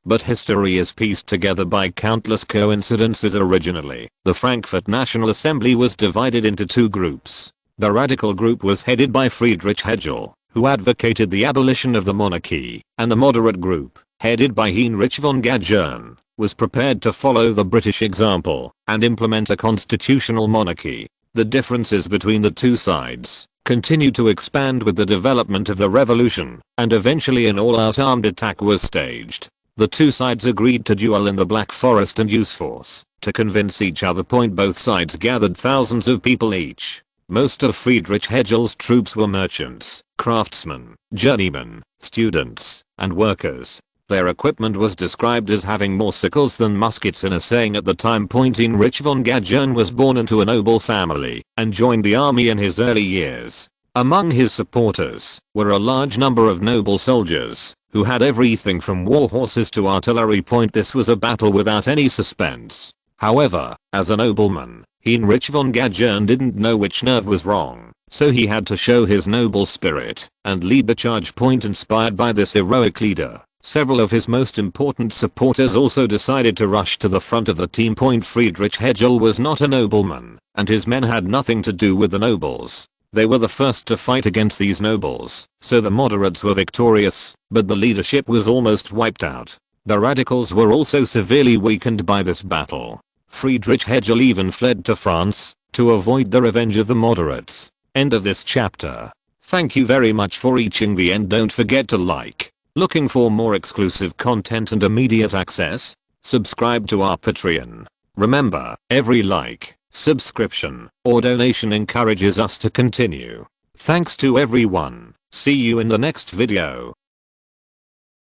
But history is pieced together by countless coincidences. Originally, the Frankfurt National Assembly was divided into two groups. The radical group was headed by Friedrich Hegel, who advocated the abolition of the monarchy, and the moderate group, headed by Heinrich von Gagern, was prepared to follow the British example and implement a constitutional monarchy. The differences between the two sides continued to expand with the development of the revolution, and eventually an all-out armed attack was staged. The two sides agreed to duel in the Black Forest and use force to convince each other. Both sides gathered thousands of people each. Most of Friedrich Hegel's troops were merchants, craftsmen, journeymen, students, and workers. Their equipment was described as having more sickles than muskets in a saying at the time. Heinrich von Gagern was born into a noble family and joined the army in his early years. Among his supporters were a large number of noble soldiers who had everything from war horses to artillery. This was a battle without any suspense. However, as a nobleman, Heinrich von Gagern didn't know which nerve was wrong, so he had to show his noble spirit and lead the charge. Inspired by this heroic leader, several of his most important supporters also decided to rush to the front of the team. Friedrich Hegel was not a nobleman, and his men had nothing to do with the nobles. They were the first to fight against these nobles, so the moderates were victorious, but the leadership was almost wiped out. The radicals were also severely weakened by this battle. Friedrich Hegel even fled to France to avoid the revenge of the moderates. End of this chapter. Thank you very much for reaching the end. Don't forget to like. Looking for more exclusive content and immediate access? Subscribe to our Patreon. Remember, every like, subscription, or donation encourages us to continue. Thanks to everyone. See you in the next video.